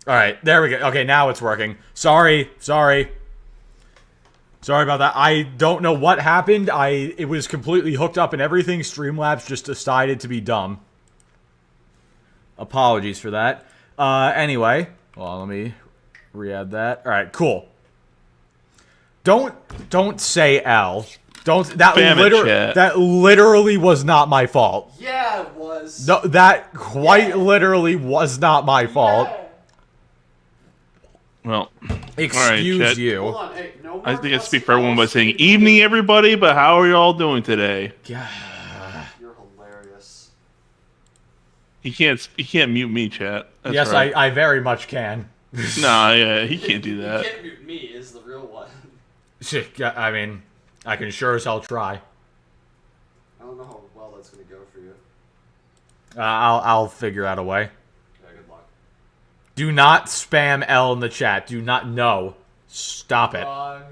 All right, there we go. Okay, now it's working. Sorry about that. I don't know what happened. It was completely hooked up and everything. Streamlabs just decided to be dumb. Apologies for that. Anyway, well, let me re-add that. All right, cool. Don't say L. That literally was not my fault. Yeah, it was. No, that quite literally was not my fault. Yeah. Well, Excuse right, you. Hold on, hey, no more I think I speak for cussing everyone by out. saying evening, everybody. But how are you all doing today? Yeah. You're hilarious. He can't mute me, chat. That's Yes, right. I very much can. Nah, yeah, he can't do You that. can't mute me, is the real one. I mean, I can sure as hell try. I don't know how well that's gonna go for you. I'll figure out a way. Yeah, good luck. Do not spam L in the chat. Do not. No. Stop it. Wrong.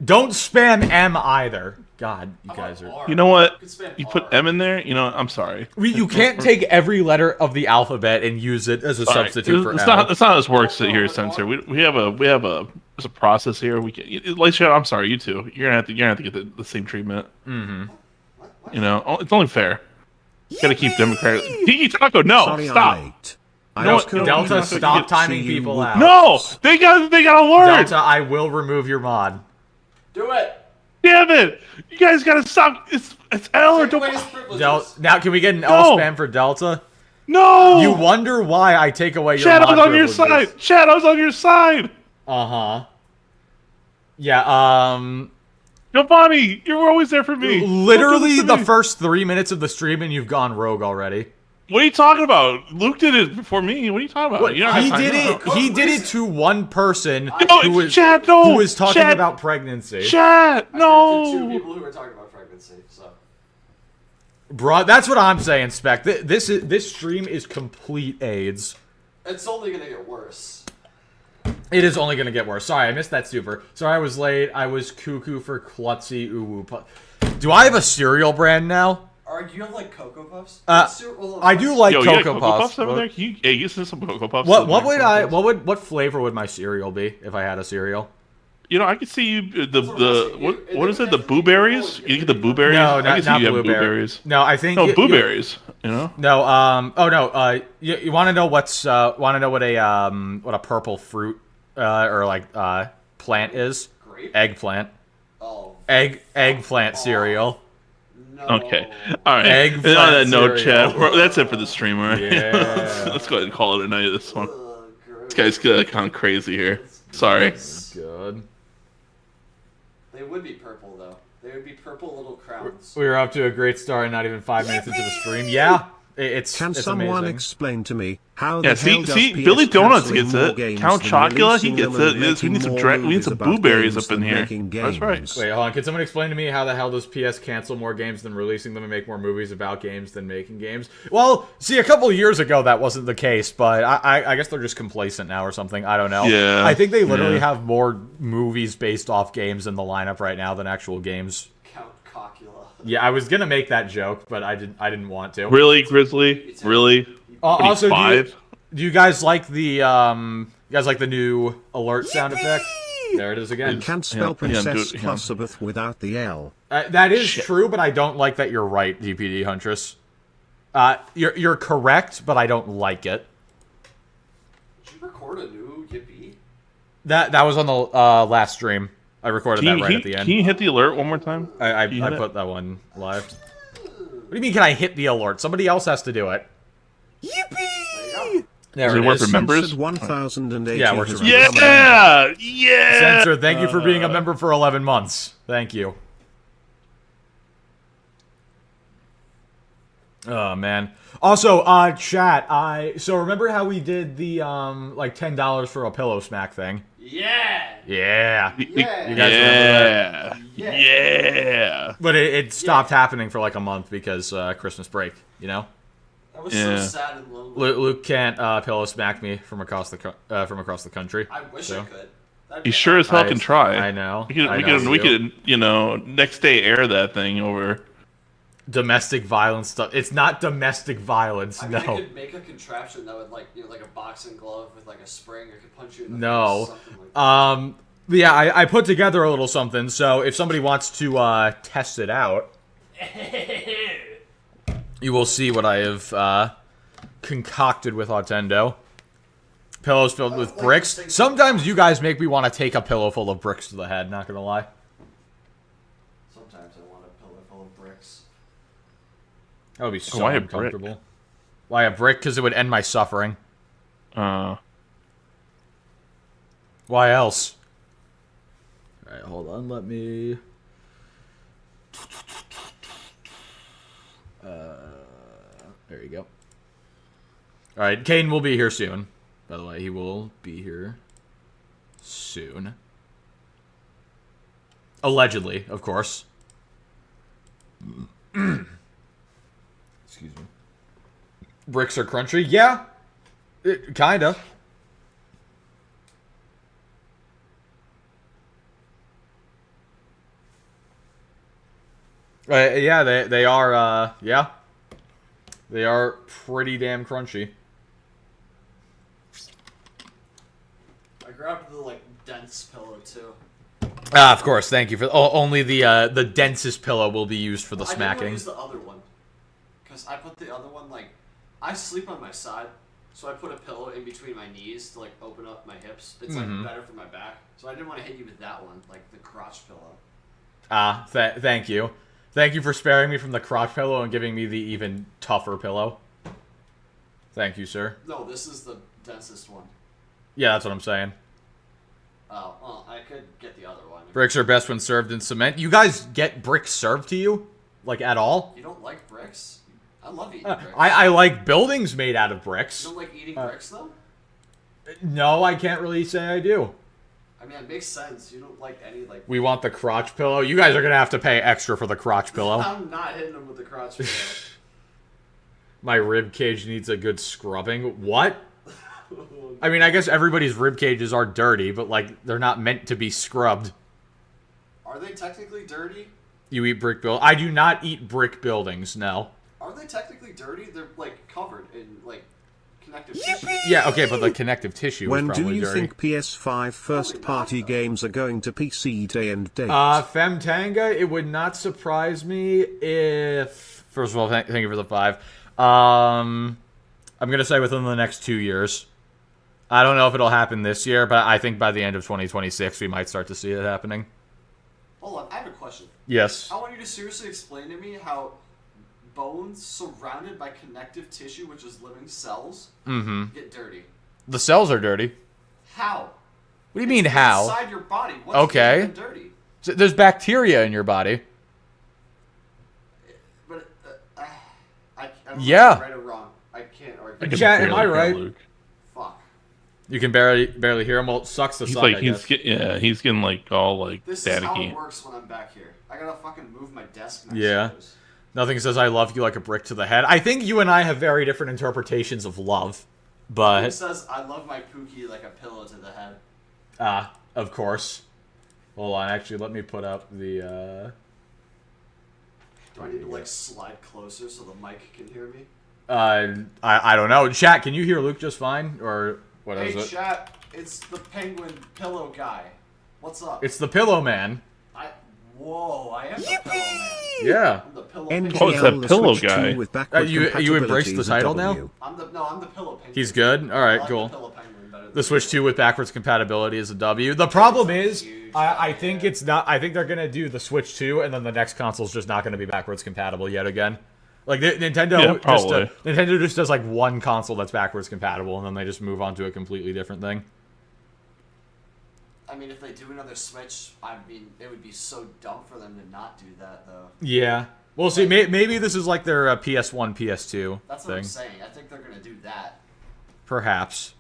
Don't spam M either. God, you How guys about are... R? You know what? could spam You put R. M in there. You know, I'm sorry. You can't take every letter of the alphabet and use it as a Sorry. substitute for It's L. not how this works here, Censor. We have a there's a process here. We can. Like, I'm sorry, you too. You're gonna have to get the same treatment. Mm-hmm. You know, it's only fair. You gotta keep democratic. Tiki Taco, no, Sorry, stop. I'm late. No, Delta, stop timing See you people would- out. No, they got alert. Delta, I will remove your mod. Do it! Damn it! You guys gotta stop. It's L or Take away don't. his privileges. Now, can we get an L No. spam for Delta? No. You wonder why I take away your Shadow's mod on your privileges. side. Shadow's on your side. Uh-huh. Yeah, Giovanni, you're always there for me. literally Don't do this to the me. first 3 minutes of the stream and you've gone rogue already. What are you talking about? Luke did it before me. What are you talking about? You don't have He time. did it. He did it to one person No, who was Chad, no. who was talking Chad, about pregnancy. Chad, I did it to two no. people who were talking about pregnancy, so. Bro, that's what I'm saying, Spec. This stream is complete AIDS. It's only gonna get worse. It is only gonna get worse. Sorry, I missed that super. Sorry, I was late. I was cuckoo for klutzy uwu. Do I have a cereal brand now? Do you have like Cocoa Puffs? I do like Yo, you got Cocoa Puffs. over there? Can you get some Cocoa Puffs? What flavor would my cereal be if I had a cereal? You know, I could see you what is it? The blueberries? You get the blueberries? No, I not could see you have blueberry. blueberries. No, I think No, blueberries. You know? No, oh no, you want to know what a purple fruit or like plant is? Grape? Eggplant. Oh. Eggplant cereal. No. Okay. All right. Eggplant And on that note, cereal. Chad, that's it for the stream, all right? Yeah. Let's go ahead and call it a night of this one. Gross. This guy's kind of crazy here. Sorry. Good. They would be purple though. They would be purple little crowns. We were up to a great start and not even 5 minutes into the stream. Yeah, it's Can it's someone amazing. explain to me how Yeah, the hell see, does Billy PS Donuts cancelling gets more it. games Count than Chocula, he releasing gets them and it. Yes, we need making some more movies about blueberries games up in than here. making That's right. games? Wait, hold on. Can someone explain to me how the hell does PS cancel more games than releasing them and make more movies about games than making games? Well, see, a couple of years ago that wasn't the case, but I guess they're just complacent now or something. I don't know. Yeah, I think they literally yeah. have more movies based off games in the lineup right now than actual games. Count Cocula. Yeah, I was gonna make that joke, but I didn't want to. Really, Grizzly? Really? What are you, Also, five? do you guys like the new alert sound effect? There it is again. You can't spell Yeah, Princess do it, Elizabeth without the L. That is true, but I don't like that you're right, DPD Huntress. You're correct, but I don't like it. Did you record a new Yippee? That was on the last stream. I recorded that right at the end. Can you hit the alert one more time? I Can you hit put it? that one live. What do you mean? Can I hit the alert? Somebody else has to do it. Yippee! There Does it it work is. for members? Censored 1080 Yeah, it works has for become members. a- Yeah! Censor, thank you for being a member for 11 months. Thank you. Oh man. Also, chat. So remember how we did the like $10 for a pillow smack thing? Yeah! Yeah. Yeah. You guys remember that? Yeah. But it stopped happening for like a month because Christmas break. You know, That was Yeah. so sad and lonely. Luke can't pillow smack me from across the country. I wish So. I could. That'd He be sure as hell can try. I know. We I could, know we you. could, you know, next day air that thing over. Domestic violence stuff. It's not domestic violence, I mean, no. they could make a contraption that would, like, you know, like a boxing glove with, like, a spring. It could punch you in the No. face, something like that. Yeah, I put together a little something, so if somebody wants to test it out, you will see what I have concocted with Autendo. Pillows filled with like bricks. the same- Sometimes you guys make me want to take a pillow full of bricks to the head, not gonna lie. Sometimes I want a pillow full of bricks. That would be so Why a brick? uncomfortable. Why a brick? Because it would end my suffering. Why else? Alright, hold on, let me... there you go. Alright, Caden will be here soon. By the way, he will be here soon. Allegedly, of course. Excuse me. Bricks are crunchy? Yeah. Kinda. Yeah, they are, yeah. They are pretty damn crunchy. I grabbed the, like, dense pillow, too. Ah, of course, thank you for... Oh, only the densest pillow will be used for the I didn't want to smacking. use the other one. Because I put the other one, like... I sleep on my side, so I put a pillow in between my knees to, like, open up my hips. It's, like, better for my back. So I didn't want to hit you with that one, like, the crotch pillow. Ah, thank you. Thank you for sparing me from the crotch pillow and giving me the even tougher pillow. Thank you, sir. No, this is the densest one. Yeah, that's what I'm saying. Oh, well, I could get the other one. Bricks are best when served in cement. You guys get bricks served to you? Like, at all? You don't like bricks? I love eating bricks. I like buildings made out of You bricks. don't like eating bricks, though? No, I can't really say I do. I mean, it makes sense. You don't like any, like... We want the crotch pillow. You guys are going to have to pay extra for the crotch pillow. I'm not hitting them with the crotch pillow. My rib cage needs a good scrubbing. What? I mean, I guess everybody's rib cages are dirty, but, like, they're not meant to be scrubbed. Are they technically dirty? You eat brick build. I do not eat brick buildings, no. Are they technically dirty? They're, like, covered in, like, connective tissue. Yeah, okay, but the connective tissue is When probably do you dirty. think PS5 first-party games are going to PC day and date? Femtanga, it would not surprise me if... First of all, thank you for the 5. I'm going to say within the next 2 years. I don't know if it'll happen this year, but I think by the end of 2026 we might start to see it happening. Hold on, I have a question. Yes. I want you to seriously explain to me how bones surrounded by connective tissue, which is living cells, get dirty. The cells are dirty. How? What do you mean, how? Inside your body. What's Okay. getting dirty? So there's bacteria in your body. But I don't Yeah. know if I'm right or wrong. I can't argue. I can Chat, am barely I hear right? Luke. Fuck. You can barely hear him. Well, it sucks to He's suck, like I he's guess. he's getting like all like This is how staticky. it works when I'm back here. I gotta fucking move my desk next Yeah. to this. Nothing says I love you like a brick to the head. I think you and I have very different interpretations of love. It But, says, I love my Pookie like a pillow to the head. of course. Hold on, actually, let me put up the, Do I need to, like, slide closer so the mic can hear me? I don't know. Chat, can you hear Luke just fine? Or what is Hey, it? chat, it's the penguin pillow guy. What's up? It's the Pillow Man. Whoa, I am the pillow man. Yeah. I'm the pillow Oh, it's penguin. that NGL pillow Switch 2 guy. with backward You embraced the compatibility is a title now? W. I'm the pillow penguin. He's good? I Alright, like cool. The pillow penguin better than The Switch 2 with backwards compatibility is a W. The problem is, I think it's not. I think they're gonna do the Switch 2, and then the next console's just not gonna be backwards compatible yet again. Like Nintendo, Yeah, probably. Nintendo just does like one console that's backwards compatible, and then they just move on to a completely different thing. I mean, if they do another Switch, I mean, it would be so dumb for them to not do that, though. Yeah, we'll see. Maybe this is like their PS1, PS2 That's what thing. I'm saying. I think they're gonna do that. Perhaps.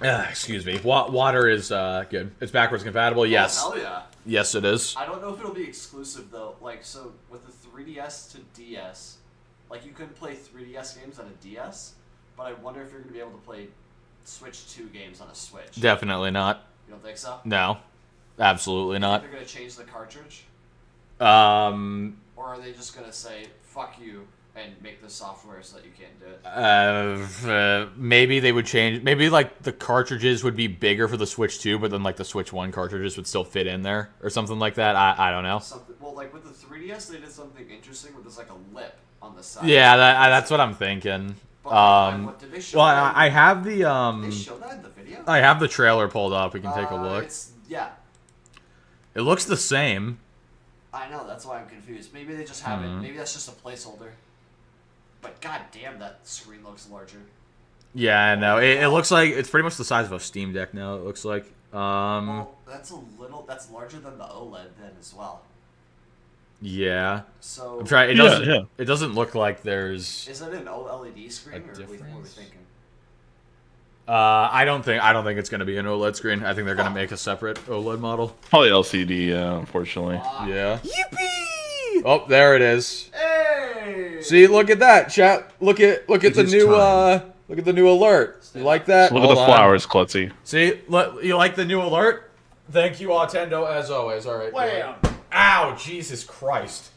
Excuse me. Water is good. It's backwards compatible. Yes. Oh, hell yeah. Yes, it is. I don't know if it'll be exclusive, though. Like, so, with the 3DS to DS, like, you couldn't play 3DS games on a DS, but I wonder if you're gonna be able to play Switch 2 games on a Switch. Definitely not. You don't think so? No. Absolutely not. They're gonna change the cartridge, Um, or are they just gonna say "fuck you" and make the software so that you can't do it? maybe they would change. Maybe like the cartridges would be bigger for the Switch 2, but then like the Switch 1 cartridges would still fit in there or something like that. I don't know. Something. Well, like with the 3DS, they did something interesting where there's like a lip on the side. Yeah, that's what I'm thinking. But, what, did they show Well, that? I have the Did they show that in the video? I have the trailer pulled up. We can take a look. Yeah. It looks the same. I know, that's why I'm confused. Maybe they just have it. Maybe that's just a placeholder. But goddamn, that screen looks larger. Yeah, no, it looks like it's pretty much the size of a Steam Deck now. It looks like. Well, that's that's larger than the OLED then as well. Yeah. So I'm trying. It doesn't look like there's. Is it an OLED screen or what are we difference? thinking? I don't think it's gonna be an OLED screen. I think they're gonna make a separate OLED model. Probably LCD, unfortunately. Yeah. Yippee! Oh, there it is. Hey! See, look at that, chat. Look at the is new time. look at the new alert. You like that? Look at the flowers, Klutzy. See, you like the new alert? Thank you, Autendo, as always. All right. Wham! Ow, Jesus Christ.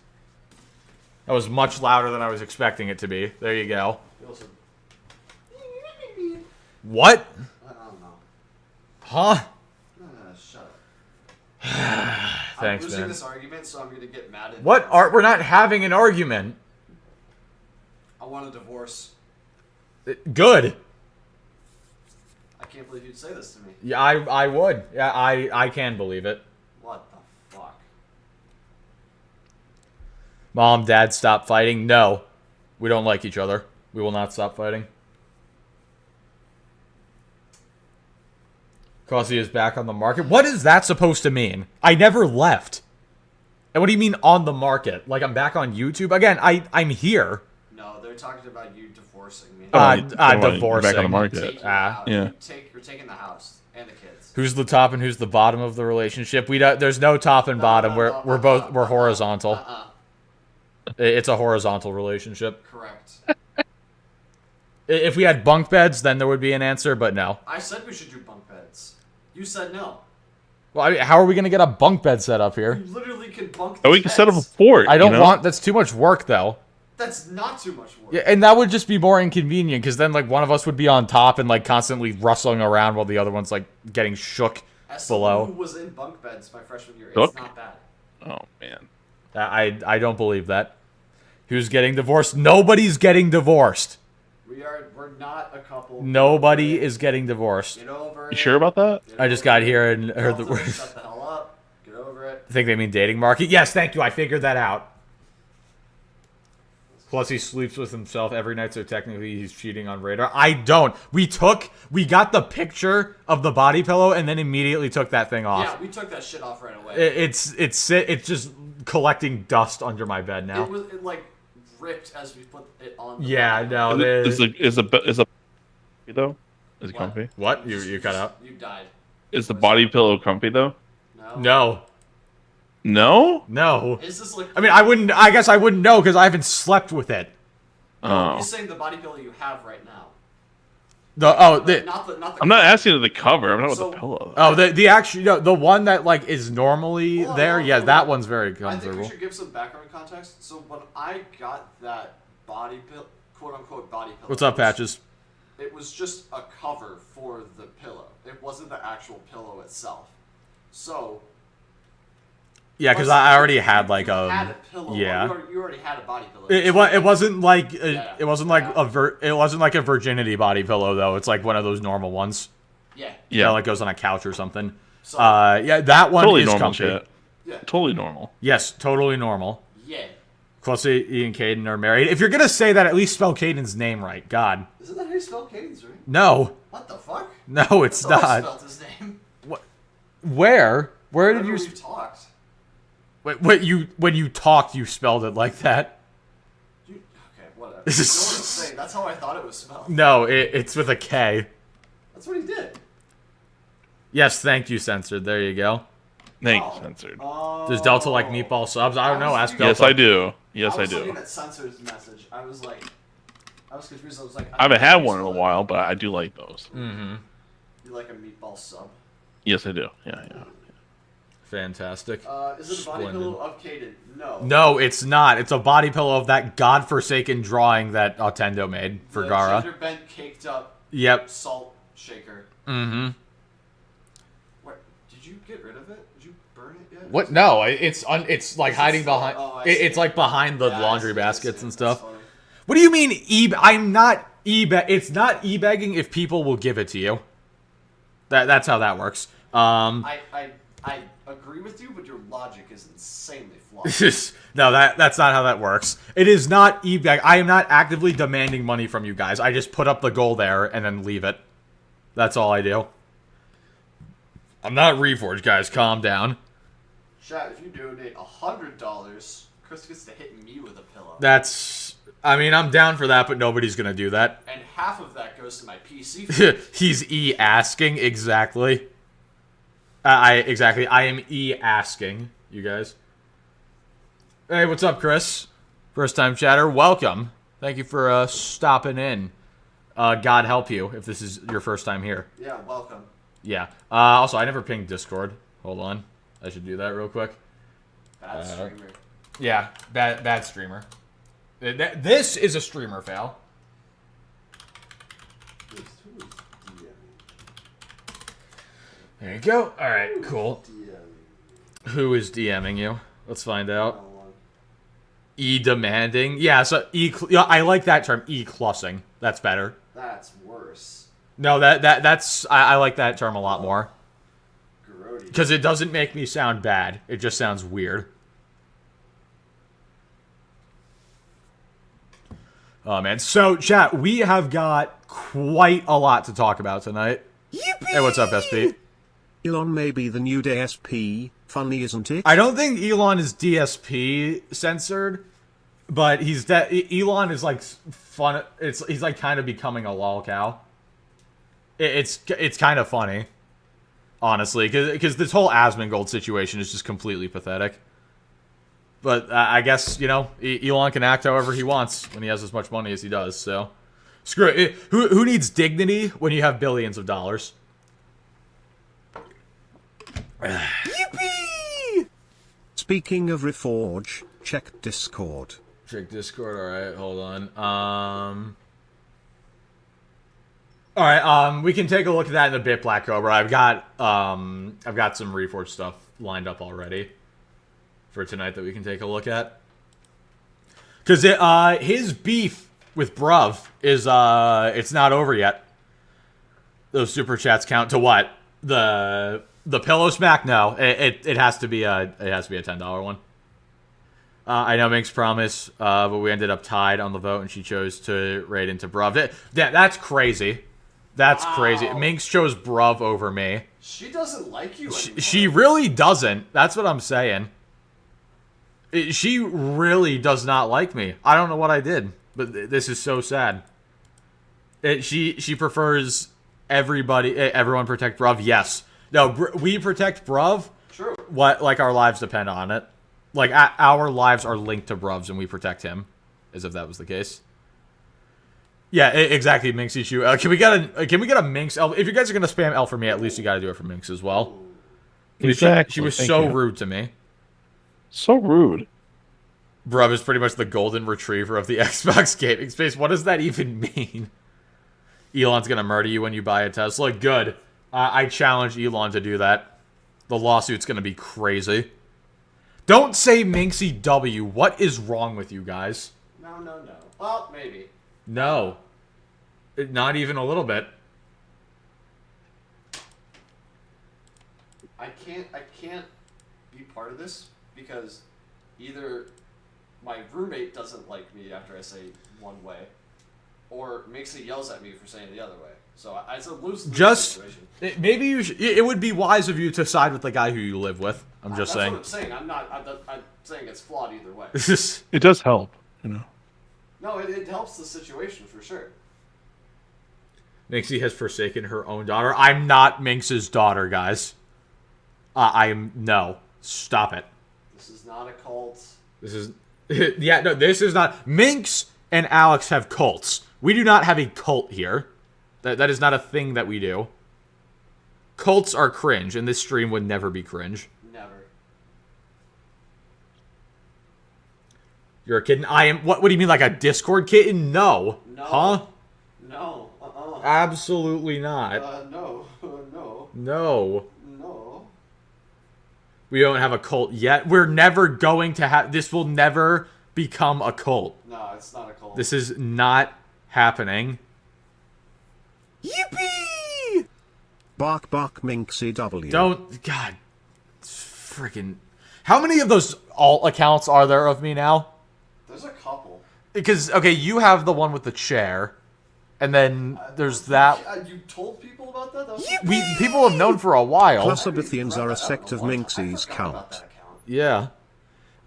That was much louder than I was expecting it to be. There you go. What? I don't know. Huh? Shut up. Thanks, I'm losing man. this argument, so I'm gonna get mad at What? We're not having an argument. I want a divorce. Good. I can't believe you'd say this to me. Yeah, I would. Yeah, I can believe it. What the fuck? Mom, Dad, stop fighting. No. We don't like each other. We will not stop fighting. Crossy is back on the market. What is that supposed to mean? I never left. And what do you mean on the market? Like I'm back on YouTube? Again, I'm here. No, they're talking about you divorcing me. Divorcing. Back on the market. Taking the house. Yeah. You're taking the house and the kids. Who's the top and who's the bottom of the relationship? There's no top and bottom. We're horizontal. It's a horizontal relationship. Correct. If we had bunk beds, then there would be an answer, but no. I said we should do bunk beds. You said no. Well, I mean, how are we gonna get a bunk bed set up here? You literally can bunk. Oh, we can set up a fort. I don't you know? want. That's too much work, though. That's not too much work. Yeah, and that would just be more inconvenient because then like one of us would be on top and like constantly rustling around while the other one's like getting shook As below. someone who was in bunk beds my freshman year, Shook? it's not bad. Oh man. I don't believe that. Who's getting divorced? Nobody's getting divorced. We're not a couple. Nobody is getting divorced. Get over it. You sure about that? Get I just over got it. here and heard the Tell them to word. Shut the hell up. Get over it. I think they mean dating market. Yes, thank you. I figured that out. Plus, he sleeps with himself every night, so technically he's cheating on Radar. I don't. We got the picture of the body pillow and then immediately took that thing off. Yeah, we took that shit off right away. It's just collecting dust under my bed now. It like ripped as we put it on. Yeah, no. Is the though? Is it What? comfy? What? You cut out? You died. Is the body pillow comfy though? No. No. No. No. Is this like? I mean, I guess I wouldn't know because I haven't slept with it. Oh. He's saying the body pillow you have right now. Not Not the. I'm not asking the cover. I'm not So- with the pillow. the actual the one that like is normally Hold on, there. hold on, Yeah, hold that on. one's very I think we comfortable. should give some background context. So when I got that body pillow, quote unquote body pillow. What's up, Patches? It was just a cover for the pillow. It wasn't the actual pillow itself. So. Yeah, because I already had like you had a a pillow. yeah. You already had a body pillow. It wasn't like Yeah. it wasn't like it wasn't like a virginity body pillow though. It's like one of those normal ones. Yeah. Yeah. That like goes on a couch or something. So, Yeah, that one Totally is normal comfy. shit. Yeah. Totally normal. Yes, totally normal. Yeah. Closely, and Caden are married. If you're gonna say that, at least spell Caden's name right. God, Isn't that how you spell Caden's ring? no, What the fuck? no, it's That's how I not. spelled his name. Where did Whenever you? we talked. When you talked, you spelled it like that. Okay, whatever. You know what I'm saying? That's how I thought it was spelled. No, it's with a K. That's what he did. Yes, thank you, censored. There you go. Thanks, Oh. censored. Does Delta like meatball subs? I don't know. Ask Delta. Yes, I do. Yes, I was looking do. at censored's message. I was confused. I was like, I haven't had one in a while, but I do like those. Mm-hmm. You like a meatball sub? Yes, I do. Yeah. Fantastic. Is it a body pillow of Caden? No. No, it's not. It's a body pillow of that godforsaken drawing that Otendo made for Gara. Gender bent, caked up. Yep. Salt shaker. Mm-hmm. What? Did you get rid of it? Did you burn it yet? What? No, it's like hiding still- behind. oh, I It's see. like behind the Yeah, I laundry see, baskets and That's stuff. funny. What do you mean I'm not It's not e-begging if people will give it to you. That's how that works. I agree with you, but your logic is insanely flawed. No, that's not how that works. It is not e-beg. I am not actively demanding money from you guys. I just put up the goal there and then leave it. That's all I do. I'm not Reforged, guys. Calm down. Chat, if you donate $100, Chris gets to hit me with a pillow. I mean, I'm down for that, but nobody's gonna do that. And half of that goes to my PC. He's e-asking, exactly. Exactly. I am e-asking, you guys. Hey, what's up, Chris? First time chatter, welcome. Thank you for stopping in. God help you if this is your first time here. Yeah, welcome. Yeah. Also, I never pinged Discord. Hold on. I should do that real quick. Bad streamer. Yeah, bad streamer. This is a streamer fail. Who is DMing? There you go. All right, cool. DMing. Who is DMing you? Let's find out. No one. E-demanding. Yeah, so I like that term, e-clussing. That's better. That's worse. No, that's I like that term a lot more. Grody. Because it doesn't make me sound bad. It just sounds weird. Oh, man. So, chat, we have got quite a lot to talk about tonight. Yippee! Hey, what's up, SP? Elon may be the new DSP. Funny, isn't it? I don't think Elon is DSP censored, but Elon is like fun. He's like kind of becoming a lolcow. It's kind of funny, honestly, because this whole Asmongold situation is just completely pathetic. But I guess, you know, Elon can act however he wants when he has as much money as he does, so screw it. Who needs dignity when you have billions of dollars? Yippee! Speaking of Reforge, check Discord. Check Discord. All right, hold on. All right, we can take a look at that in a bit, Black Cobra. I've got some Reforged stuff lined up already for tonight that we can take a look at. Because his beef with Bruv is it's not over yet. Those super chats count to what? The pillow smack? No, it has to be a $10 one. I know Mink's promise, but we ended up tied on the vote, and she chose to raid into Bruv. That's crazy. That's crazy. Minx chose Bruv over me. She doesn't like you anymore. She really doesn't. That's what I'm saying. She really does not like me. I don't know what I did, but this is so sad. She prefers everyone protect Bruv. Yes. No, we protect Bruv. True. Like our lives depend on it. Like our lives are linked to Bruv's, and we protect him, as if that was the case. Yeah, exactly, Minxy Shoe. Can we get a Minx elf? If you guys are gonna spam elf for me, at least you gotta do it for Minx as well. Exactly. She was Thank so you. rude to me. So rude. Bruv is pretty much the golden retriever of the Xbox gaming space. What does that even mean? Elon's gonna murder you when you buy a Tesla. Good. I challenge Elon to do that. The lawsuit's gonna be crazy. Don't say Minxy W. What is wrong with you guys? No. Well, maybe. No. Not even a little bit. I can't be part of this because either my roommate doesn't like me after I say one way, or Mixie yells at me for saying the other way. So it's a lose-lose situation. Maybe you should, it would be wise of you to side with the guy who you live with. I'm just saying. That's what I'm saying. I'm saying it's flawed either way. It does help, you know. No, it helps the situation for sure. Minxie has forsaken her own daughter. I'm not Minx's daughter, guys. No. Stop it. This is not a cult. This is... Yeah, no, this is not... Minx and Alex have cults. We do not have a cult here. That is not a thing that we do. Cults are cringe, and this stream would never be cringe. Never. You're a kitten. I am. What do you mean, like a Discord kitten? No. No. Huh? No. Absolutely not. No. No. No. No. We don't have a cult yet. We're never going to have. This will never become a cult. No, it's not a cult. This is not happening. Yippee! Bark bark Minxie W. Don't. God. Freaking. How many of those alt accounts are there of me now? There's a couple. Because, okay, you have the one with the chair. And then there's that. You told people about that? That was People have known for a while. Clusabithians are a sect of Minxies count. Yeah.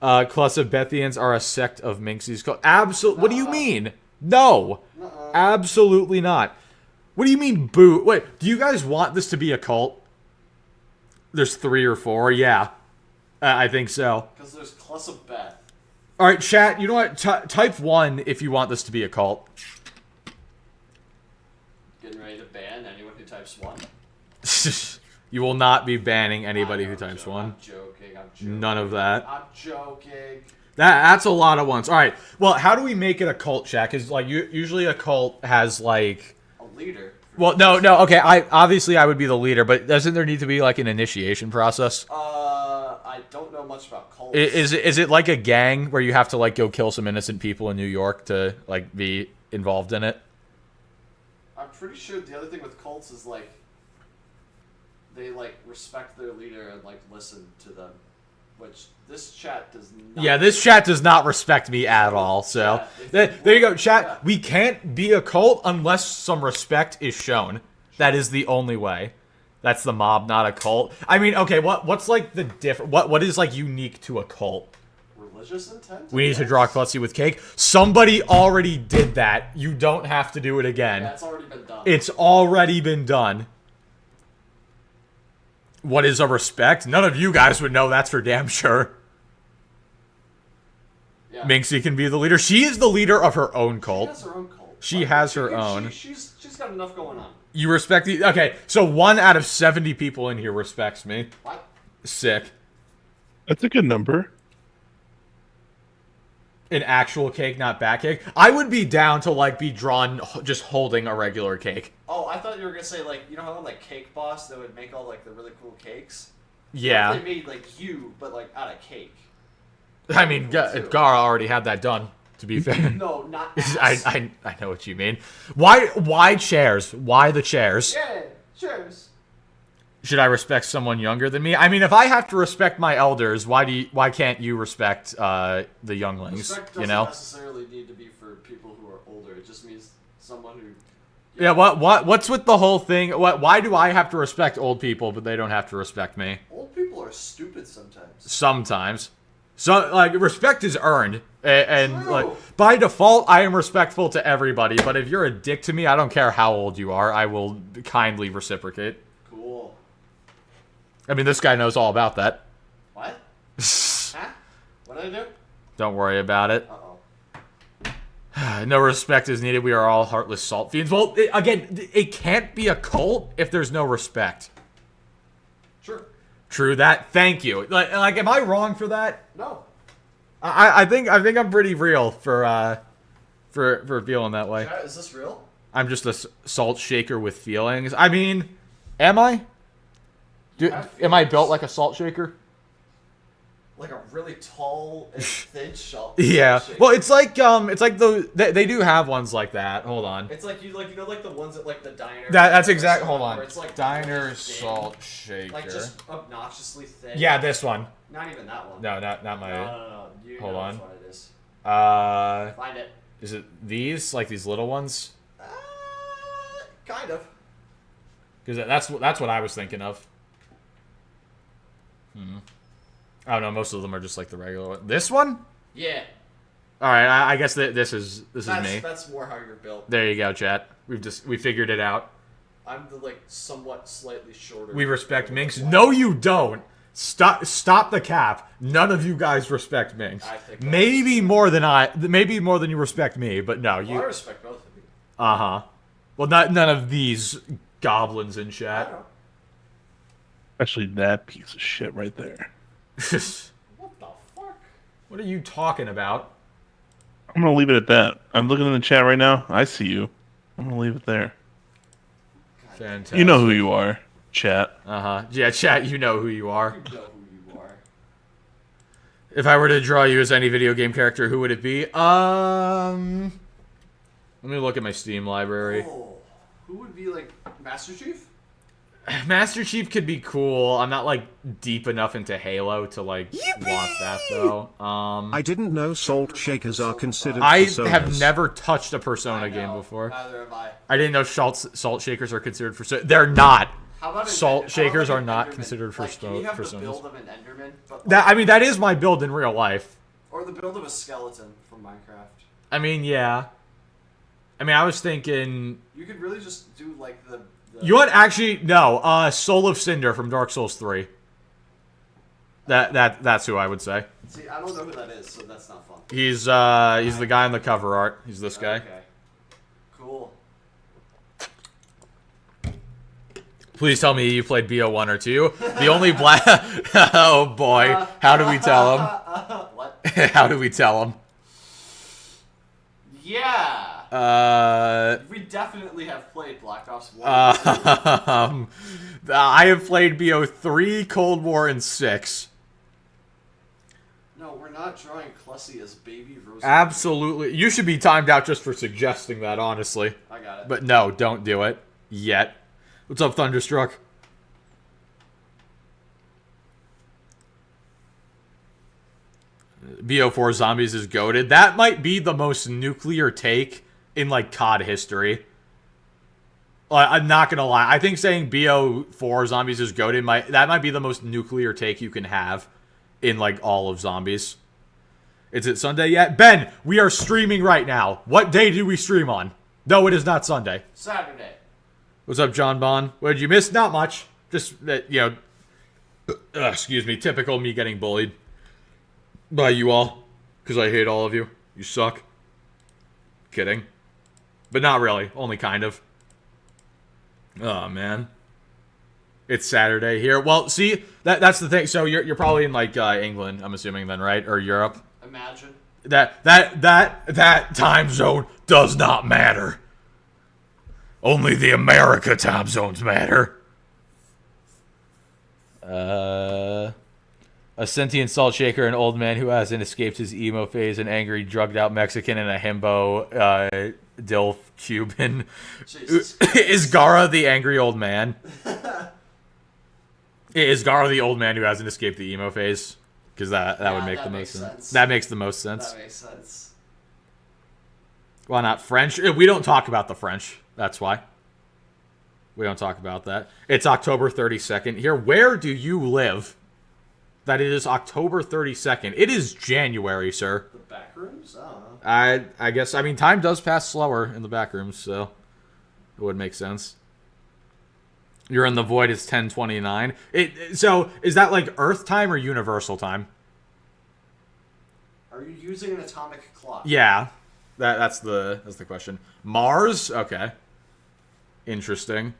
Clusabethians are a sect of Minxies cult. What do you mean? No. Absolutely not. What do you mean, boo? Wait, do you guys want this to be a cult? There's 3 or 4. Yeah. I think so. Because there's Clusabeth. Alright, chat, you know what? Type 1 if you want this to be a cult. Getting ready to ban anyone who types 1. You will not be banning anybody who types 1. I'm joking. None of that. I'm joking. That's a lot of ones. Alright, well, how do we make it a cult, chat? Because, like, usually a cult has, like... A leader. Well, no, okay, obviously I would be the leader, but doesn't there need to be, like, an initiation process? I don't know much about cults. Is it like a gang where you have to, like, go kill some innocent people in New York to, like, be involved in it? I'm pretty sure the other thing with cults is, like, they, like, respect their leader and, like, listen to them. Which this chat does not. Yeah, this chat does not respect me at all, so... Yeah, there you go, chat. yeah. We can't be a cult unless some respect is shown. That is the only way. That's the mob, not a cult. I mean, okay, what's, like, the different... What is, like, unique to a cult? Religious intent? We need to draw Klutzy with cake. Somebody already did that. You don't have to do it again. Yeah, it's already been done. It's already been done. What is a respect? None of you guys would know, that's for damn sure. Yeah. Minxie can be the leader. She is the leader of her own cult. She has her own cult. She has her own. She's got enough going on. You respect the... Okay, so 1 out of 70 people in here respects me. What? Sick. That's a good number. An actual cake, not bat cake. I would be down to, like, be drawn just holding a regular cake. Oh, I thought you were gonna say, like, you know how on, like, Cake Boss they would make all, like, the really cool cakes? Yeah. What if they made, like, you, but, like, out of cake? I mean, Gara already had that done, to be fair. No, not ass. I know what you mean. Why chairs? Why the chairs? Yeah, cheers. Should I respect someone younger than me? I mean, if I have to respect my elders, why can't you respect the younglings? Respect doesn't You know? necessarily need to be for people who are older. It just means someone who... Yeah. What's with the whole thing? Why do I have to respect old people, but they don't have to respect me? Old people are stupid sometimes. Sometimes. So, like, respect is earned. And True. like, by default, I am respectful to everybody. But if you're a dick to me, I don't care how old you are. I will kindly reciprocate. Cool. I mean, this guy knows all about that. What? Huh? What did I do? Don't worry about it. Uh-oh. No respect is needed. We are all heartless salt fiends. Well, again, it can't be a cult if there's no respect. Sure. True that. Thank you. Like, am I wrong for that? No. I think I'm pretty real for feeling that way. Chat, is this real? I'm just a salt shaker with feelings. I mean, am I? Am I built like a salt shaker? Like a really tall and thin shell. Yeah. shape. Well, it's like they do have ones like that. Hold on. It's like you know like the ones at like the diner. That's exact. Hold on. Where it's like Diner really thin, salt shaker. Like just obnoxiously thin. Yeah, this one. Not even that one. No, not my. No. You Hold know on. which one it is. Find it. Is it these? Like these little ones? Kind of. Because that's what I was thinking of. Oh no, most of them are just like the regular one. This one? Yeah. All right, I guess this is me. That's more how you're built. There you go, chat. We figured it out. I'm the like somewhat slightly shorter. We respect Minx. No, you don't. Stop the cap. None of you guys respect Minx. I think Maybe more than you respect me, but no, Well, you. I respect both of you. Uh-huh. Well, none of these goblins in I chat. don't know. Especially that piece of shit right there. What the fuck? What are you talking about? I'm gonna leave it at that. I'm looking in the chat right now. I see you. I'm gonna leave it there. Fantastic. You know who you are, chat. Yeah, chat, you know who you are. You know who you are. If I were to draw you as any video game character, who would it be? Let me look at my Steam library. Oh, who would be like Master Chief? Master Chief could be cool. I'm not like deep enough into Halo to like want that though. I didn't know salt shakers are considered I personas. have never touched a Persona I game know. before. Neither have I. I didn't know salt shakers are considered for. They're not. How about Salt shakers like are an not Enderman? considered for like, can you have the personas. build of an Enderman, but That I mean, that is my build in real life. or the build of a skeleton from Minecraft. I mean, yeah. I mean, I was thinking. You could really just do like the You want actually no? Soul of Cinder from Dark Souls 3. That's who I would say. See, I don't know who that is, so that's not fun. He's the guy on the cover art. He's this guy. Okay. Cool. Please tell me you played BO1 or 2. The only black. Oh boy, how do we tell him? What? How do we tell him? Yeah. We definitely have played Black Ops 1. I have played BO3, Cold War, and 6. No, we're not drawing Clussy as Baby Rose. Absolutely. You should be timed out just for suggesting that, honestly. I got it. But no, don't do it. Yet. What's up, Thunderstruck? BO4 Zombies is goated. That might be the most nuclear take in, like, COD history. I'm not gonna lie. I think saying BO4 Zombies is goated that might be the most nuclear take you can have in, like, all of Zombies. Is it Sunday yet? Ben, we are streaming right now. What day do we stream on? No, it is not Sunday. Saturday. What's up, John Bond? What did you miss? Not much. Just, excuse me, typical me getting bullied by you all. Because I hate all of you. You suck. Kidding. But not really. Only kind of. Oh, man. It's Saturday here. Well, see, that's the thing. So you're probably in, like, England, I'm assuming then, right? Or Europe? Imagine. That time zone does not matter. Only the America time zones matter. A sentient salt shaker, an old man who hasn't escaped his emo phase, an angry, drugged-out Mexican, and a himbo, DILF Cuban. Jesus. Is Gara the angry old man? Is Gara the old man who hasn't escaped the emo phase? Because that would make the most sense. That makes the most sense. That makes sense. Why not French? We don't talk about the French. That's why. We don't talk about that. It's October 32nd here. Where do you live? That it is October 32nd. It is January, sir. The back rooms? I don't know. I guess, I mean, time does pass slower in the back rooms, so it would make sense. You're in the void, it's 10:29. So, is that like Earth time or universal time? Are you using an atomic clock? Yeah. That's the question. Mars? Okay. Interesting.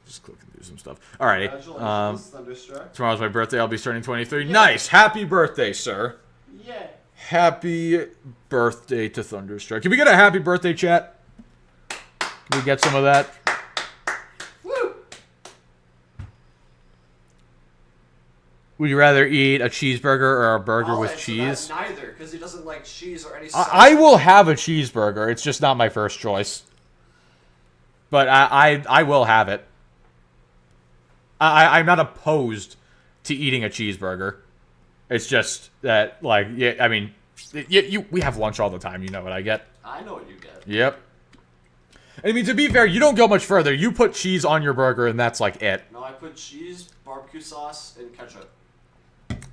Just clicking through some stuff. Alrighty. Congratulations, Thunderstruck. Tomorrow's my birthday. I'll be turning 23. Yeah. Nice. Happy birthday, sir. Yeah. Happy birthday to Thunderstruck. Can we get a happy birthday chat? Can we get some of that? Woo! Would you rather eat a cheeseburger or a burger I'll with answer cheese? that neither, because he doesn't like cheese or any sauce. I will have a cheeseburger. It's just not my first choice. But I will have it. I'm not opposed to eating a cheeseburger. It's just that, like, yeah, I mean, we have lunch all the time. You know what I get. I know what you get. Yep. I mean, to be fair, you don't go much further. You put cheese on your burger, and that's, like, it. No, I put cheese, barbecue sauce, and ketchup.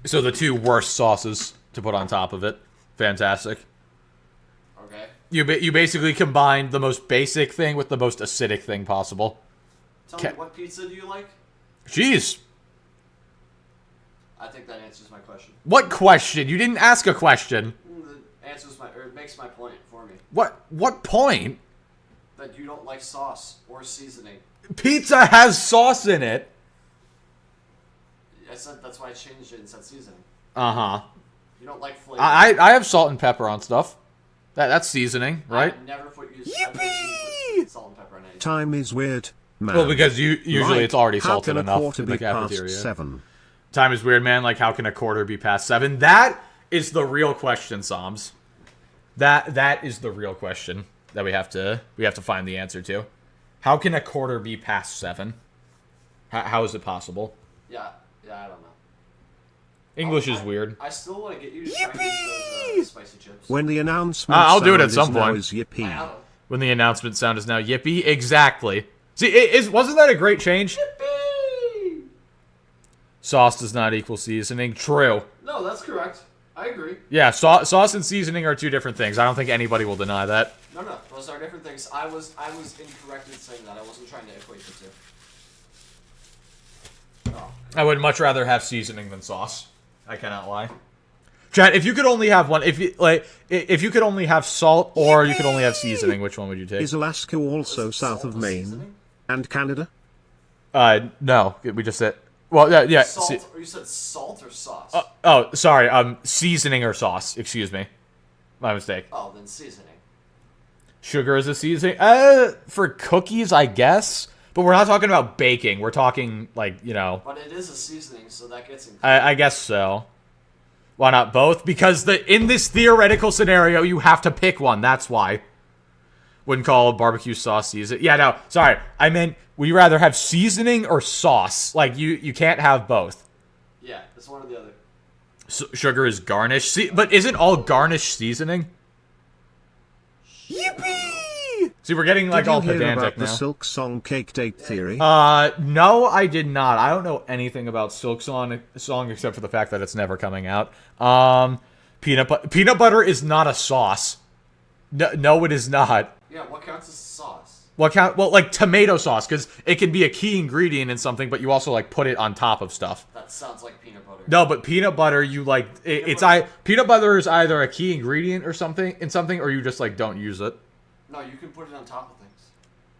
So the two worst sauces to put on top of it. Fantastic. Okay. You basically combine the most basic thing with the most acidic thing possible. Tell me, what pizza do you like? Cheese. I think that answers my question. What question? You didn't ask a question. It makes my point for me. What point? That you don't like sauce or seasoning. Pizza has sauce in it. I said that's why I changed it and said seasoning. Uh-huh. You don't like flavor. I have salt and pepper on stuff. That's seasoning, right? I've never used salt and pepper on anything. Time is weird, man. Well, because usually Mike, it's already how salted can a enough quarter in the be past cafeteria. 7? Time is weird, man. Like, how can a quarter be past 7? That is the real question, Psalms. That is the real question that we have to find the answer to. How can a quarter be past 7? How is it possible? Yeah, I don't know. English is weird. I still want to get you to try those spicy chips. When the announcement I'll do it at sound some is now point. is yippee. I have 'em. When the announcement sound is now yippee, exactly. See, wasn't that a great change? Yippee! Sauce does not equal seasoning. True. No, that's correct. I agree. Yeah, sauce and seasoning are two different things. I don't think anybody will deny that. No, those are different things. I was incorrect in saying that. I wasn't trying to equate the two. Oh. I would much rather have seasoning than sauce. I cannot lie. Chad, if you could only have one, if you could only have salt or you could only have seasoning, which one would you take? Is Alaska also south of Maine Seasoning? and Canada? No, we just said. Well, yeah. Salt, or you said salt or sauce? Oh, sorry. Seasoning or sauce. Excuse me. My mistake. Oh, then seasoning. Sugar is a seasoning. For cookies, I guess. But we're not talking about baking. We're talking, like, you know. But it is a seasoning, so that gets included. I guess so. Why not both? Because in this theoretical scenario, you have to pick one. That's why. Wouldn't call barbecue sauce season. Yeah, no. Sorry. I meant, would you rather have seasoning or sauce? Like, you can't have both. Yeah, it's one or the other. So, sugar is garnish. But isn't all garnish seasoning? Yippee! See, we're getting, like, Did you all hear pedantic about now. the Silk Song cake date theory? No, I did not. I don't know anything about Silk Song except for the fact that it's never coming out. Peanut butter is not a sauce. No, it is not. Yeah, what counts as sauce? Well, like tomato sauce, because it can be a key ingredient in something, but you also like put it on top of stuff. That sounds like peanut butter. No, but peanut butter, you like peanut butter is either a key ingredient or something, or you just like don't use it. No, you can put it on top of things.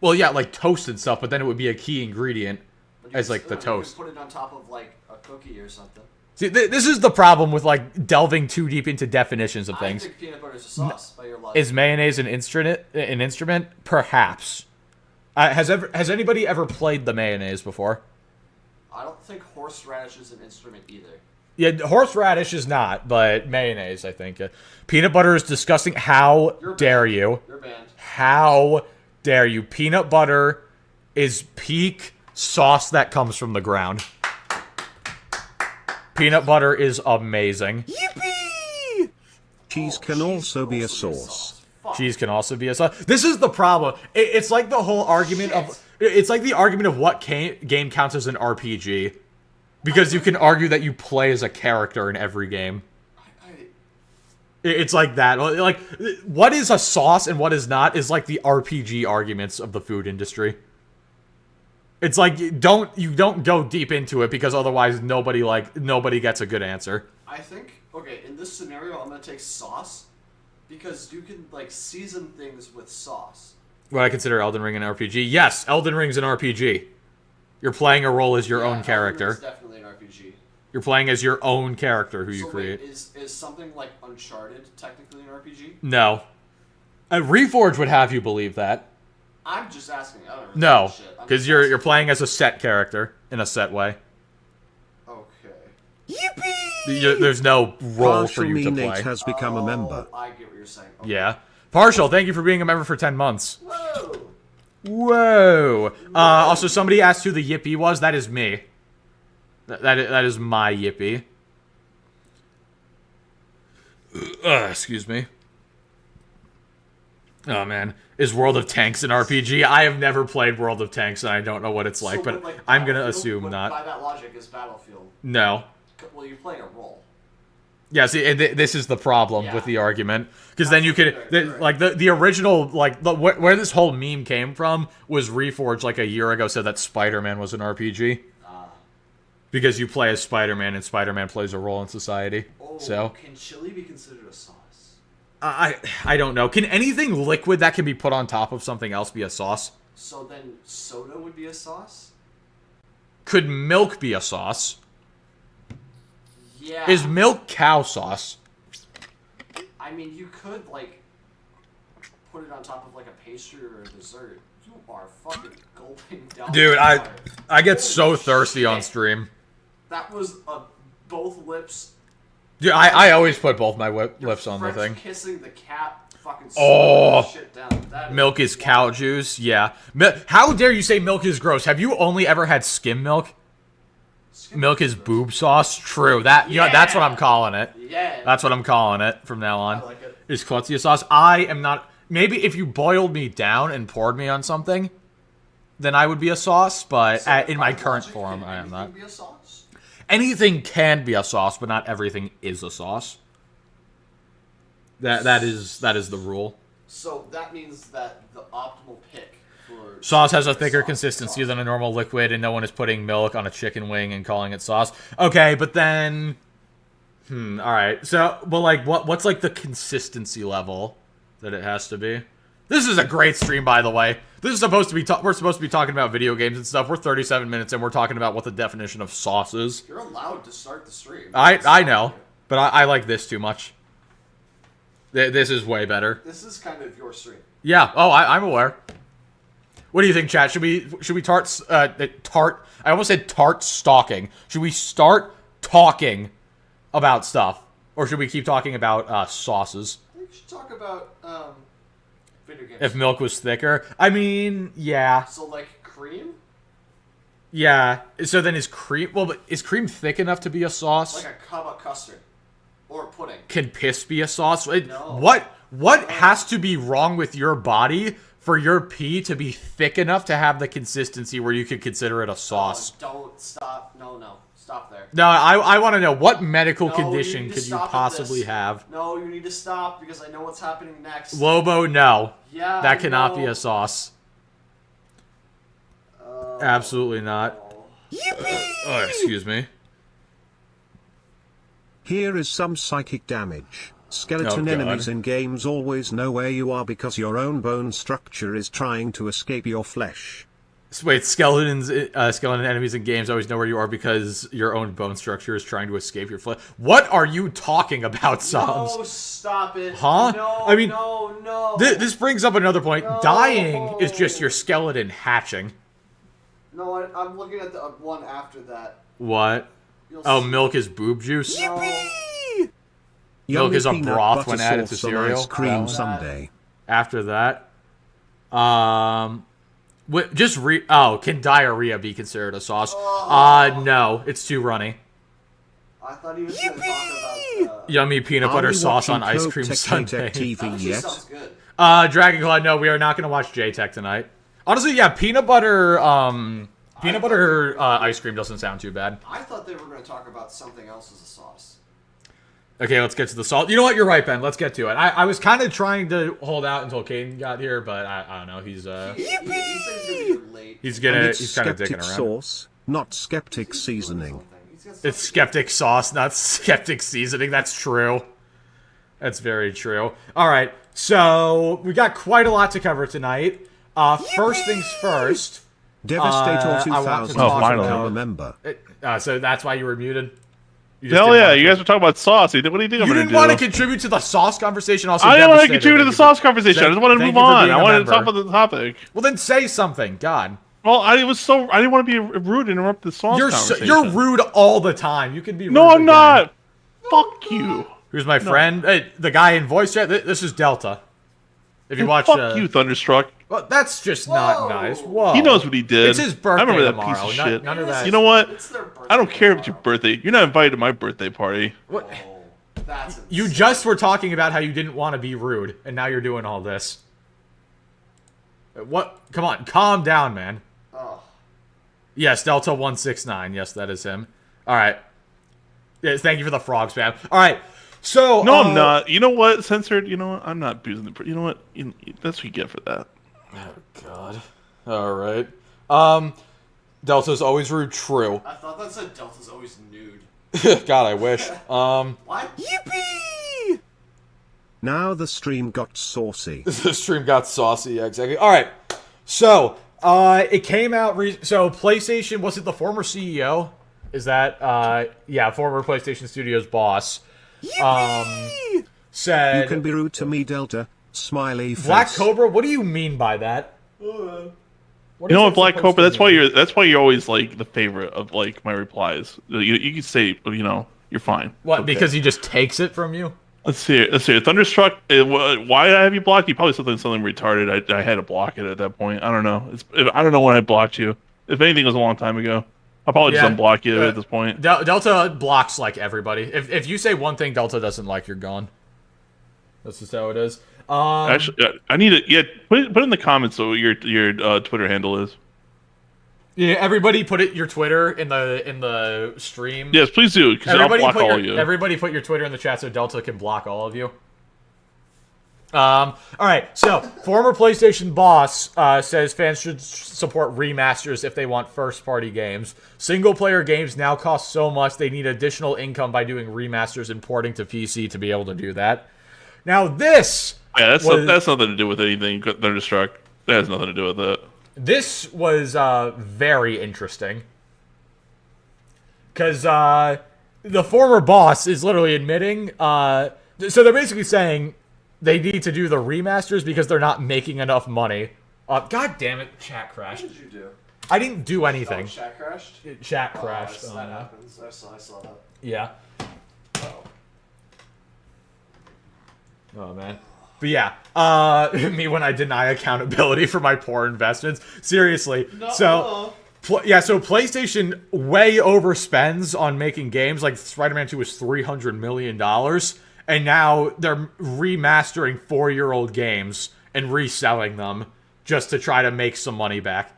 Well, yeah, like toast and stuff, but then it would be a key ingredient But you as can like the still- you toast. can put it on top of like a cookie or something. See, this is the problem with like delving too deep into definitions of I things. think peanut butter is a sauce by your logic. Is mayonnaise an instrument? Perhaps. Has anybody ever played the mayonnaise before? I don't think horseradish is an instrument either. Yeah, horseradish is not, but mayonnaise, I think. Peanut butter is disgusting. How dare you? You're banned. How dare you? Peanut butter is peak sauce that comes from the ground. Peanut butter is amazing. Yippee! Cheese can also be a sauce. Fuck. Cheese can also be a sauce. This is the problem. It's like the whole argument of... It's like the argument of what game counts as an RPG. Because you can argue that you play as a character in every game. It's like that. Like, what is a sauce and what is not is like the RPG arguments of the food industry. It's like you don't go deep into it because otherwise nobody gets a good answer. I think, okay, in this scenario, I'm gonna take sauce because you can like season things with sauce. Would I consider Elden Ring an RPG? Yes, Elden Ring's an RPG. You're playing a role as your own character. It's definitely an RPG. You're playing as your own character who you So create. wait, is something like Uncharted technically an RPG? No. Reforge would have you believe that. I'm just asking. I don't No, know. because you're playing as a set character in a set way. Okay. There's no role for Partial you Me to Nate play. has become a member. I get what you're saying. Okay. Yeah. Partial, thank you for being a member for 10 months. Whoa. Whoa. Also, somebody asked who the Yippee was. That is me. That is my Yippee. Excuse me. Oh, man. Is World of Tanks an RPG? I have never played World of Tanks, and I don't know what it's like, but I'm going to assume not. By that logic, is Battlefield. No. Well, you're playing a role. Yeah, see, this is the problem with the argument. Because then you could, like, the original, like, where this whole meme came from was Reforged, like, a year ago said that Spider-Man was an RPG. Because you play as Spider-Man, and Spider-Man plays a role in society. Oh, So can chili be considered a sauce? I don't know. Can anything liquid that can be put on top of something else be a sauce? So then soda would be a sauce? Could milk be a sauce? Yeah. Is milk cow sauce? I mean, you could, like, put it on top of, like, a pastry or a dessert. You are fucking gulping down. Dude, the I get so Holy thirsty shit. on stream. That was both lips. Dude, I always put both my lips on the French thing. kissing the cap, fucking Oh. shit down. That Milk is cow juice, yeah. How dare you say milk is gross? Have you only ever had skim milk? Milk is boob sauce? True. That you know, that's what I'm calling it. Yeah. That's what I'm calling it from now on. I like it. Is klutzy sauce. I am not... Maybe if you boiled me down and poured me on something, then I would be a sauce, but So in my by current logic, form, can I am anything not. be a sauce? Anything can be a sauce, but not everything is a sauce. That is the rule. So that means that the optimal pick for Sauce has a thicker sauce, consistency sauce. than a normal liquid, and no one is putting milk on a chicken wing and calling it sauce. Okay, but then... all right. So, but like, what's like the consistency level that it has to be? This is a great stream, by the way. This is supposed to be... we're supposed to be talking about video games and stuff. We're 37 minutes, and we're talking about what the definition of sauce is. You're allowed to start the stream. I know, but I like this too much. This is way better. This is kind of your stream. Yeah. Oh, I'm aware. What do you think, chat? Should we tart? I almost said tart stalking. Should we start talking about stuff, or should we keep talking about sauces? I think we should talk about video games. If milk was thicker, I mean, yeah, So like cream, yeah. So then is cream? Well, but is cream thick enough to be a sauce? like a cup of custard, or pudding. Can piss be a sauce? No. What has to be wrong with your body for your pee to be thick enough to have the consistency where you could consider it a sauce? Oh, don't stop. No, stop there. No, I want to know what medical No, condition you need to could you stop at possibly this. have? No, you need to stop because I know what's happening next. Lobo, no. Yeah, That cannot be no. a sauce. Absolutely not. No. Oh, excuse me. Here is some psychic damage. Skeleton Oh, God. enemies in games always know where you are because your own bone structure is trying to escape your flesh. Wait, skeleton enemies in games always know where you are because your own bone structure is trying to escape your flesh. What are you talking about, Psalms? No, stop it. Huh? No, I mean, no. This brings up another point. No. Dying is just your skeleton hatching. No, I'm looking at the one after that. What? You'll Oh, see. milk is boob juice? No. Milk Yummy is a peanut broth butter when added to sauce on cereal. ice cream That. someday. After that, can diarrhea be considered a sauce? No, it's too runny. I thought he was going to talk about. Yummy peanut Are butter we sauce on watching ice cream JayTech sundae. TV That actually yet? sounds good. Dragon Claw, no, we are not going to watch JayTech tonight. Honestly, yeah, peanut butter ice cream doesn't sound too bad. I thought they were going to talk about something else as a sauce. Okay, let's get to the salt. You know what? You're right, Ben. Let's get to it. I was kind of trying to hold out until Caden got here, but I don't know. He's He said he's going to be late. he's And it's he's kind of skeptic dicking around. sauce, not skeptic seasoning. He's got It's something- skeptic sauce, not skeptic seasoning. That's true. That's very true. All right, so we got quite a lot to cover tonight. First things first. Devastator I want to 2000, talk Oh, finally. I remember. So that's why you were muted. You just Hell didn't yeah, want you guys were talking about sauce. What do you think I'm You gonna didn't do? want to contribute to the sauce conversation. Also, I didn't want to Devastator. contribute to the Thank you sauce conversation. I just wanted to thank move you for on. being I a wanted to member. talk about the topic. Well, then say something. God, Well, I didn't want to be rude and interrupt the sauce conversation. you're rude all the time. You can be. No, rude I'm again. not. Fuck you. Who's my friend? Hey, the guy in voice chat. This is Delta. If you And watch, fuck you, Thunderstruck. well, that's just not Whoa. nice. Whoa, He knows what he did. It's his birthday I remember that tomorrow. piece of None- shit. none of that. You know what? It's their birthday I don't care if it's your tomorrow. birthday. You're not invited to my birthday party. What? Oh, that's You insane. just were talking about how you didn't want to be rude, and now you're doing all this. What? Come on, calm down, man. Oh. Yes, Delta 169. Yes, that is him. All right. Yes, thank you for the frog spam. All right. So No, I'm not. You know what? Censored. You know what? I'm not boozing the. You know what? That's what you get for that. Oh God. All right. Delta's always rude. True. I thought that said Delta's always nude. God, I wish. What? Yippee! Now the stream got saucy. The stream got saucy. Yeah, exactly. All right. So, it came out. So, PlayStation, was it the former CEO? Is that yeah, former PlayStation Studios boss. Said You can be rude to me, Delta. Smiley face. Black Cobra. What do you mean by that? You know what, Black Cobra? That's why you're always like the favorite of like my replies. You can say, you know, you're fine. What? Okay. Because he just takes it from you? Let's see it. Thunderstruck. Why did I have you blocked? You probably something retarded. I had to block it at that point. I don't know. I don't know when I blocked you. If anything, it was a long time ago. I'll probably just unblock you at this point. Delta blocks like everybody. If you say one thing Delta doesn't like, you're gone. That's just how it is. Actually, I need to put in the comments what your Twitter handle is. Yeah, everybody put your Twitter in the stream. Yes, please do, because I'll block all of you. Everybody put your Twitter in the chat so Delta can block all of you. All right, so former PlayStation boss says fans should support remasters if they want first-party games. Single-player games now cost so much they need additional income by doing remasters and porting to PC to be able to do that. Now this... Yeah, that's nothing to do with anything Thunderstruck. That has nothing to do with it. This was very interesting. Because the former boss is literally admitting... so they're basically saying they need to do the remasters because they're not making enough money. God damn it, chat crashed. What did you do? I didn't do anything. Oh, chat crashed? Chat crashed. That happens. I saw that. Yeah. Oh. Oh, man. But yeah, me when I deny accountability for my poor investments. Seriously. No. So PlayStation way overspends on making games. Like Spider-Man 2 was $300 million. And now they're remastering 4-year-old games and reselling them just to try to make some money back.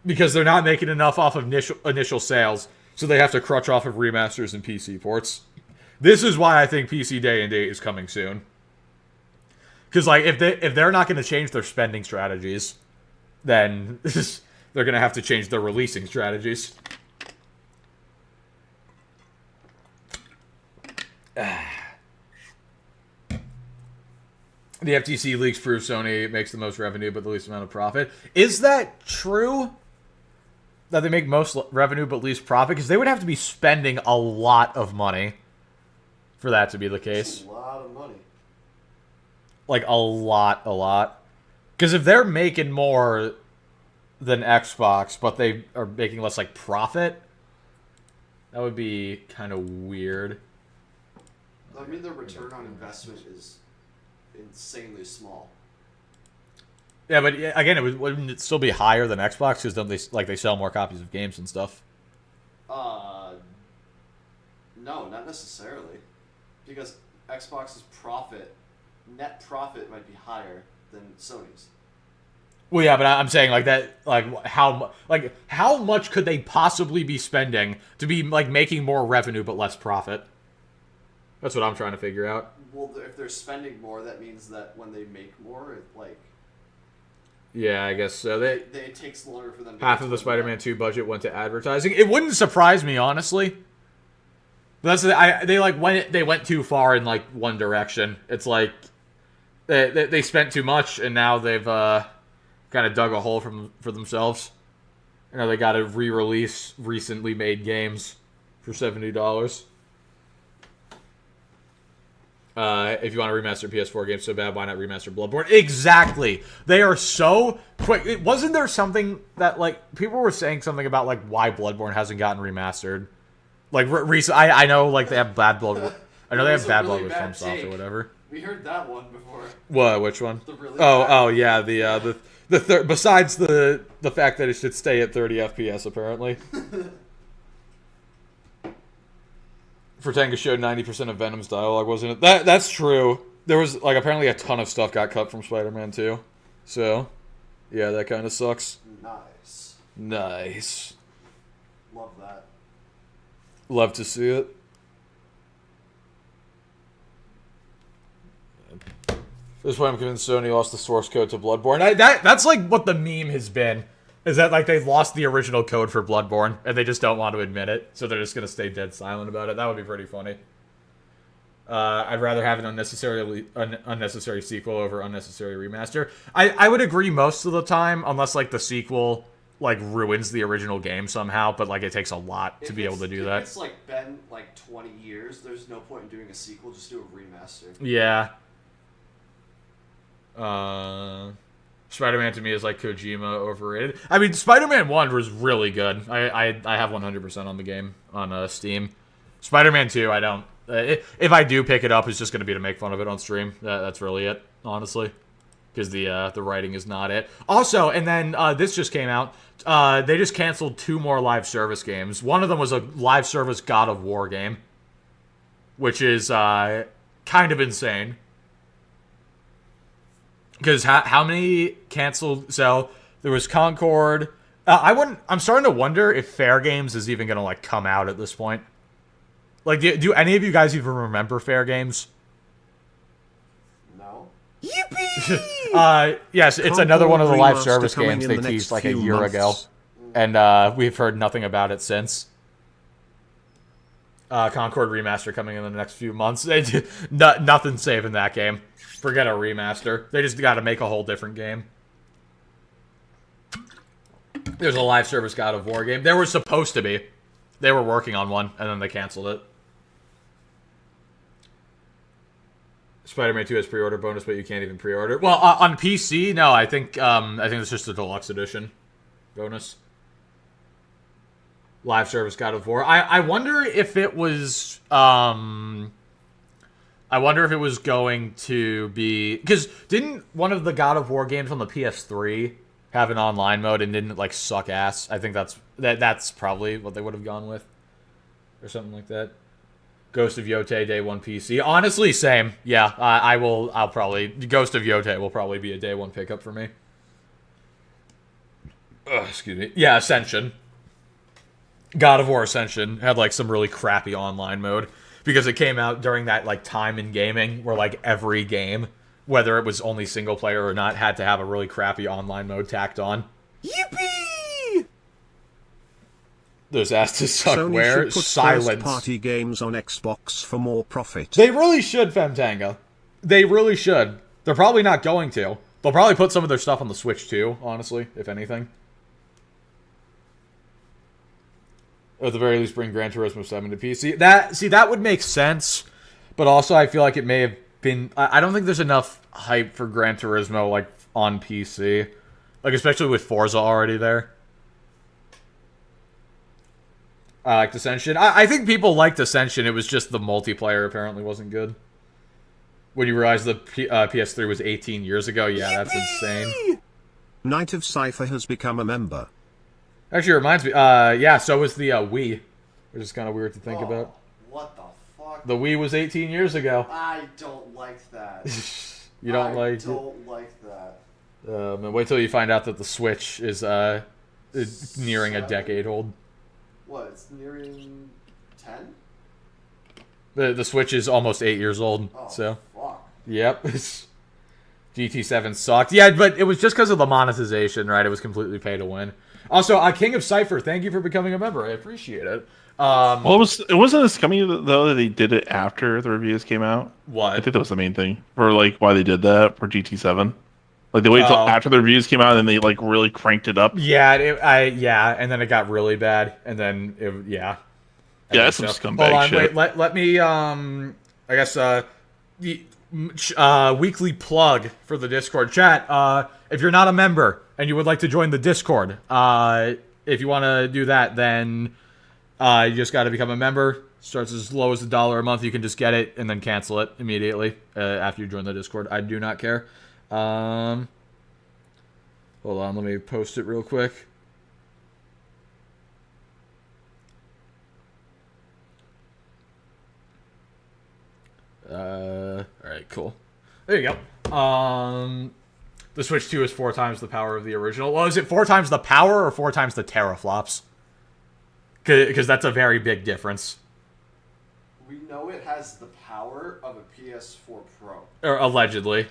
Because they're not making enough off of initial sales. So they have to crutch off of remasters and PC ports. This is why I think PC Day and Date is coming soon. Because like if they're not going to change their spending strategies, then they're going to have to change their releasing strategies. The FTC leaks prove Sony makes the most revenue but the least amount of profit. Is that true? That they make most revenue but least profit? Because they would have to be spending a lot of money for that to be the case. That's a lot of money. Like, a lot. Because if they're making more than Xbox, but they are making less, like, profit, that would be kind of weird. I mean, the return on investment is insanely small. Yeah, but again, wouldn't it still be higher than Xbox? Because don't they sell more copies of games and stuff? No, not necessarily. Because Xbox's net profit might be higher than Sony's. Well, yeah, but I'm saying like that, how much could they possibly be spending to be like making more revenue but less profit? That's what I'm trying to figure out. Well, if they're spending more, that means that when they make more, yeah, I guess so. It takes longer for them to half of the Spider-Man 2 budget went to advertising. It wouldn't surprise me, honestly. They went too far in like one direction. It's like they spent too much and now they've kind of dug a hole for themselves. You know, they got to re-release recently made games for $70. If you want to remaster PS4 games so bad, why not remaster Bloodborne? Exactly. They are so quick. Wasn't there something that like people were saying something about like why Bloodborne hasn't gotten remastered? Like recent, I know like they have bad blood. I know they have bad blood with FromSoft or whatever. We heard that one before. What? Which one? The really oh yeah, besides the fact that it should stay at 30 FPS apparently. Fortenga showed 90% of Venom's dialogue, wasn't it? That's true. There was like apparently a ton of stuff got cut from Spider-Man 2. So, yeah, that kind of sucks. Nice. Love that. Love to see it. This is why I'm convinced Sony lost the source code to Bloodborne. That's like what the meme has been. Is that like they've lost the original code for Bloodborne and they just don't want to admit it, so they're just gonna stay dead silent about it. That would be pretty funny. I'd rather have an unnecessary sequel over unnecessary remaster. I would agree most of the time, unless like the sequel like ruins the original game somehow, but like it takes a lot to be able to do that. If it's like been like 20 years, there's no point in doing a sequel. Just do a remaster. Yeah. Spider-Man to me is like Kojima overrated. I mean, Spider-Man 1 was really good. I have 100% on the game on Steam. Spider-Man 2, I don't. If I do pick it up, it's just going to be to make fun of it on stream. That's really it, honestly. Because the writing is not it. Also, and then this just came out. They just canceled 2 more live service games. One of them was a live service God of War game, which is kind of insane. Because how many canceled? So there was Concord. I'm starting to wonder if Fair Games is even gonna like come out at this point. Like, do any of you guys even remember Fair Games? No. Yippee! Yes, it's another one of the live service games they teased like a year ago, and we've heard nothing about it since. Concord remaster coming in the next few months. Nothing saving that game. Forget a remaster. They just got to make a whole different game. There's a live service God of War game. There was supposed to be. They were working on one, and then they canceled it. Spider-Man 2 has pre-order bonus, but you can't even pre-order. Well, on PC, no. I think it's just a deluxe edition bonus. Live service God of War. I wonder if it was. I wonder if it was going to be, because didn't one of the God of War games on the PS3 have an online mode and didn't it like suck ass? I think that's probably what they would have gone with, or something like that. Ghost of Yotei Day 1 PC. Honestly, same. Yeah, I'll probably Ghost of Yotei will probably be a Day 1 pickup for me. Excuse me. Yeah, Ascension. God of War Ascension had like some really crappy online mode. Because it came out during that like time in gaming where like every game, whether it was only single player or not, had to have a really crappy online mode tacked on. Yippee! Those ass to suck Sony where? should put Silence. first-party games on Xbox for more profit. They really should, Femtanga. They really should. They're probably not going to. They'll probably put some of their stuff on the Switch too, honestly, if anything. Or at the very least, bring Gran Turismo 7 to PC. That would make sense, but also I feel like it may have been. I don't think there's enough hype for Gran Turismo like on PC, like especially with Forza already there. I liked Ascension. I think people liked Ascension. It was just the multiplayer apparently wasn't good. When you realize the PS3 was 18 years ago, yeah, that's insane. Knight of Cypher has become a member. Actually, it reminds me. Yeah, so was the Wii, which is kind of weird to think about. What the fuck? The Wii was 18 years ago. I don't like that. You don't like it? I don't like that. And wait till you find out that the Switch is nearing a decade old. What? It's nearing 10? The Switch is almost 8 years old. Oh, so. fuck. Yep. GT7 sucked. Yeah, but it was just because of the monetization, right? It was completely pay to win. Also, King of Cypher, thank you for becoming a member. I appreciate it. Well, it wasn't as coming though that they did it after the reviews came out. What? I think that was the main thing for like why they did that for GT7. Like they waited until after the reviews came out and they like really cranked it up. Yeah, and then it got really bad, and then Yeah, that's some scumbag Hold on, shit. wait, let me I guess the weekly plug for the Discord chat. If you're not a member and you would like to join the Discord, if you want to do that, then you just got to become a member. Starts as low as $1 a month. You can just get it and then cancel it immediately after you join the Discord. I do not care. Hold on, let me post it real quick. Alright, cool. There you go. The Switch 2 is 4 times the power of the original. Well, is it 4 times the power or 4 times the teraflops? Because that's a very big difference. We know it has the power of a PS4 Pro. Or allegedly.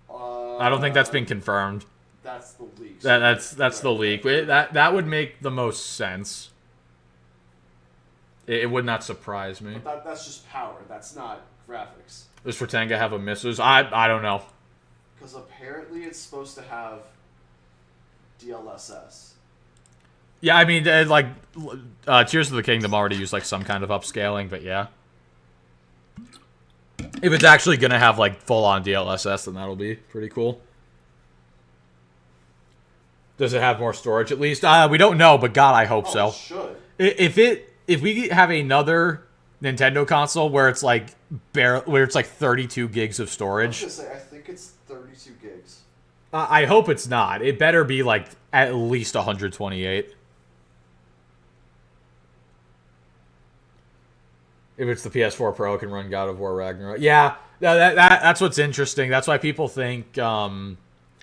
I don't think that's been confirmed. That's the leak. That's the leak. That would make the most sense. It would not surprise me. But that's just power. That's not graphics. Does Fortanga have a missus? I don't know. Because apparently it's supposed to have DLSS. Yeah, I mean, like, Tears of the Kingdom already used, like, some kind of upscaling, but yeah. If it's actually gonna have, like, full-on DLSS, then that'll be pretty cool. Does it have more storage, at least? We don't know, but God, I hope so. It should. If we have another Nintendo console where it's, like, where it's, like, 32 gigs of I was storage... gonna say, I think it's 32 gigs. I hope it's not. It better be, like, at least 128. If it's the PS4 Pro, it can run God of War Ragnarok. Yeah, that's what's interesting. That's why people think a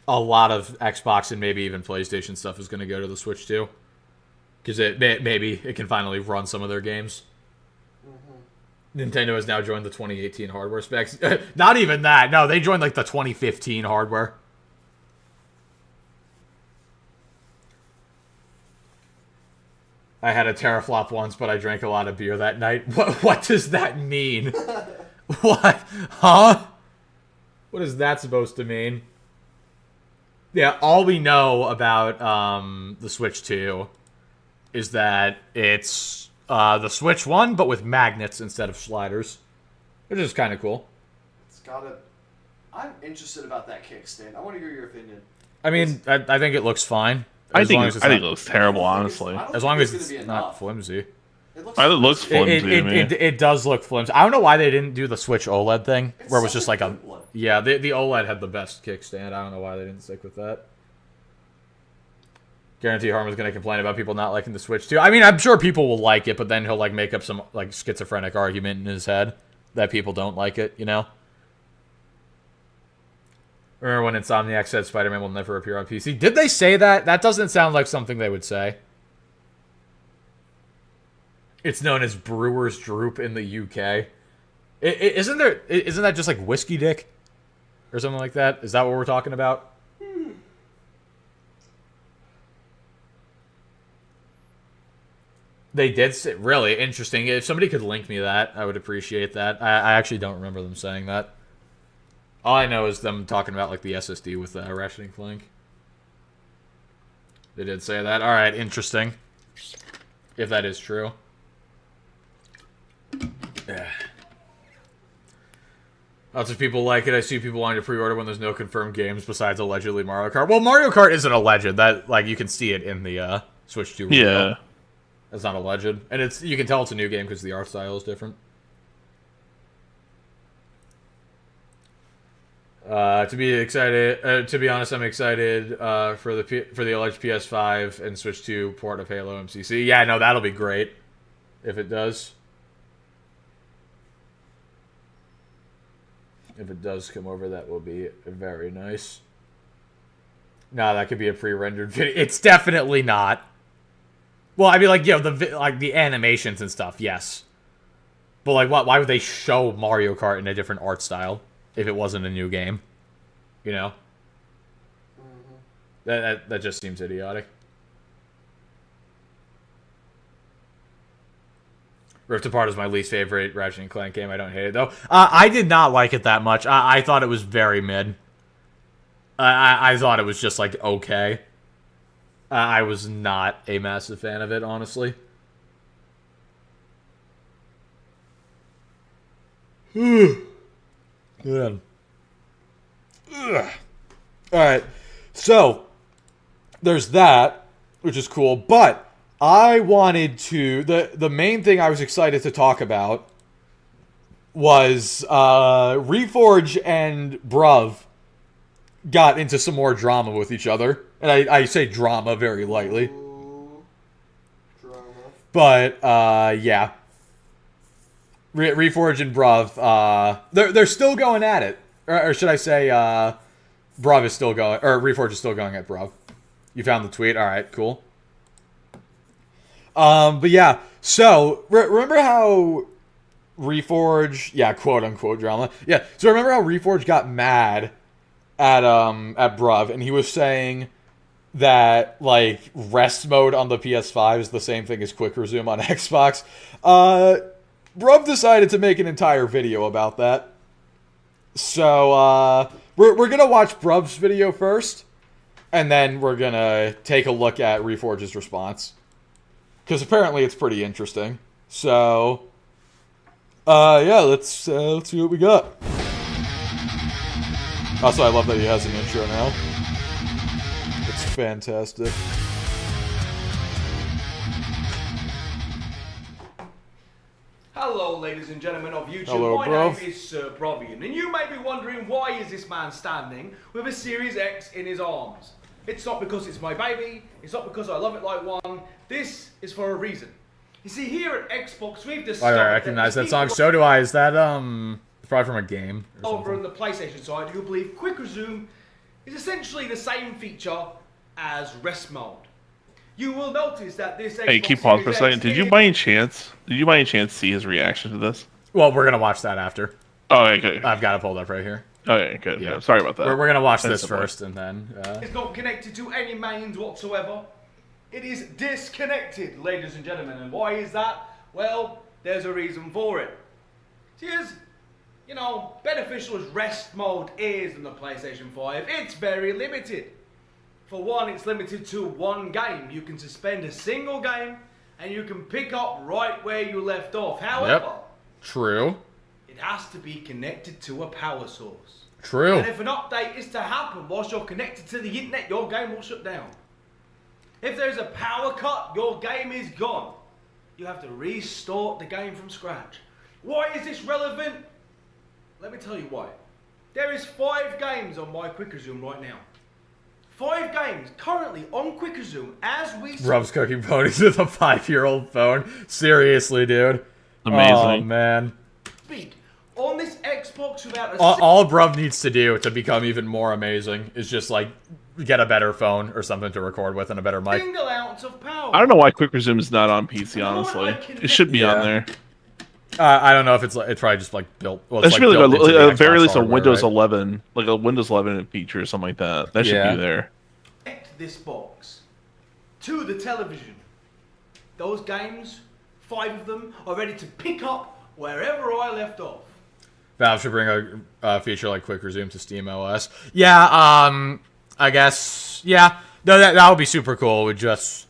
lot of Xbox and maybe even PlayStation stuff is going to go to the Switch too. Because maybe it can finally run some of their games. Nintendo has now joined the 2018 hardware specs. Not even that. No, they joined like the 2015 hardware. I had a teraflop once, but I drank a lot of beer that night. What does that mean? What? Huh? What is that supposed to mean? Yeah, all we know about the Switch 2 is that it's the Switch 1, but with magnets instead of sliders. Which is kind of cool. It's gotta... I'm interested about that kickstand. I want to hear your opinion. I mean, I think it looks fine. I think it looks terrible, honestly. As long as it's not flimsy. It looks flimsy to me. It does look flimsy. I don't know why they didn't do the Switch OLED thing, where it was just like a... Yeah, the OLED had the best kickstand. I don't know why they didn't stick with that. Guarantee Harman's going to complain about people not liking the Switch too. I mean, I'm sure people will like it, but then he'll like make up some like schizophrenic argument in his head that people don't like it, you know? Remember when Insomniac said Spider-Man will never appear on PC? Did they say that? That doesn't sound like something they would say. It's known as Brewer's Droop in the UK. Isn't that just like Whiskey Dick? Or something like that? Is that what we're talking about? They did say, really interesting. If somebody could link me that, I would appreciate that. I actually don't remember them saying that. All I know is them talking about like the SSD with the Ratchet & Clank. They did say that. All right, interesting. If that is true. Yeah. Lots of people like it. I see people wanting to pre-order when there's no confirmed games besides allegedly Mario Kart. Well, Mario Kart isn't alleged. That like you can see it in the Switch 2 review. Yeah. That's not alleged, and you can tell it's a new game because the art style is different. To be honest, I'm excited for the alleged PS5 and Switch 2 port of Halo MCC. Yeah, no, that'll be great if it does. If it does come over, that will be very nice. No, that could be a pre-rendered video. It's definitely not. Well, I mean, like, you know, the animations and stuff, yes. But, like, why would they show Mario Kart in a different art style if it wasn't a new game? You know? That just seems idiotic. Rift Apart is my least favorite Ratchet & Clank game. I don't hate it, though. I did not like it that much. I thought it was very mid. I thought it was just, like, okay. I was not a massive fan of it, honestly. Yeah. Alright, so, there's that, which is cool, but I wanted to... The main thing I was excited to talk about was Reforge and Bruv got into some more drama with each other. And I say drama very lightly. Ooh, drama. But, yeah. Reforge and Bruv, they're still going at it. Or should I say, Bruv is still going, or Reforge is still going at Bruv. You found the tweet? Alright, cool. But yeah, so, remember how Reforge, yeah, quote-unquote drama. Yeah, so remember how Reforge got mad at Bruv, and he was saying that, like, rest mode on the PS5 is the same thing as quick resume on Xbox. Bruv decided to make an entire video about that. So, we're gonna watch Bruv's video first, and then we're gonna take a look at Reforge's response. because apparently it's pretty interesting. So, yeah, let's see what we got. Also, I love that he has an intro now. It's fantastic. Hello, ladies and gentlemen of YouTube. Hello, My bruv. name is Sir Brovian, and you may be wondering why is this man standing with a Series X in his arms. It's not because it's my baby. It's not because I love it like one. This is for a reason. You see, here at Xbox, we've discovered I recognize that song. So do I. Is that it's probably from a game or over on something? the PlayStation side who believe Quick Resume is essentially the same feature as Rest Mode. You will notice that this Xbox Hey, keep pause for a Series second. X Did you is- by any chance see his reaction to this? Well, we're gonna watch that after. Oh, okay. I've got it pulled up right here. Okay, good. Yeah. Yeah. Sorry about that. We're gonna watch That's this simple. first, and then. It's not connected to any mains whatsoever. It is disconnected, ladies and gentlemen. And why is that? Well, there's a reason for it. See, as you know, beneficial as rest mode is in the PlayStation 5, it's very limited. For one, it's limited to one game. You can suspend a single game, and you can pick up right where you left off. However, True. it has to be connected to a power source. True. And if an update is to happen whilst you're connected to the internet, your game will shut down. If there's a power cut, your game is gone. You have to restart the game from scratch. Why is this relevant? Let me tell you why. There is 5 games on my Quick Resume right now. 5 games currently on Quick Resume as we Rob's cooking ponies with a 5-year-old phone. Seriously, dude. Amazing. Oh, man. speak on this Xbox without a All Bruv needs to do to become even more amazing is just, like, get a better phone or something to record with and a better mic. single ounce of power. I don't know why Quick Resume is not on PC. Honestly, it should be Yeah. on there. I don't know if it's probably just, like, built. Well, That it's should like be like built into the at very Xbox least a hardware, Windows right? 11, like a Windows 11 feature or something like that. That should Yeah. be there. Connect this box to the television. Those games, 5 of them, are ready to pick up wherever I left off. Valve should bring a feature like Quick Resume to SteamOS. Yeah, I guess, yeah. No, that would be super cool. It would just,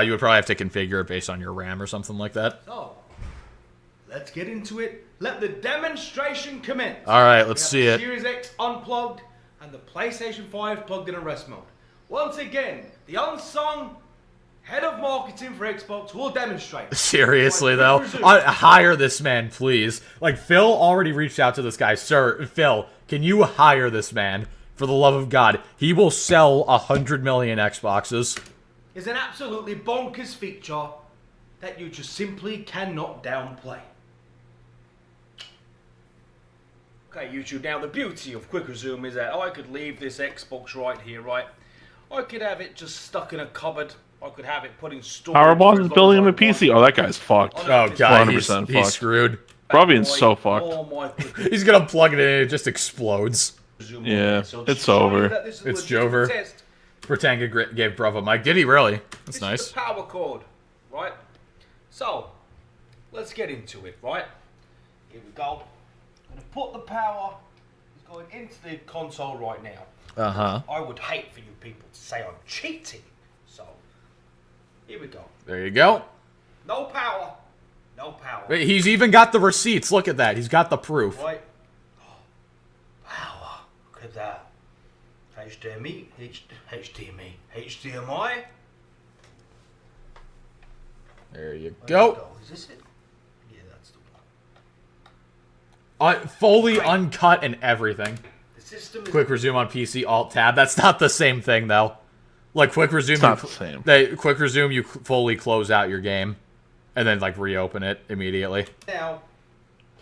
you would probably have to configure it based on your RAM or something like that. So, let's get into it. Let the demonstration commence. All right, We let's have see the it. Series X unplugged and the PlayStation 5 plugged in a rest mode. Once again, the unsung head of marketing for Xbox will demonstrate. Seriously, Like, though, Quick Resume. hire this man, please. Like, Phil already reached out to this guy. Sir, Phil, can you hire this man? For the love of God. He will sell 100 million Xboxes. Is an absolutely bonkers feature that you just simply cannot downplay. Okay, YouTube, now the beauty of Quick Resume is that I could leave this Xbox right here, right? I could have it just stuck in a cupboard. I could have it put in storage. Powerboss for is as long building as him I a PC. want. Oh, that guy's fucked. Oh, God, 100% he's fucked. screwed. Provian's so fucked. All my Quick He's gonna plug it in and it just explodes. Resume Yeah, on it. So it's to show you over. that this is a It's legitimate Jover. test, Britannica gave Bruv a mic. Did he really? That's this nice. is the power cord, right? So, let's get into it, right? Here we go. I'm gonna put the power. It's going into the console right now. Uh-huh. I would hate for you people to say I'm cheating. So, here we go. There you go. No power. No power. Wait, he's even got the receipts. Look at that. He's got the proof. Right? Power. Look at that. HDMI. HDMI. There you There we go. Is this it? Yeah, that's the one. Fully uncut and everything. The system is Quick Resume on PC, Alt Tab. That's not the same thing, though. Like, Quick Resume, It's not the same. Quick Resume, you fully close out your game, and then, like, reopen it immediately. now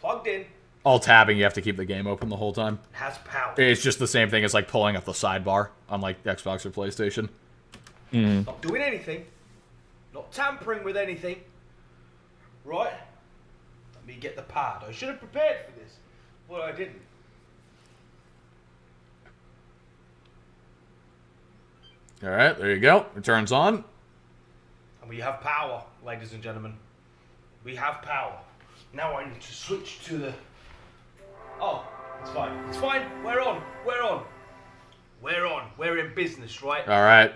plugged in. Alt Tabbing, you have to keep the game open the whole time. Has power. It's just the same thing as, like, pulling up the sidebar on, like, Xbox or PlayStation. Not doing anything. Not tampering with anything. Right? Let me get the pad. I should have prepared for this, but I didn't. All right, there you go. It turns on. And we have power, ladies and gentlemen. We have power. Now I need to switch to the... Oh, it's fine. It's fine. We're on. We're on. We're on. We're in business, right? All right.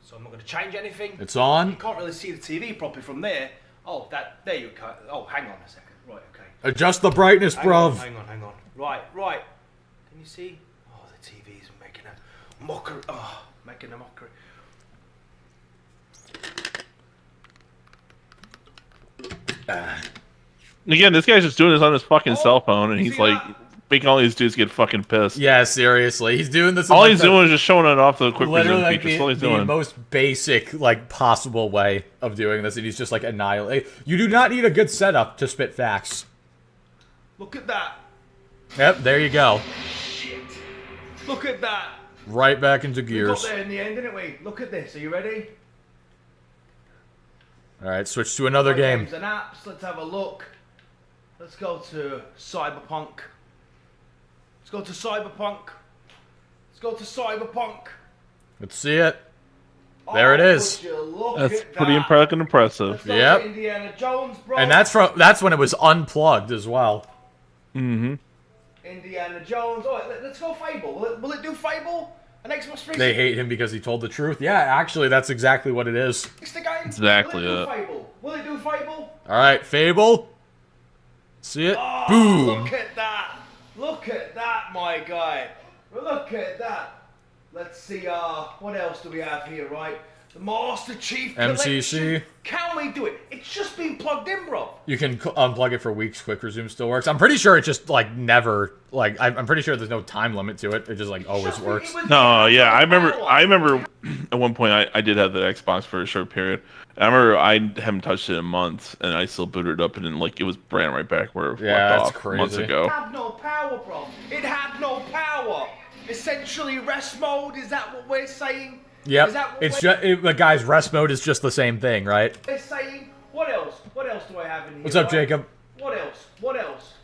So I'm not going to change anything. It's on. You can't really see the TV properly from there. Oh, there you go. Oh, hang on a second. Right, okay. Adjust the brightness, bruv. Hang on. Right. Can you see? Oh, the TV's making a mockery. Oh, making a mockery. Again, this guy's just doing this on his fucking cell phone, and you he's see like that? making all these dudes get fucking pissed. Yeah, seriously. He's doing this. All he's doing is just showing it off the quick literally resume like feature. That's all he's doing. the most basic, like, possible way of doing this, and he's just like annihilate. You do not need a good setup to spit facts. Look at that. Yep, there you go. Look at that. Right back into We got gears. there in the end, didn't we? Look at this. Are you ready? All right, switch to another My game. games and apps. Let's have a look. Let's go to Cyberpunk. Let's go to Cyberpunk. Let's go to Cyberpunk. Let's see it. There it is. Would you look That's at pretty that. impressive. Let's go Yep. to Indiana Jones, bro. And that's when it was unplugged as well. Mm-hmm. Indiana Jones. Oh, let's go Fable. Will it do Fable? An Xbox 360? They hate him because he told the truth. Yeah, actually, that's exactly what it is. It's the game. Exactly Will it do it. Fable? Will it do Fable? All right, Fable. See it? Oh, Boom. look at that. Look at that, my guy. Look at that. Let's see, what else do we have here, right? The Master Chief MCC. Collection. Can we do it? It's just been plugged in, bro. You can unplug it for weeks. Quick resume still works. I'm pretty sure it just like never like I'm pretty sure there's no time limit to it. It just like always works. No, yeah, I remember at one point I did have the Xbox for a short period. I remember I haven't touched it in months, and I still booted it up, and then like it was brand right back where it Yeah, left that's off crazy. months It ago. had no power, bro. It had no power. Essentially, rest mode. Is that what we're saying? Yep. Is that what It's we're just the guy's rest mode is just the same thing, right? saying? What else? What else do I have in here? What's up, right? Jacob? What else? What else?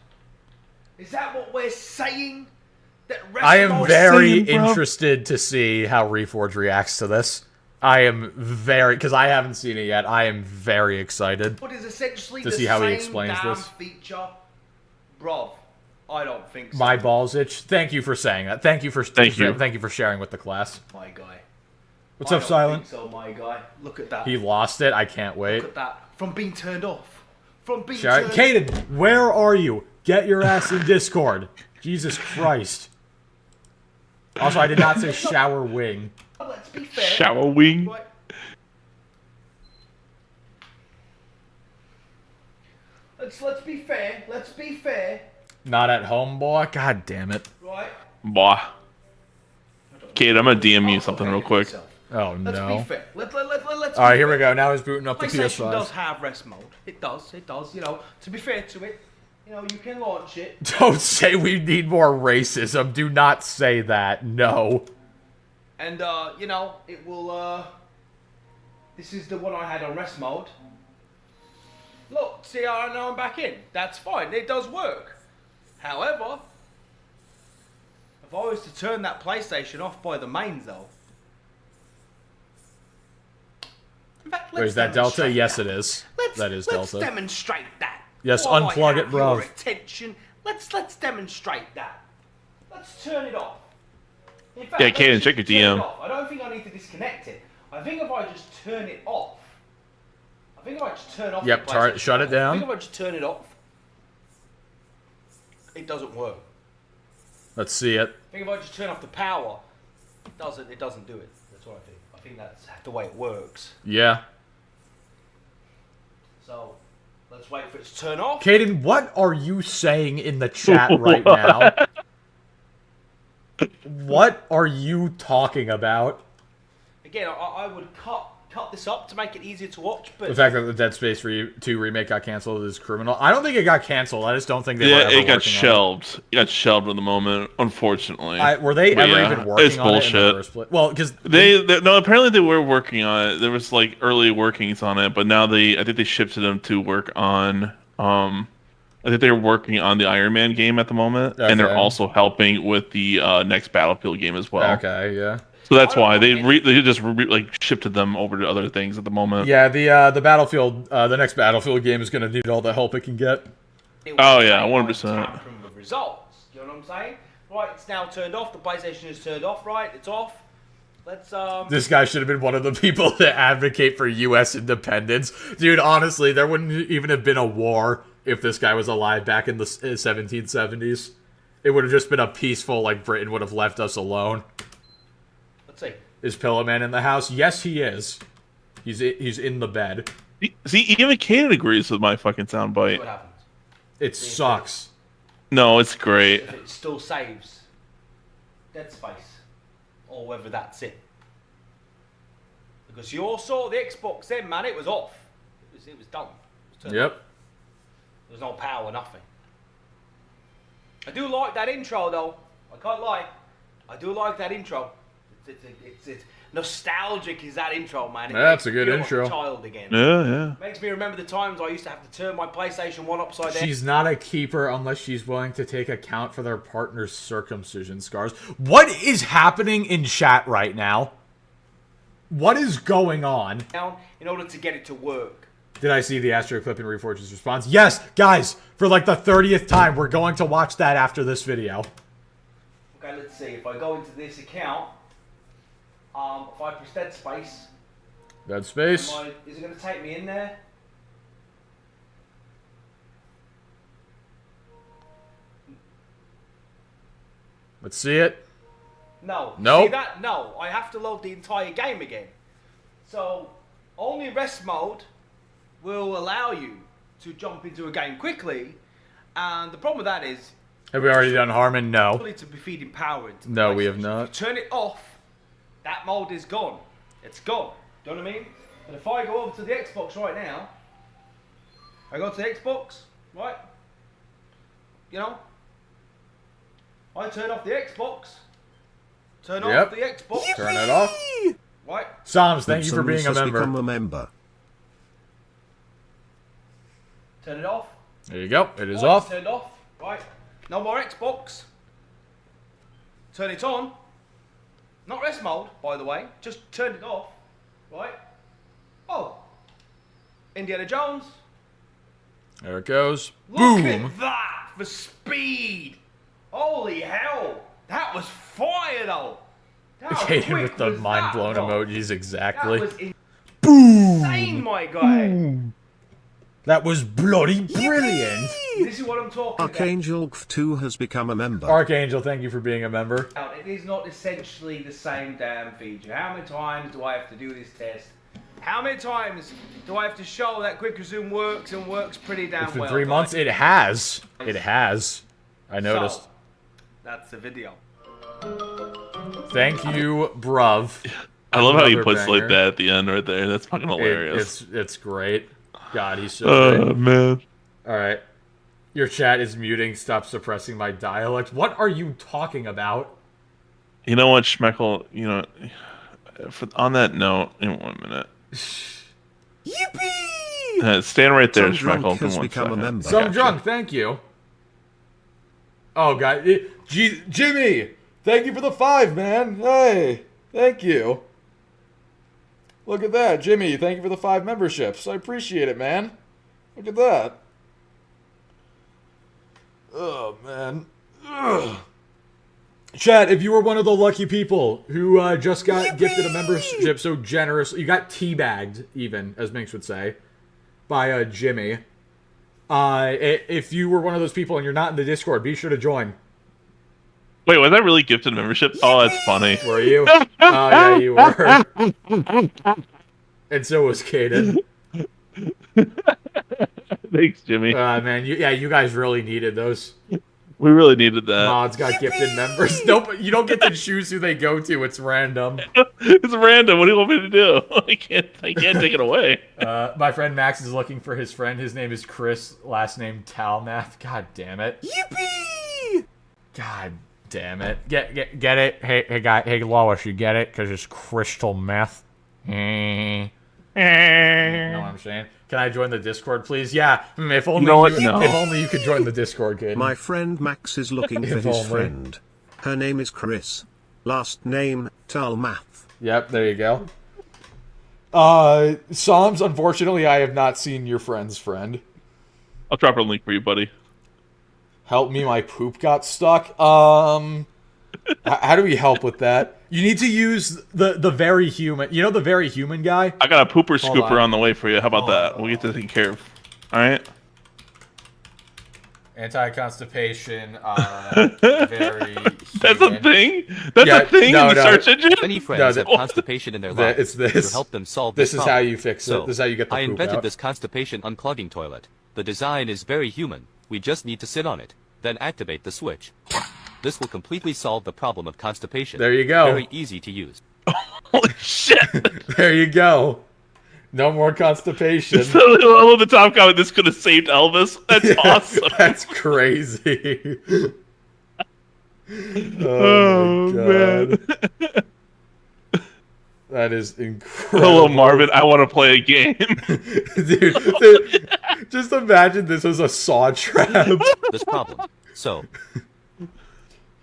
Is that what we're saying? That rest I am mode- very saying, bro. interested to see how Reforge reacts to this. I am very because I haven't seen it yet. I am very excited. What is essentially to the see how he same explains damn this. feature, bro? I don't think so. My balls itch. Thank you for saying that. Thank you for Thank you. Thank you for sharing with the class. My guy. What's I up, don't Silent? think so, my guy. Look at that. He lost it. I can't wait. Look at that. From being turned off. From being Shout- turned Caden, where are you? Get your ass in Discord. Jesus Christ. Also, I did not say shower wing. Let's be fair. Shower wing. Right. Let's be fair. Let's be fair. Not at home, boy. God damn it. Right. Bah. Kate, I'm gonna DM you something real quick. Oh Let's be no. fair. Let's All right, here we go. Now he's booting up the PlayStation does PS5. have rest mode. It does. It does. You know, to be fair to it, you know, you can launch it. Don't say we need more racism. Do not say that. No. And, you know, it will, this is the one I had on rest mode. Look, see how now I'm back in? That's fine, it does work. However, if I was to turn that PlayStation off by the mains though. In fact, Wait, is that Delta? Yes, it is. That is Let's Delta. demonstrate that. Yes, While I unplug it, have bruv. your attention, let's demonstrate that. Let's turn it off. In fact, Yeah, let's Kaden, just check your turn it DM. off. I don't think I need to disconnect it. I think if I just turn it off. I think if I just turn off Yep, the PlayStation, shut it down. I think if I just turn it off, it doesn't work. Let's see it. I think if I just turn off the power, it doesn't do it. That's what I think. I think that's the way it works. Yeah. So, let's wait for it to turn off. Caden, what are you saying in the chat right now? What are you talking about? Again, I would cut this up to make it easier to watch, but The fact that the Dead Space 2 remake got canceled is criminal. I don't think it got canceled. I just don't think they were Yeah, ever it got working on shelved. It got shelved at the moment, unfortunately. Were they But ever yeah, even working it's on it in the bullshit. first place? Well, because No, apparently they were working on it. There was like early workings on it, but now I think they shifted them to work on. I think they're working on the Iron Man game at the moment, and they're Okay. also helping with the next Battlefield game as well. okay, yeah. So that's why they just shifted them over to other things at the moment. Yeah, the Battlefield, the next Battlefield game is going to need all the help it can get. it Oh, was yeah, saying 100%. tampering with results. You know what I'm saying? Right, it's now turned off. The PlayStation is turned off. Right, it's off. Let's This guy should have been one of the people that advocate for U.S. independence. Dude, honestly, there wouldn't even have been a war if this guy was alive back in the 1770s. It would have just been a peaceful, like, Britain would have left us alone. Let's see. Is Pillowman in the house? Yes, he is. He's in the bed. See, even Kanan agrees with my fucking See soundbite. what happens. It sucks. No, it's great. If it still saves Dead Space. Or whether that's it. Because you all saw the Xbox then, man, it was off. It was done. It was turned Yep. off. There was no power, nothing. I do like that intro, though. I can't lie. I do like that intro. It's nostalgic, is that intro, man. It That's makes a me good feel like intro. a child again. Yeah. Makes me remember the times I used to have to turn my PlayStation 1 upside down. She's not a keeper unless she's willing to take account for their partner's circumcision scars. What is happening in chat right now? What is going on? In order to get it to work. Did I see the Astro clip in Reforge's response? Yes, guys, for like the 30th time, we're going to watch that after this video. Okay, let's see. If I go into this account, if I press Dead Space, Dead Space. is it going to take me in there? Let's see it. No. Nope. See that? No. I have to load the entire game again. So, only rest mode will allow you to jump into a game quickly. And the problem with that is, Have we already done Harman? No. to be feeding power into the No, we have PlayStation. not. If you turn it off, that mode is gone. It's gone. Do you know what I mean? But if I go over to the Xbox right now, I go to the Xbox, right? You know, I turn off the Xbox. Turn Yep. off the Xbox. Turn it off. Right? Psalms, thank you for being a Has member. become a member. Turn it off. There you go. It is Right, off. Turned off. Right. No more Xbox. Turn it on. Not rest mode, by the way. Just turn it off. Right. Oh. Indiana Jones. There it goes. Look Boom. at that for speed. Holy hell. That was fire, though. How Kaden quick with the was mind that, blown though? emojis, That exactly. was insane, my guy. That was bloody brilliant. This is what I'm talking Archangel G2 has become a member. Archangel, thank you for being a member. about. It is not essentially the same damn feature. How many times do I have to do this test? How many times do I have to show that quick resume works and works pretty damn It's been well? 3 months. It has. It has. I noticed. So, that's the video. Thank you, bruv. I love how he Another puts banger. like that at the end right there. That's fucking hilarious. It's great. God, he's so great. Man. All right. Your chat is muting. Stop suppressing my dialect. What are you talking about? You know what, Schmeckle? You know, on that note, in 1 minute. Yippee! Stand right there, Some drunk Schmeckle. has Come become a second. member. Some Gotcha. drunk, thank you. Oh, God. Jimmy, thank you for the 5, man. Hey, thank you. Look at that. Jimmy, thank you for the 5 memberships. I appreciate it, man. Look at that. Oh, man. Ugh. Chad, if you were one of the lucky people who just got gifted a membership so generously, you got teabagged, even, as Minx would say, by Jimmy. If you were one of those people and you're not in the Discord, be sure to join. Wait, was that really gifted membership? Oh, that's funny. Were you? Oh, yeah, you were. And so was Kaden. Thanks, Jimmy. Man, you guys really needed those. We really needed that. Mods got gifted members. Nope, you don't get to choose who they go to. It's random. It's random. What do you want me to do? I can't take it away. My friend Max is looking for his friend. His name is Chris. Last name Talmath. God damn it. Yippee! God damn it. Get it? Hey guy. Hey Lois, you get it? Because it's crystal meth. You know what I'm saying? Can I join the Discord, please? Yeah. If only You know what? No. If only you could join the Discord, kid. My friend Max is looking for If his only. friend. Her name is Chris. Last name, Talmath. Yep, there you go. Psalms, unfortunately, I have not seen your friend's friend. I'll drop a link for you, buddy. Help me, my poop got stuck. How do we help with that? You need to use the very human. You know the very human guy? I got a pooper Hold scooper on. on the way for you. How about that? We'll get that taken care of. All right. Anti-constipation, very human. That's a thing. That's a thing in the search engine. Many friends have constipation in their life. It's this. To help them solve This this is problem. how you fix it. This is how you get the I poop invented out. this constipation unclogging toilet. The design is very human. We just need to sit on it, then activate the switch. This will completely solve the problem of constipation. There you go. Very easy to use. Holy shit! There you go. No more constipation. So, I love the top comment. This could have saved Elvis. That's awesome. That's crazy. Oh, my man. God. That is incredible. Hello, Marvin. I want to play a game. Dude, just imagine this was a saw trap. This problem. So,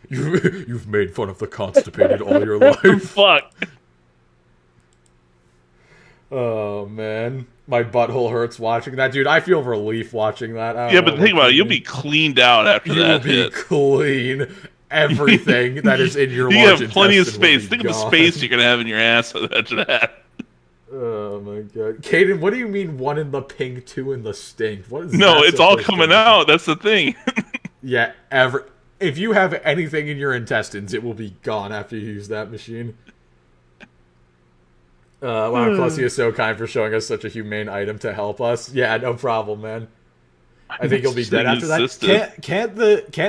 You've made fun of the constipated all your life. Fuck. Oh, man. My butthole hurts watching that. Dude, I feel relief watching that. Yeah, but think about it. You'll be cleaned out after You'll that be hit. clean. Everything that is in your You large have plenty of intestine will space. be Think of the gone. space you're going to have in your ass after that. Oh, my God. Caden, what do you mean 1 in the pink, 2 in the stink? What is No, that it's all supposed to coming mean? out. That's the thing. Yeah, if you have anything in your intestines, it will be gone after you use that machine. Wow, Clussy is so kind for showing us such a humane item to help us. Yeah, no problem, man. I think you'll be dead after that. Can't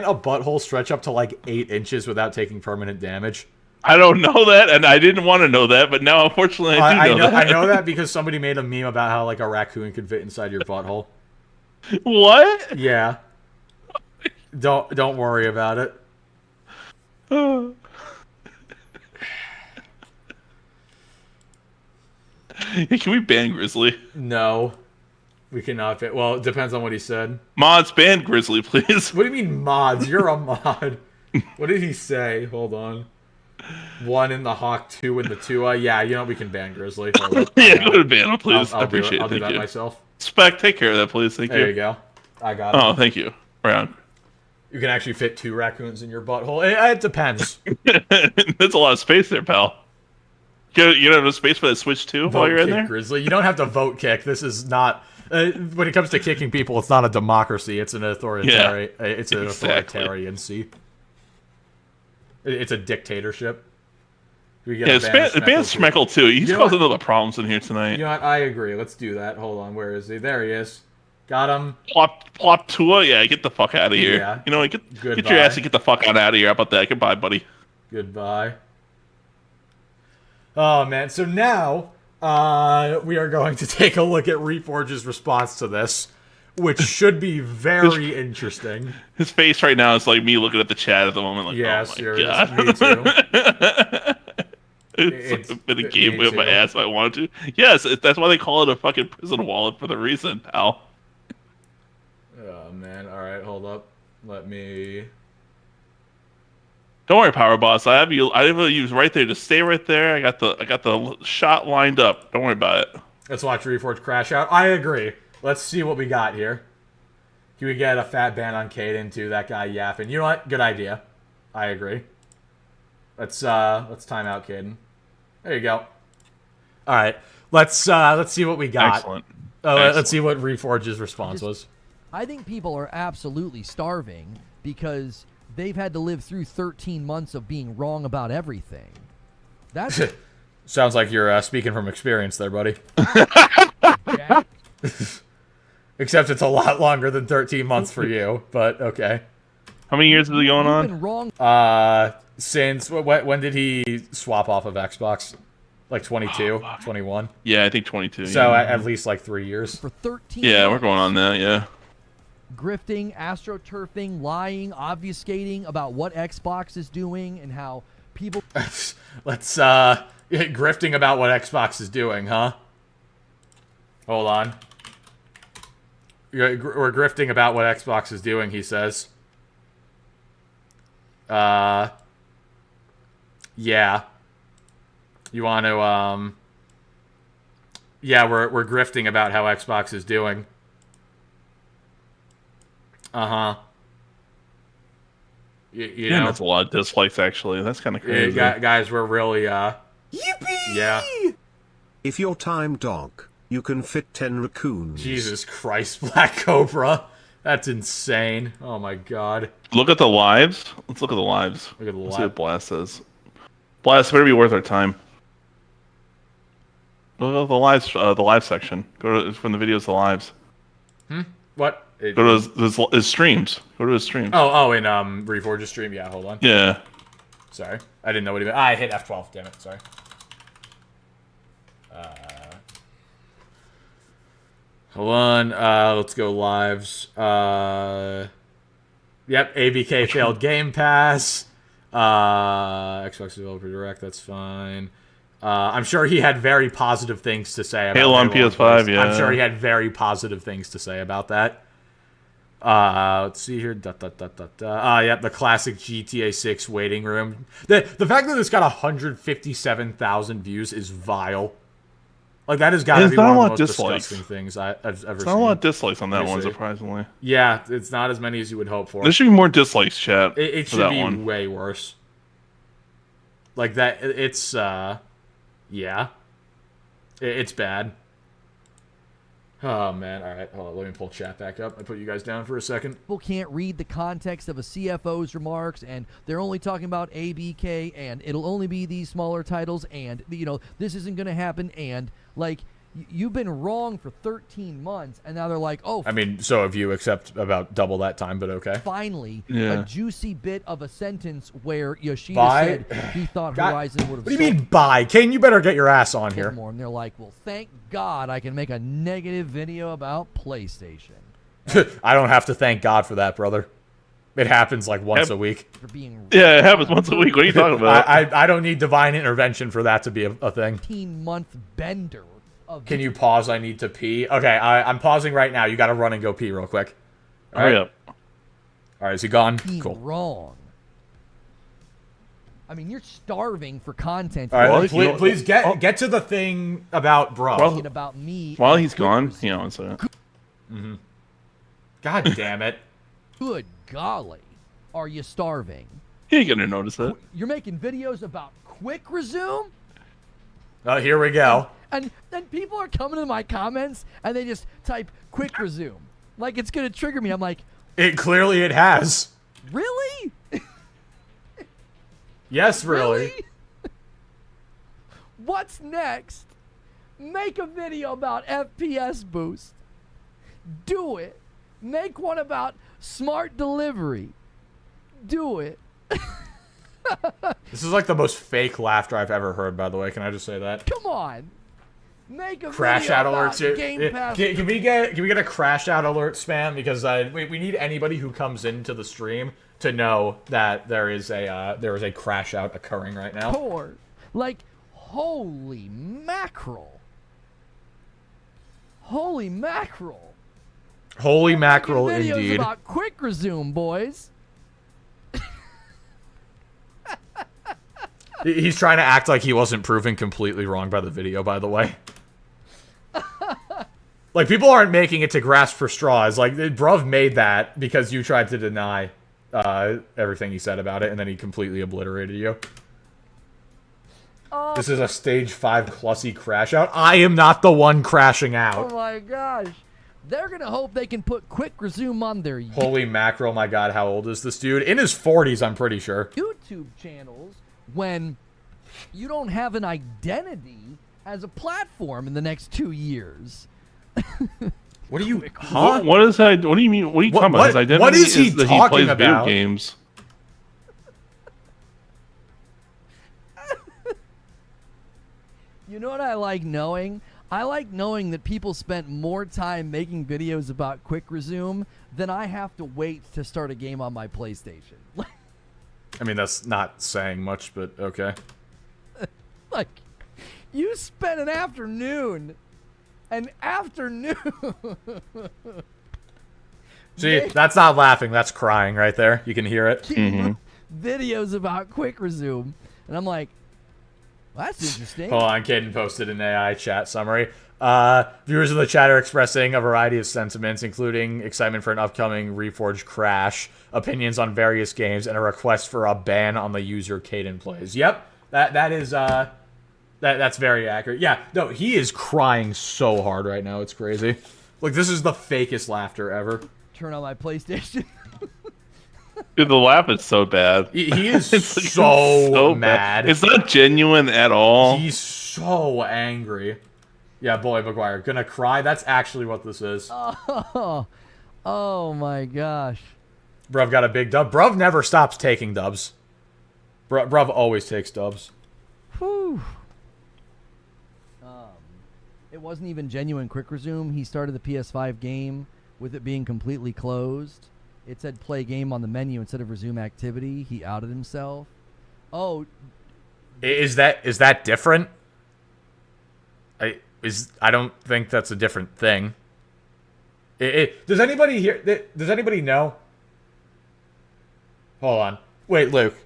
a butthole stretch up to like 8 inches without taking permanent damage? I don't know that, and I didn't want to know that, but now unfortunately I do know that. I know that because somebody made a meme about how like a raccoon could fit inside your butthole. What? Yeah. Don't worry about it. Hey, can we ban Grizzly? No. We cannot fit. Well, it depends on what he said. Mods, ban Grizzly, please. What do you mean mods? You're a mod. What did he say? Hold on. 1 in the Hawk, 2 in the Tua. Yeah, you know we can ban Grizzly. Hold up. Yeah, go to ban him, please. I I'll appreciate it. I'll do Thank that you. myself. Spec, take care of that, please. Thank There you. you go. I got it. Oh, thank you. Round. You can actually fit 2 raccoons in your butthole. It depends. That's a lot of space there, pal. You don't have enough space for that Switch too while you're in kick there? Grizzly. You don't have to vote kick. This is not. When it comes to kicking people, it's not a democracy. It's an authoritarian. Yeah, It's an exactly. authoritariancy. It's a dictatorship. We get Yeah, a ban ban Schmeckle too. He's You know causing what? other problems in here tonight. You know what? I agree. Let's do that. Hold on. Where is he? There he is. Got him. Plop Tua, yeah, get the fuck out of here. Yeah. You know, get Goodbye. your ass and get the fuck out of here. How about that? Goodbye, buddy. Goodbye. Oh, man. So now, we are going to take a look at Reforge's response to this, which should be very interesting. His face right now is like me looking at the chat at the moment. Like, Yeah, oh my serious. God. Me too. It's been a game me with my too. ass if I wanted to. Yes, that's why they call it a fucking prison wallet for the reason, pal. Oh, man. All right, hold up. Let me... Don't worry, Power Boss. I have you right there. Just stay right there. I got the shot lined up. Don't worry about it. Let's watch Reforge crash out. I agree. Let's see what we got here. Can we get a fat ban on Caden too? That guy yapping. You know what? Good idea. I agree. Let's time out Caden. There you go. All right. Let's see what we got. Excellent. Let's see what Reforge's response was. I think people are absolutely starving because they've had to live through 13 months of being wrong about everything. That's Sounds like you're speaking from experience there, buddy. Jack. Except it's a lot longer than 13 months for you, but okay. How many years is it going You've on? been wrong. Since when did he swap off of Xbox? Like 22, 21? Yeah, I think 22. So yeah. at least like 3 years. For 13 Yeah, we're months. going on that. Yeah. Grifting, astroturfing, lying, obfuscating about what Xbox is doing and how people... Let's grifting about what Xbox is doing, huh? Hold on. We're grifting about what Xbox is doing, he says. Yeah. You want to, yeah, we're grifting about how Xbox is doing. Uh-huh. You Man, know, that's a lot of dislikes, actually. That's kind of crazy. guys were really yippee. Yeah. If you're time dog, you can fit 10 raccoons. Jesus Christ, Black Cobra. That's insane. Oh my god. Look at the lives. Let's look at the lives. Look at the Let's see live. what Blast says. Blast better be worth our time. Look at the live section. Go to from the videos to the lives. What? Go to his streams. Go to his streams. Oh, in Reforge's stream. Yeah, hold on. Yeah. Sorry, I didn't know what he meant. I hit F12. Damn it. Sorry. Hold on. Let's go lives. Yep. ABK failed Game Pass. Xbox Developer Direct. That's fine. I'm sure he had very positive things to say about Halo on PS5. Yeah. I'm sure he had very positive things to say about that. Let's see here. Yep, the classic GTA 6 waiting room. The fact that it's got 157,000 views is vile. Like, that has got to be one of the most disgusting things I've ever seen. It's not a lot of dislikes on that one, surprisingly. Yeah, it's not as many as you would hope for. There should be more dislikes, chat. It should be way worse. Like, that, it's, yeah. It's bad. Oh, man. All right. Hold on. Let me pull chat back up. I put you guys down for a second. People can't read the context of a CFO's remarks, and they're only talking about ABK, and it'll only be these smaller titles, and, you know, this isn't going to happen, and, like, you've been wrong for 13 months, and now they're like, oh, I mean, so have you, except about double that time, but okay. finally, Yeah. a juicy bit of a sentence where Yoshida said he thought Horizon would have What do you mean, bye? Kane, you better get your ass on sold here. more, and they're like, well, thank God I can make a negative video about PlayStation I don't have to thank God for that, brother. It happens like once a week. for being Yeah, it happens once a week. What are you talking about? I don't need divine intervention for that to be a thing. 15-month bender of Can you pause? I need to pee. Okay, I'm pausing right now. You got to run and go pee real quick. All Hurry right. up. All right, is he gone? being Cool. wrong. I mean, you're starving for content. All right, Well, please, you know- please get to the thing about bro. Talking about me. While and he's gone, Quick you know, so God damn it. Good golly, are you starving? he ain't gonna notice it. You're making videos about quick resume, Oh, here we go. and then people are coming to my comments and they just type quick resume, like it's gonna trigger me. I'm like, It has. really? Yes, really. What's next? Make a video about FPS boost. Do it. Make one about smart delivery. Do it. This is like the most fake laughter I've ever heard, by the way. Can I just say that? Come on. Make a Crash video out about alerts here. Game Pass. Can we get a crash out alert spam? Because we need anybody who comes into the stream to know that there is a crash out occurring right now. Poor. Like, holy mackerel. Holy mackerel. Holy mackerel, Videos indeed. about quick resume, boys. He's trying to act like he wasn't proven completely wrong by the video, by the way. Like, people aren't making it to grasp for straws. Like, bruv made that because you tried to deny everything he said about it, and then he completely obliterated you. This is a stage 5 Clussy crash out. I am not the one crashing Oh out. my gosh. They're going to hope they can put quick resume on their Holy mackerel, my god, how old is this dude? In his 40s, I'm pretty sure. YouTube channels when you don't have an identity as a platform in the next 2 years. What do you... Huh? What is that? What do you mean? What are you talking about? His identity what is he that talking he plays about? video games. You know what I like knowing? I like knowing that people spent more time making videos about quick resume than I have to wait to start a game on my PlayStation. I mean, that's not saying much, but okay. Like, you spent an afternoon. See, that's not laughing, that's crying right there. You can hear it. Videos about quick resume. And I'm like, That's interesting. Hold on, Caden posted an AI chat summary. Viewers in the chat are expressing a variety of sentiments, including excitement for an upcoming Reforged crash, opinions on various games, and a request for a ban on the user Caden plays. Yep, that's very accurate. Yeah, no, he is crying so hard right now. It's crazy. Like, this is the fakest laughter ever. Turn on my PlayStation. Dude, the laugh is so bad. He is so mad. It's not genuine at all. He's so angry. Yeah, boy, McGuire, gonna cry. That's actually what this is. Oh my gosh. Bruv got a big dub. Bruv never stops taking dubs. Bruv always takes dubs. Whew. It wasn't even genuine quick resume. He started the PS5 game with it being completely closed. It said play game on the menu instead of resume activity. He outed himself. Oh, is that different? I don't think that's a different thing. Does anybody here? Does anybody know? Hold on. Wait, Luke.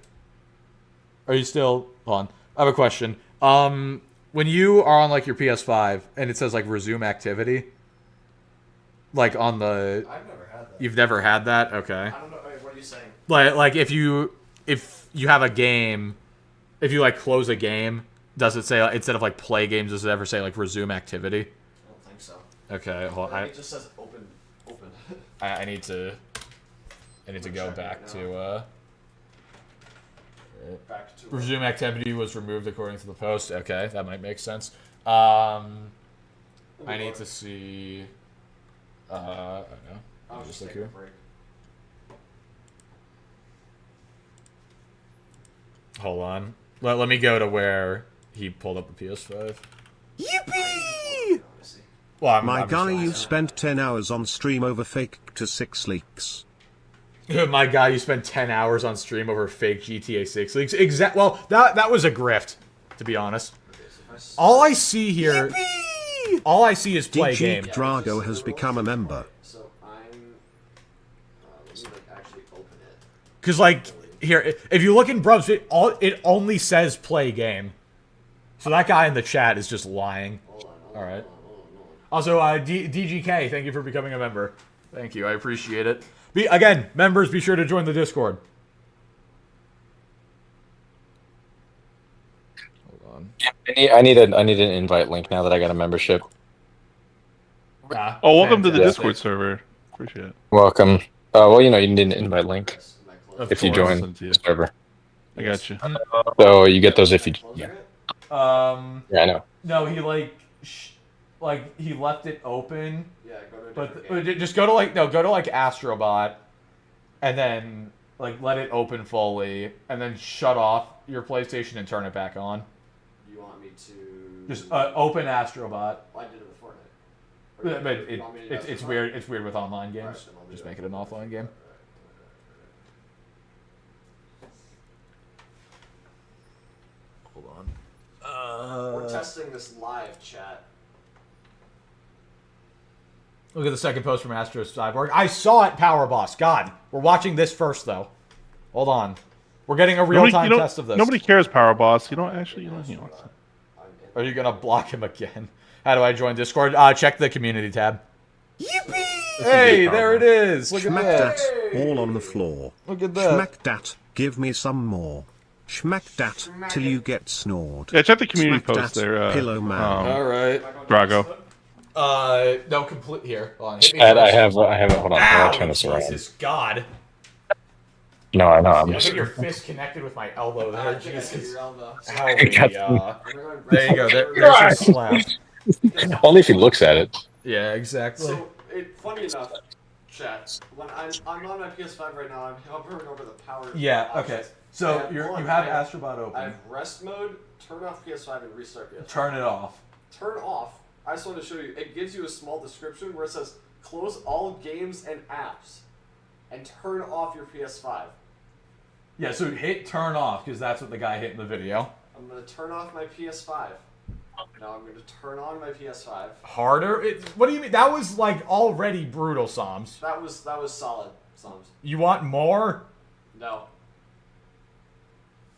Are you still? Hold on. I have a question. When you are on like your PS5 and it says like resume activity, like on the. I've never had that. You've never had that? Okay. I don't know. Wait, what are you saying? Like if you have a game, if you like close a game, does it say instead of like play games, does it ever say like resume activity? I don't think so. Okay, hold on. It just says open. I need to go back to Back to resume activity was removed according to the post. Okay, that might make sense. I need to see. I don't know. I'll Just just look take a here. break. Hold on. Let me go to where he pulled up the PS5. Yippee! Well, My guy, you you spent 10 hours on stream over fake to 6 leaks. My guy, you spent 10 hours on stream over fake GTA 6 leaks. Well, that was a grift, to be honest. All I see here, all I see is play DG game. Drago has become a member. So I'm. Let me like actually open it. Because like here, if you look in Brubs, it only says play game. So that guy in the chat is just lying. All right. Also, DGK, thank you for becoming a member. Thank you, I appreciate it. Again, members, be sure to join the Discord. Hold on. I need an invite link now that I got a membership. Oh, welcome to the fantastic. Discord server. Appreciate it. Welcome. Well, you need an invite link Of if you course. join Listen to you. the server. I got you. So you get those if you. Yeah. Yeah, I know. no, he he left it open. Yeah, go to a But different game. just go to like Astrobot, and then like let it open fully, and then shut off your PlayStation and turn it back on. You want me to Just open Astrobot. Well, I did it with Fortnite. Or But you want me to do it's that for weird. It's weird with online games. Alright, then I'll do Just that. make it an offline game. Hold on. We're testing this live chat. Look at the second post from Astro Cyborg. I saw it, Power Boss. God, we're watching this first though. Hold on. We're getting a real-time test of this. Nobody cares, Power Boss. You don't actually. Are you gonna block him again? How do I join Discord? Check the community tab. Yippee! Hey, there it is. Look at Schmack that. dat, all on the floor. Look at that. Schmack dat, give me some more. Schmack dat, till you get snored. Yeah, check the community Smack post dat, there. Pillow man. All right. Drago. No, complete here. Hold on. Hit me Chad, I first. have. Hold on. Ow, I'll turn this around. Jesus, God. No, I know. I'm I just. think your fist connected with my elbow there. I think I hit Jesus. your elbow. How got there you go. There's a slap. Only if he looks at it. Yeah, exactly. So, funny enough, chat, when I'm on my PS5 right now, I'm hovering over the power. Yeah, okay. options. So And you hold on, have I have- Astrobot I open. have rest mode, turn off PS5, and restart PS5. Turn it off. Turn off. I just want to show you. It gives you a small description where it says close all games and apps, and turn off your PS5. Yeah, so hit turn off because that's what the guy hit in the video. I'm gonna turn off my PS5. Now I'm gonna turn on my PS5. Harder? What do you mean? That was like already brutal, Psalms. That was solid, Psalms. You want more? No.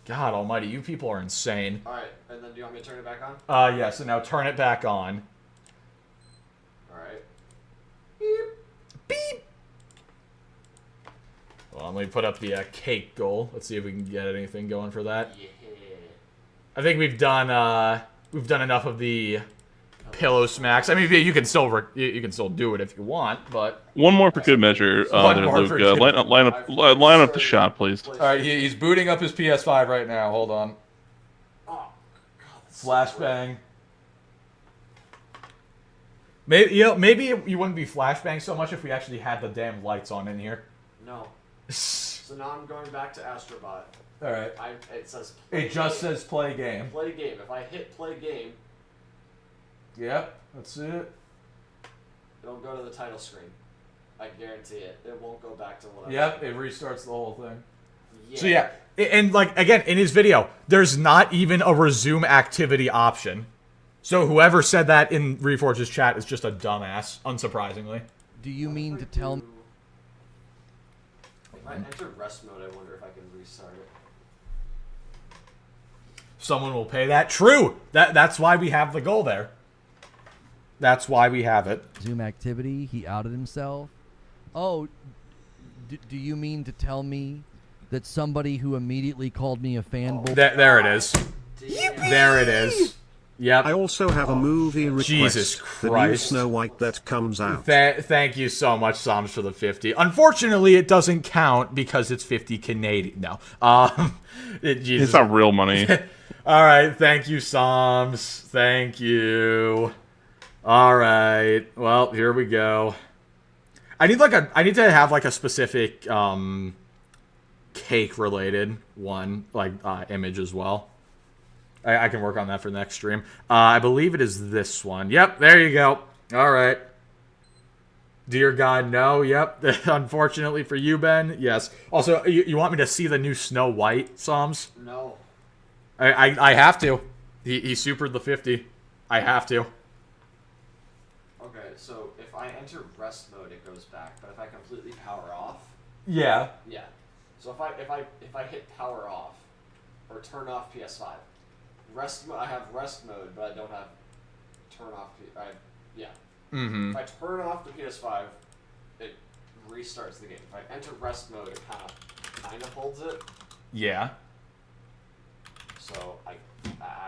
God almighty, you people are insane. All right, and then do you want me to turn it back on? Yeah, so now turn it back on. Alright. Beep! Well, let me put up the cake goal. Let's see if we can get anything going for that. Yeah. I think we've done enough of the pillow smacks. I mean, you can still do it if you want, but One more for good measure. One There, more Luke. for good Line up the shot, please. all right, he's booting up his PS5 right now. Hold on. Oh, God, that's so Flashbang. Maybe you wouldn't be flashbang so much if we actually had the damn lights on in here. No. So now I'm going back to Astrobot. All right. It says. It just says play game. Play game. If I hit play game, Yep, that's it. it'll go to the title screen. I guarantee it. It won't go back to what. Yep, it restarts the whole thing. Yeah. So yeah, and like again in his video, there's not even a resume activity option. So whoever said that in Reforge's chat is just a dumbass, unsurprisingly. Do you mean to tell me? If I enter rest mode, I wonder if I can restart it. Someone will pay that. True. That's why we have the goal there. That's why we have it. Zoom activity. He outed himself. Oh, do you mean to tell me that somebody who immediately called me a fanboy? There it is. There it is. Yep. I also have a movie request. Jesus The new Christ. Snow White that comes out. Thank you so much, Psalms, for the 50. Unfortunately, it doesn't count because it's 50 Canadian. No. Jesus. It's not real money. All right. Thank you, Psalms. Thank you. All right. Well, here we go. I need to have like a specific cake related one, like image as well. I can work on that for next stream. I believe it is this one. Yep, there you go. All right. Dear God, no. Yep. Unfortunately for you, Ben. Yes. Also, you want me to see the new Snow White, Psalms? No. I have to. He supered the 50. I have to. Okay, so if I enter rest mode, it goes back. But if I completely power off, Yeah. yeah. So if I hit power off or turn off PS5, I have rest mode, but I don't have turn off. Yeah. Mm-hmm. If I turn off the PS5, it restarts the game. If I enter rest mode, it kind of holds it. Yeah. So I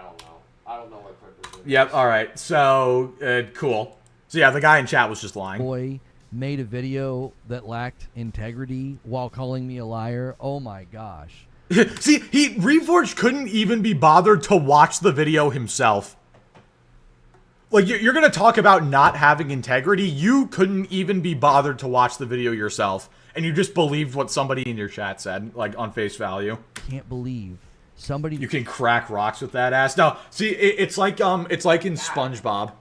don't know. I don't know what quick resume Yep. is. All right. So cool. So yeah, the guy in chat was just lying. Boy made a video that lacked integrity while calling me a liar. Oh my gosh. See, Reforged couldn't even be bothered to watch the video himself. Like, you're going to talk about not having integrity. You couldn't even be bothered to watch the video yourself. And you just believed what somebody in your chat said, like, on face value. Can't believe somebody. You can crack rocks with that ass. No, see, it's like in SpongeBob.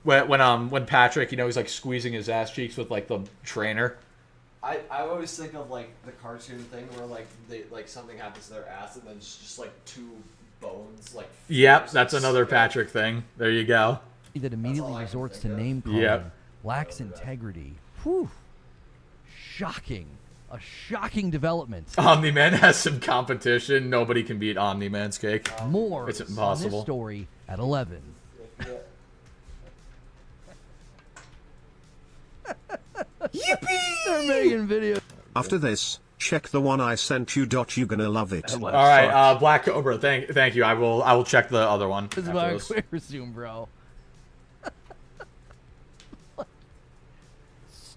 When Patrick, he's, like, squeezing his ass cheeks with, like, the trainer. I always think of like the cartoon thing where like something happens to their ass and then it's just like two bones like. Yep, that's another Patrick thing. There you go. That immediately all I can resorts to think of. name calling. Yep. Lacks integrity. Whew. Shocking. A shocking development. Omni-Man has some competition. Nobody can beat Omni-Man's cake. More It's on impossible. this story at 11. Yippee! They're making videos. After this, check the one I sent you. You're gonna love it. All right, Black Cobra. Thank you. I will check the other one. This is after my this. quick resume, bro.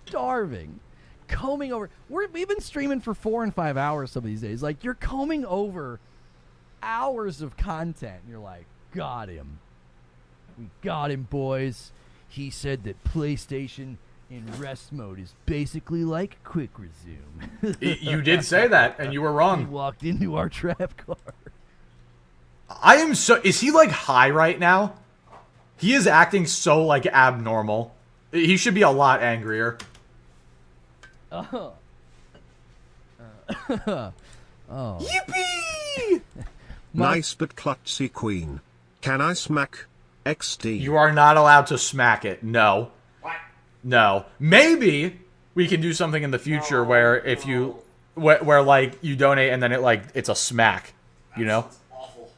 Starving. Combing over. We've been streaming for 4 and 5 hours some of these days. Like, you're combing over hours of content. And you're like, got him. We got him, boys. He said that PlayStation in rest mode is basically like quick resume. You did say that, and you were He wrong. walked into our trap car. I am so. Is he like high right now? He is acting so like abnormal. He should be a lot angrier. Oh. Yippee! Nice but klutzy queen. Can I smack XD? You are not allowed to smack it. No. What? No. Maybe we can do something in the future where if you, where like you donate and then it's a smack, you know? That's awful.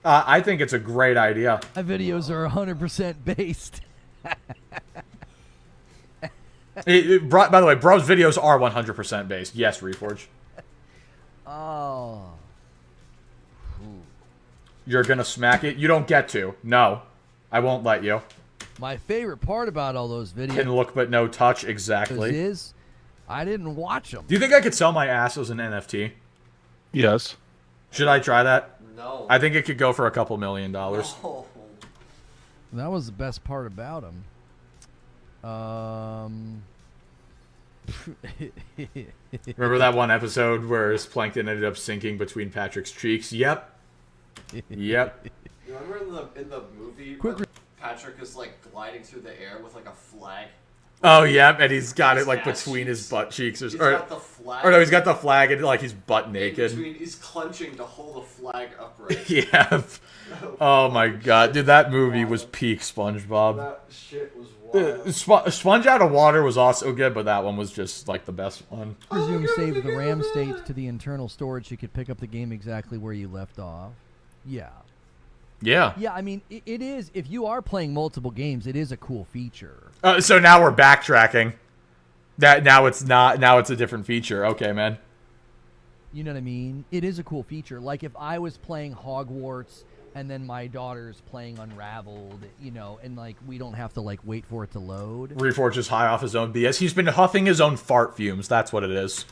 I think it's a great idea. My videos are 100% based. By the way, bro's videos are 100% based. Yes, Reforge. Oh. You're gonna smack it? You don't get to. No. I won't let you. My favorite part about all those videos Can look but no touch, exactly. is I didn't watch them. Do you think I could sell my ass as an NFT? Yes. Should I try that? No. I think it could go for a couple $1 million. No. That was the best part about them. Remember that one episode where his plankton ended up sinking between Patrick's cheeks? Yep. Yep. You remember in the movie Quick where Patrick is like gliding through the air with like a flag? Oh, yep, and he's got it like His ass between his cheeks. butt cheeks. He's Or got the flag. no, he's got the flag and like he's butt naked. He's clenching to hold the flag upright. Yeah. Oh my god. Dude, that movie was peak SpongeBob. That shit was wild. Sponge Out of Water was also good, but that one was just like the best one. Resume save the RAM states to the internal storage. You could pick up the game exactly where you left off. Yeah. Yeah. Yeah, I mean, it is. If you are playing multiple games, it is a cool feature. So now we're backtracking. Now it's not. Now it's a different feature. Okay, man. You know what I mean? It is a cool feature. Like if I was playing Hogwarts and then my daughter's playing Unraveled, you know, and like we don't have to like wait for it to load. Reforge is high off his own BS. He's been huffing his own fart fumes. That's what it is.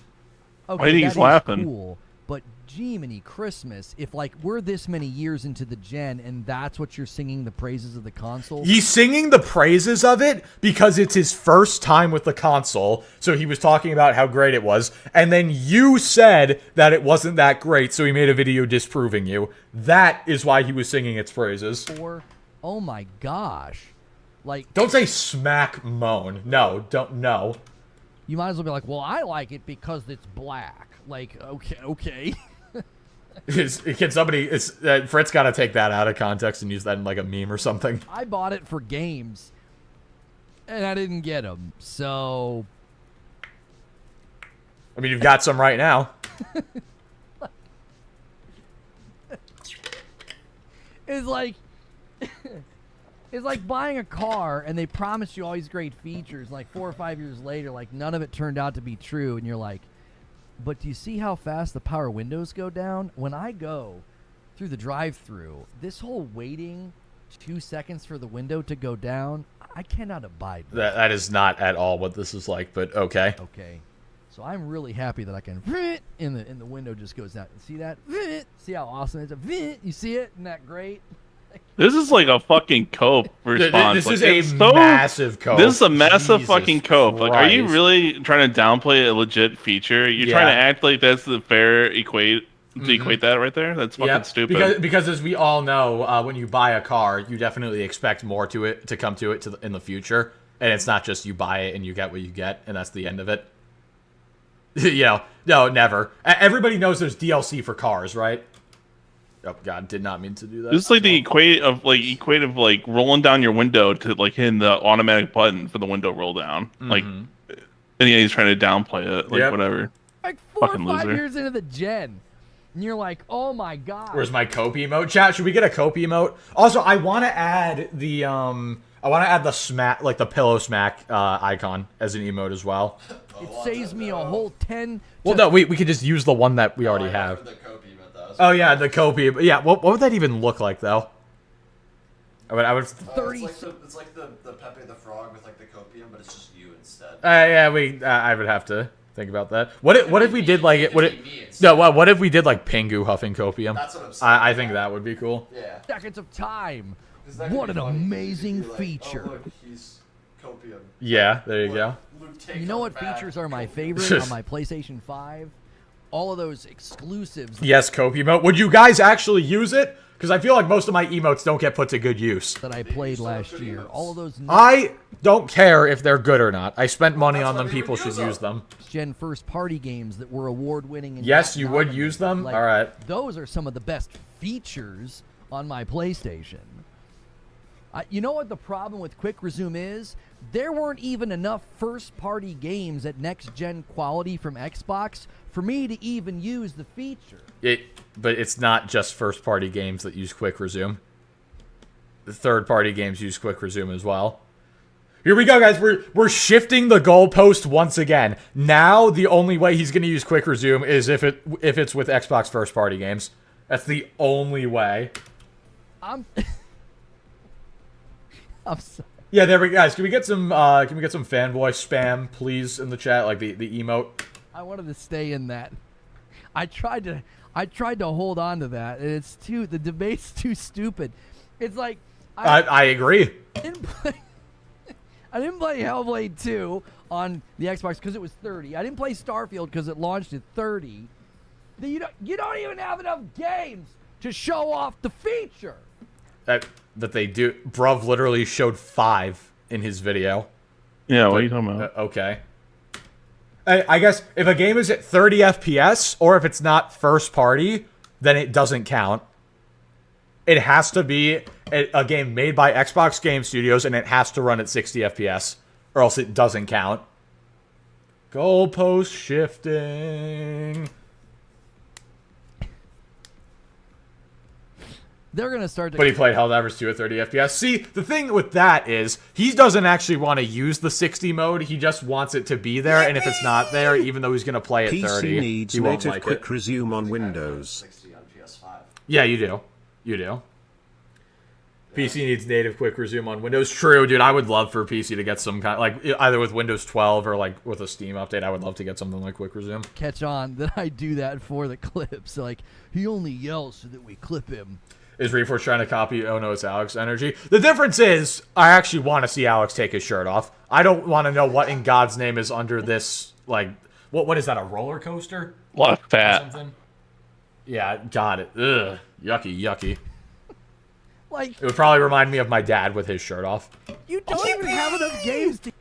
Okay, Why do you think that he's is laughing? cool, but Jiminy Christmas, if like we're this many years into the gen and that's what you're singing the praises of the console. He's singing the praises of it because it's his first time with the console. So he was talking about how great it was. And then you said that it wasn't that great. So he made a video disproving you. That is why he was singing its praises. Or, oh my gosh. Like, Don't say smack moan. No, don't. No. you might as well be like, well, I like it because it's black. Like, okay. Can somebody... Fritz got to take that out of context and use that in like a meme or something. I bought it for games, and I didn't get them. So, I mean, you've got some right now. it's like it's like buying a car, and they promise you all these great features. Like 4 or 5 years later, like none of it turned out to be true, and you're like, but do you see how fast the power windows go down? When I go through the drive-through, this whole waiting 2 seconds for the window to go down, I cannot abide with. That is not at all what this is like, but okay. Okay, so I'm really happy that I can and the window just goes down. See that? See how awesome it is? You see it? Isn't that great? This is like a fucking cope response. This Like, is it's a so- massive cope. This is a massive Jesus fucking cope. Like, are you Christ. really trying to downplay a legit feature? You're trying to Yeah. act like that's the fair equate to equate that right there? That's fucking Yep, stupid. Because as we all know, when you buy a car, you definitely expect more to come to it in the future, and it's not just you buy it and you get what you get, and that's the end of it. No, never. Everybody knows there's DLC for cars, right? Oh God, did not mean to do that. This is like the equate of rolling down your window to like hitting the automatic button for the window roll down. Like, and he's trying to downplay it. Like, Yep. whatever. Like 4 Fucking or 5 loser. years into the gen, and you're like, oh my god. Where's my cope emote? Chat, should we get a cope emote? Also, I want to add the smack, like the pillow smack icon as an emote as well. It saves me a whole 10. Well, no, we could just use the one that we already have. For the Kobe, but that was Oh yeah, the cope. Yeah, what would that even look like though? I would. 30. It's like the Pepe the Frog with like the copium, but it's just you instead. I would have to think about that. What if we did like it? What It could be me it? instead. No, what if we did like Pingu huffing copium? That's what I'm saying. I think that would be cool. Yeah. Seconds of time. 'Cause that could What be an funny, 'cause you could amazing be like, feature. Oh, look, he's copium. Yeah, there you go. Luke, take You know us what back, features are my copium. favorite on my PlayStation 5? All of those exclusives Yes, cope emote. Would you guys actually use it? Because I feel like most of my emotes don't get put to good use. that I played still have last good year. emotes. All of those I don't care if they're good or not. I spent money That's on why them. we People would should use use them. them. gen first party games that were award winning. Yes, you would use them? All right. Those are some of the best features on my PlayStation. You know what the problem with Quick Resume is? There weren't even enough first-party games at next-gen quality from Xbox for me to even use the feature. But it's not just first-party games that use Quick Resume. The third-party games use Quick Resume as well. Here we go, guys. We're shifting the goalpost once again. Now the only way he's going to use Quick Resume is if it's with Xbox first-party games. That's the only way. I'm sorry. Yeah, there we go, guys. Can we get some fanboy spam, please, in the chat, like the emote? I wanted to stay in that. I tried to hold on to that. The debate's too stupid. It's like I agree. I didn't play Hellblade 2 on the Xbox because it was 30. I didn't play Starfield because it launched at 30. You don't even have enough games to show off the feature. That they do. Bruv literally showed 5 in his video. Yeah, what are you talking about? Okay. I guess if a game is at 30 FPS, or if it's not first party, then it doesn't count. It has to be a game made by Xbox Game Studios, and it has to run at 60 FPS, or else it doesn't count. Goalpost shifting. They're going to start to... But he played Helldivers 2 at 30 FPS. See, the thing with that is, he doesn't actually want to use the 60 mode. He just wants it to be there, and if it's not there, even though he's going to play at 30, PC needs he won't native like quick it. resume on Windows. 60 on PS5. Yeah, you do. You do. PC needs native quick resume on Windows. True, dude. I would love for PC to get some kind, like either with Windows 12 or like with a Steam update. I would love to get something like quick resume. Catch on that I do that for the clips. Like, he only yells so that we clip him. Is Reforce trying to copy Oh No It's Alex energy? The difference is, I actually want to see Alex take his shirt off. I don't want to know what in God's name is under this, like, what is that, a roller coaster? A lot of Or fat. something? Yeah, got it. Ugh, yucky, yucky. Like, It would probably remind me of my dad with his shirt off. you don't even have enough games to...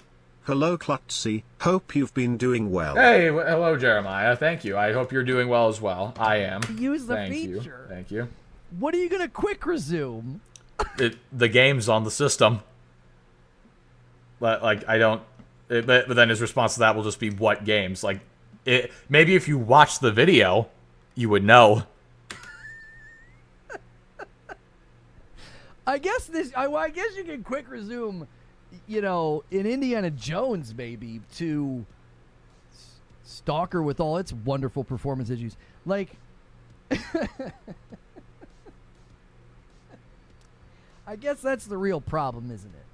Hello Klutzy, hope you've been doing well. Hey, hello Jeremiah. Thank you. I hope you're doing well as well. I am. Use the Thank feature. you. Thank you. What are you going to quick resume? The game's on the system. But, like, I don't... but then his response to that will just be, what games? Like, maybe if you watch the video, you would know. I guess you can quick resume, you know, in Indiana Jones, maybe, to Stalker with all its wonderful performance issues. Like... I guess that's the real problem, isn't it?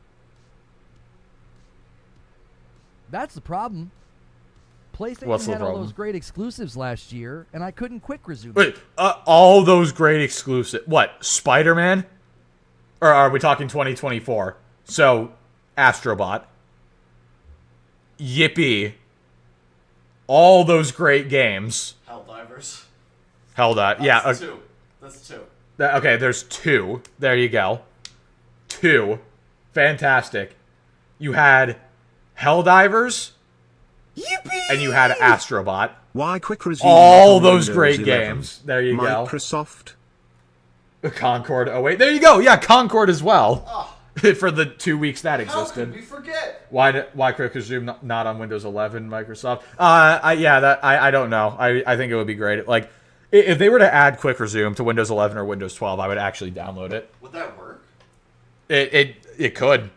That's the problem. PlayStation What's the had all problem? those great exclusives last year, and I couldn't quick resume. Wait, all those great exclusive... What, Spider-Man? Or are we talking 2024? So, Astrobot. Yippee. All those great games. Helldivers. Yeah. That's two. That's two. Okay, there's 2. There you go. 2. Fantastic. You had Helldivers. Yippee! And you had Astrobot. Why quick resume? All on those Windows great 11? games. There you go. Microsoft. Concord. Oh, wait. There you go. Yeah, Concord as well. Oh, For the 2 weeks that how existed. could we forget? Why quick resume not on Windows 11, Microsoft? I don't know. I think it would be great. Like, if they were to add quick resume to Windows 11 or Windows 12, I would actually download it. Would that work? It could,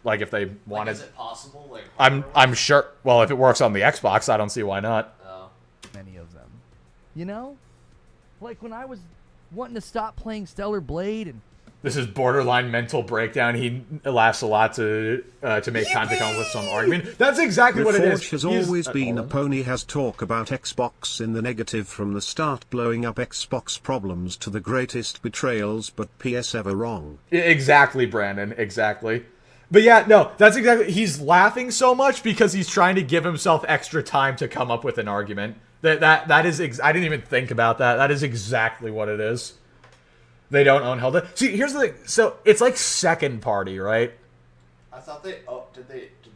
like if they Like, wanted. is it possible? Like, I'm sure. Well, if it works on the Xbox, I don't see why not. Many of them. You know? Like when I was wanting to stop playing Stellar Blade and... This is borderline mental breakdown. He laughs a lot to make time to come up with some argument. That's exactly what it is. Reforge has always been a pony has talk about Xbox in the negative from the start, blowing up Xbox problems to the greatest betrayals, but PS ever wrong. Exactly, Brandon. Exactly. But yeah, no, that's exactly... He's laughing so much because he's trying to give himself extra time to come up with an argument. That is... I didn't even think about that. That is exactly what it is. They don't own Helldivers. See, here's the thing. So, it's like second party, right? I thought they... Oh,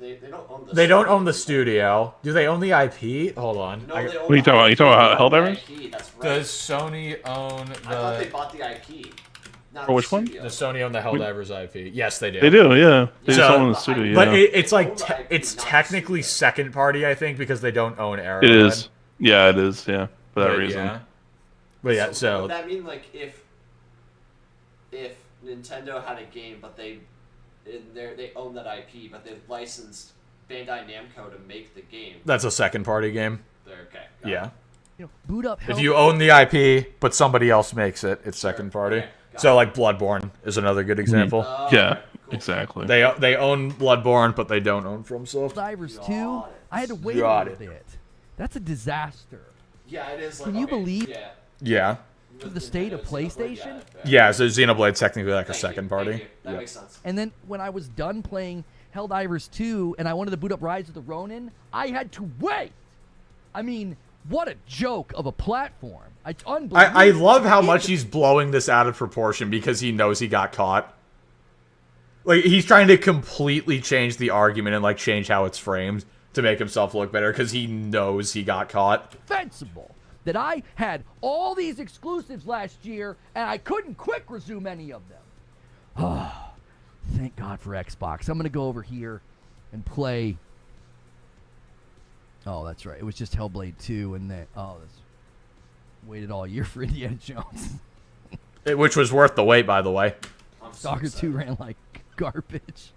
they don't own the They don't own the studio. Do they own the IP? Hold on. No, they own What are you talking about? You talking about Helldivers? IP, that's right. Does Sony own the... I thought they bought the IP. Not For which the one? studio. The Sony own the Helldivers IP. Yes, they do. They do, yeah. They So- just own the studio. Yeah. But it's They like own the IP, it's not the technically studio. second party, I think, because they don't own Arrowhead. It is. Yeah, it is. Yeah, for that But reason. Yeah. But yeah, Would so that mean like if Nintendo had a game, but they own that IP, but they've licensed Bandai Namco to make the game? that's a second party game. They're okay. Got Yeah. it. Boot up. If you own the IP, but somebody else makes it, it's second party. Okay, got So it. like Bloodborne is another good example. Oh, Yeah, okay, cool. exactly. They own Bloodborne, but they don't own FromSoft. Divers Got 2, it. I had to wait Got a it. bit. That's a disaster. Yeah, it is. Like, Can you okay, believe- Yeah. Yeah. With the state of Nintendo, Xenoblade, PlayStation? Yeah, so Xenoblade's technically like a Thank second you, party. thank you. That Yeah. makes sense. And then when I was done playing Helldivers 2 and I wanted to boot up Rise of the Ronin, I had to wait. I mean, what a joke of a platform. It's unbelievable. I love how much he's blowing this out of proportion because he knows he got caught. Like, he's trying to completely change the argument and, like, change how it's framed to make himself look better because he knows he got caught. Defensible that I had all these exclusives last year and I couldn't quick resume any of them. Oh, thank God for Xbox. I'm going to go over here and play. Oh, that's right. It was just Hellblade 2 and then, that's waited all year for Indiana Jones. Which was worth the wait, by the way. I'm so Stalker 2 excited. ran like garbage.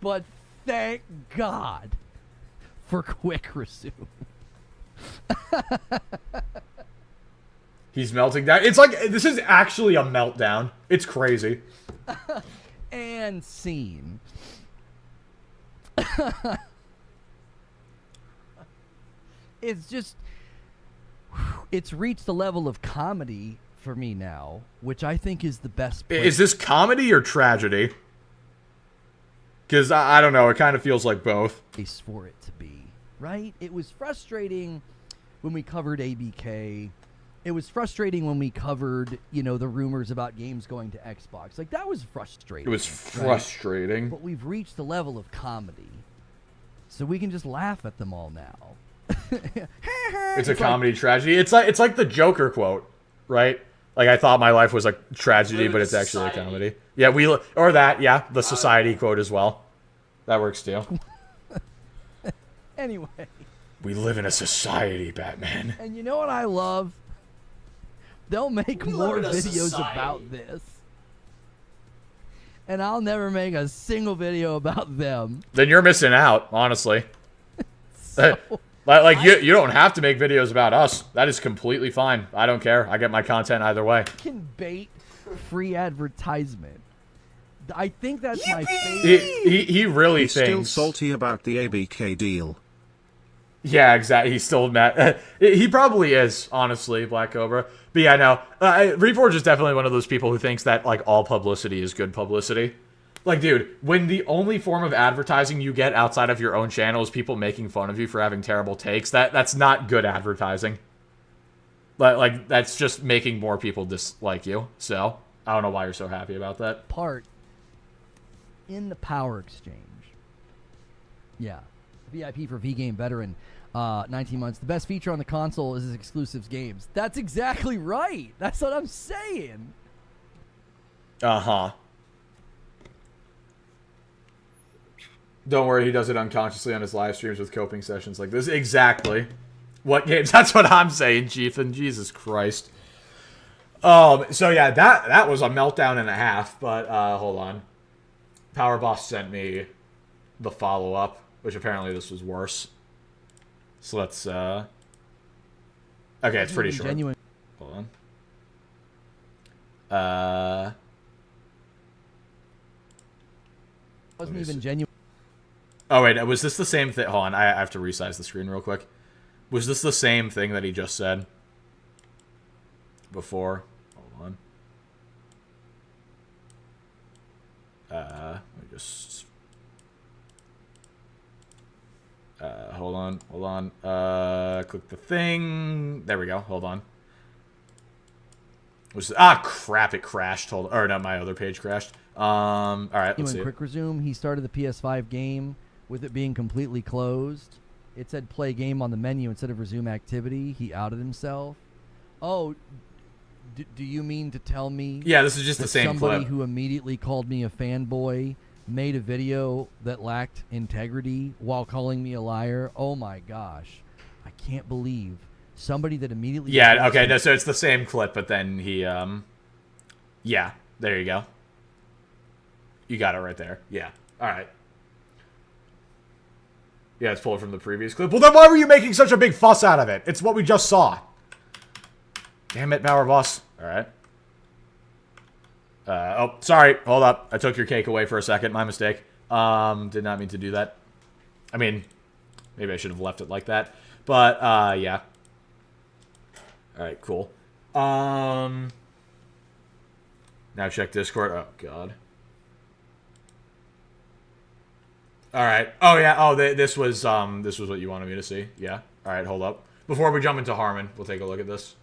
But thank God for quick resume. He's melting down. It's like, this is actually a meltdown. It's crazy. And scene. It's just, it's reached the level of comedy for me now, which I think is the best place. Is this comedy or tragedy? Because, I don't know, it kind of feels like both. Place for it to be, right? It was frustrating when we covered ABK. It was frustrating when we covered, the rumors about games going to Xbox. Like, that was frustrating. It was right? frustrating. But we've reached the level of comedy. So we can just laugh at them all now. It's a comedy tragedy. It's like the Joker quote, right? Like, I thought my life was a tragedy, Live but in it's actually a society. comedy. Yeah, or that, yeah, the society quote as well. That works too. Anyway. We live in a society, Batman. And you know what I love? They'll make We more live in a videos society. about this. And I'll never make a single video about them. Then you're missing out, honestly. So, You don't have to make videos about us. That is completely fine. I don't care. I get my content either way. can bait free advertisement. I think that's my favorite. He really He's still thinks. salty about the ABK deal. Yeah, exactly. He's still mad. He probably is, honestly, Black Cobra. But yeah, no. Reforge is definitely one of those people who thinks that, like, all publicity is good publicity. Like, dude, when the only form of advertising you get outside of your own channel is people making fun of you for having terrible takes, that's not good advertising. Like, that's just making more people dislike you. So, I don't know why you're so happy about that. Part in the power exchange. Yeah. VIP for V-Game Veteran. 19 months. The best feature on the console is its exclusives games. That's exactly right. That's what I'm saying. Uh-huh. Don't worry, he does it unconsciously on his live streams with coping sessions like this. Exactly. What games? That's what I'm saying, Chief, and Jesus Christ. So yeah, that was a meltdown and a half, but hold on. Power Boss sent me the follow-up, which apparently this was worse. So let's okay, it's pretty short. Genuine. Hold on. Wasn't me even see. genuine. Oh, wait, was this the same thing? Hold on, I have to resize the screen real quick. Was this the same thing that he just said before? Hold on. Let me just... hold on. Click the thing. There we go, hold on. Crap, it crashed. Or no, my other page crashed. Alright, let's see. Quick resume. He started the PS5 game with it being completely closed. It said play game on the menu instead of resume activity. He outed himself. Oh, Do you mean to tell me? Yeah, this is just that the same somebody clip. who immediately called me a fanboy made a video that lacked integrity while calling me a liar? Oh my gosh, I can't believe somebody that immediately. Yeah. Okay. No. So it's the same clip, but then he. Yeah. There you go. You got it right there. Yeah. All right. Yeah, it's pulled from the previous clip. Well, then why were you making such a big fuss out of it? It's what we just saw. Damn it, Power Boss. All right. Oh, sorry. Hold up. I took your cake away for a second. My mistake. Did not mean to do that. I mean, maybe I should have left it like that. But, yeah. All right, cool. Now check Discord. Oh, God. All right. Oh, yeah. Oh, this was what you wanted me to see. Yeah. All right, hold up. Before we jump into Harman, we'll take a look at this.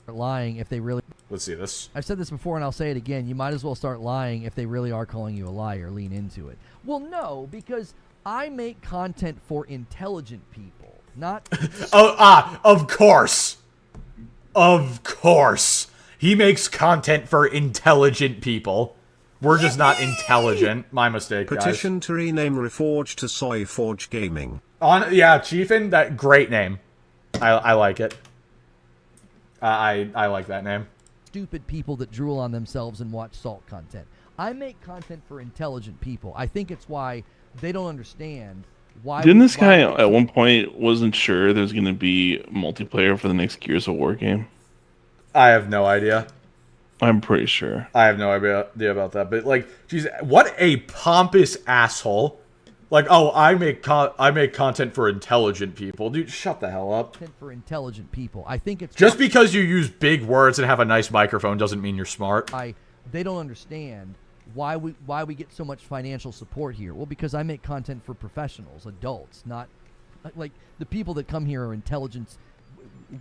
Lying if they really. Let's see this. I've said this before and I'll say it again. You might as well start lying if they really are calling you a liar. Lean into it. Well, no, because I make content for intelligent people, not. Of course. Of course. He makes content for intelligent people. We're just not intelligent. My mistake, guys. Petition to rename Reforge to Soyforge Gaming. Yeah, Chiefin, that great name. I like it. I like that name. Stupid people that drool on themselves and watch salt content. I make content for intelligent people. I think it's why they don't understand why. Didn't this guy at one point wasn't sure there's going to be multiplayer for the next Gears of War game? I have no idea. I'm pretty sure. I have no idea about that. But like, geez, what a pompous asshole! Like, oh, I make content for intelligent people, dude. Shut the hell up. Content for intelligent people. I think it's just because you use big words and have a nice microphone doesn't mean you're smart. They don't understand why we get so much financial support here. Well, because I make content for professionals, adults, not like the people that come here are intelligent,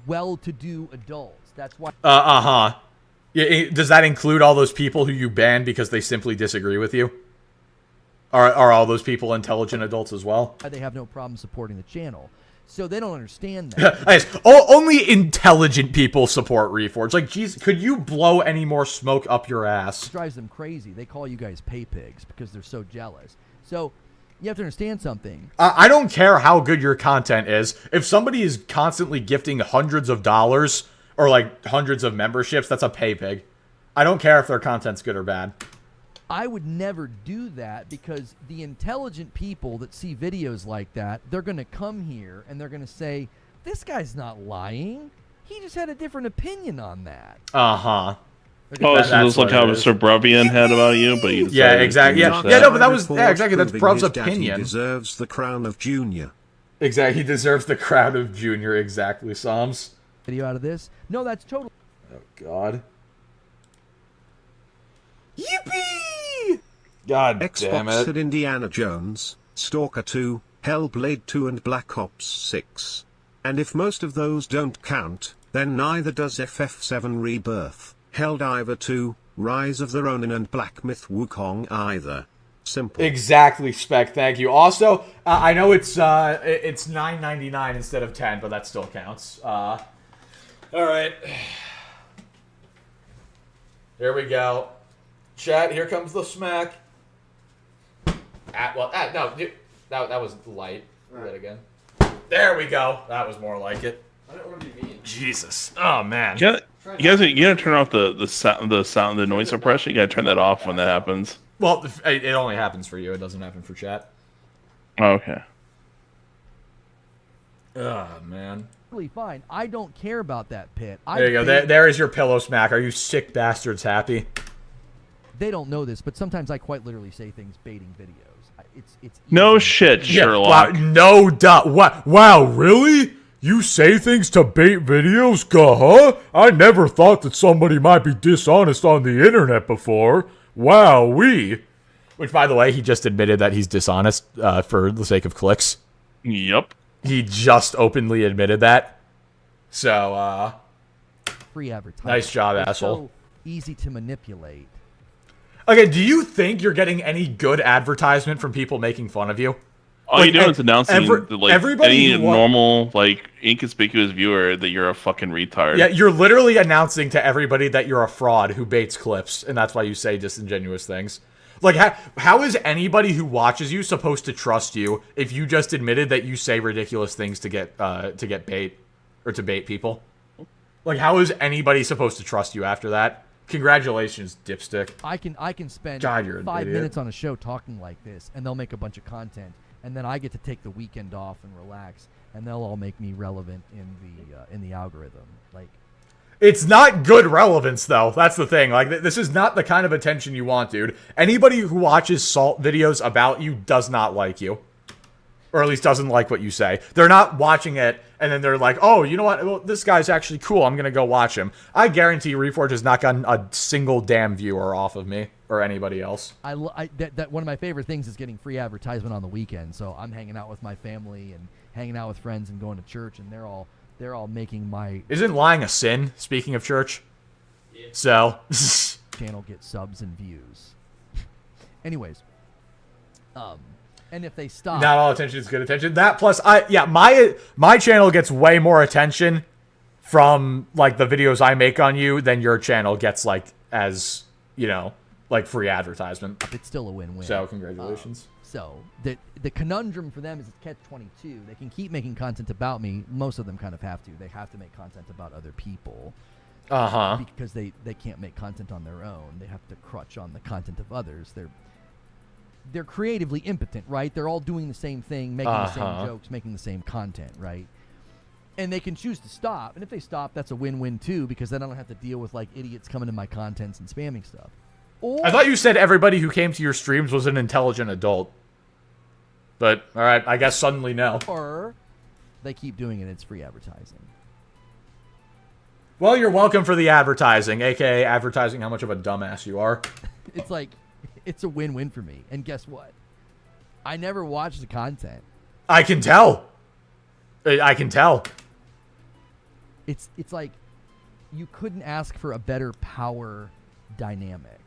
well-to-do adults. That's why. Yeah, does that include all those people who you ban because they simply disagree with you? Are all those people intelligent adults as well? They have no problem supporting the channel. So they don't understand that. Yes. Only intelligent people support Reforge. Like, geez, could you blow any more smoke up your ass? It drives them crazy. They call you guys pay pigs because they're so jealous. So you have to understand something. I don't care how good your content is. If somebody is constantly gifting hundreds of dollars or like hundreds of memberships, that's a pay pig. I don't care if their content's good or bad. I would never do that because the intelligent people that see videos like that, they're going to come here and they're going to say, this guy's not lying. He just had a different opinion on that. Oh, so that's like how Sir Bruvian had about you, but you yeah, exactly. Yeah, no, but that was exactly that's Bruv's opinion. He deserves the crown of junior. Exactly, he deserves the crown of junior. Exactly, Psalms. Video out of this? No, that's total. Oh God. Yippee! God damn it. Xbox had Indiana Jones, Stalker 2, Hellblade 2 and Black Ops 6. And if most of those don't count, then neither does FF7 Rebirth, Helldiver 2, Rise of the Ronin and Black Myth Wukong either. Simple. Exactly, Spec. Thank you. Also, I know it's $9.99 instead of $10, but that still counts. All right. Here we go. Chat, here comes the smack. No, dude, that was light. Do that again. There we go. That was more like it. I don't want to be mean. Jesus. Oh man. You gotta turn off the noise suppression. You gotta turn that off when that happens. Well, it only happens for you. It doesn't happen for chat. Oh, okay. Oh man. Really fine. I don't care about that pit. There you go. There is your pillow smack. Are you sick bastards happy? They don't know this, but sometimes I quite literally say things baiting videos. It's no shit, Sherlock. Wow, no doubt. Wow, really? You say things to bait videos? Huh? I never thought that somebody might be dishonest on the internet before. Wow-wee. Which, by the way, he just admitted that he's dishonest for the sake of clicks. Yep. He just openly admitted that. So, free advertising. Nice job, it's asshole. So easy to manipulate. Okay, do you think you're getting any good advertisement from people making fun of you? All you're doing is announcing to, like, everybody any normal, like, inconspicuous viewer that you're a fucking retard. Yeah, you're literally announcing to everybody that you're a fraud who baits clips, and that's why you say disingenuous things. Like, how is anybody who watches you supposed to trust you if you just admitted that you say ridiculous things to get bait or to bait people? Like, how is anybody supposed to trust you after that? Congratulations, dipstick. I can spend God, you're an 5 idiot. minutes on a show talking like this, and they'll make a bunch of content, and then I get to take the weekend off and relax, and they'll all make me relevant in the algorithm. Like, It's not good relevance, though. That's the thing. Like, this is not the kind of attention you want, dude. Anybody who watches Salt videos about you does not like you. Or at least doesn't like what you say. They're not watching it, and then they're like, oh, you know what? Well, this guy's actually cool. I'm going to go watch him. I guarantee Reforge has not gotten a single damn viewer off of me or anybody else. That one of my favorite things is getting free advertisement on the weekend. So I'm hanging out with my family and hanging out with friends and going to church, and they're all making my Isn't lying a sin, speaking of church? Yeah. So. channel get subs and views. Anyways. And if they stop, Not all attention is good attention. That plus, my channel gets way more attention from, like, the videos I make on you than your channel gets, like, as, you know, like, free advertisement. it's still a win-win. So, congratulations. So the conundrum for them is it's catch-22. They can keep making content about me. Most of them kind of have to. They have to make content about other people. Uh-huh. Because they can't make content on their own. They have to crutch on the content of others. They're creatively impotent, right? They're all doing the same thing, making the same jokes, making the same content, right? And they can choose to stop. And if they stop, that's a win-win too, because then I don't have to deal with, like, idiots coming to my contents and spamming stuff. Or, I thought you said everybody who came to your streams was an intelligent adult. But, alright, I guess suddenly no. Or they keep doing it, it's free advertising. Well, you're welcome for the advertising, aka advertising how much of a dumbass you are. It's like, it's a win-win for me. And guess what? I never watch the content. I can tell. I can tell. It's like you couldn't ask for a better power dynamic.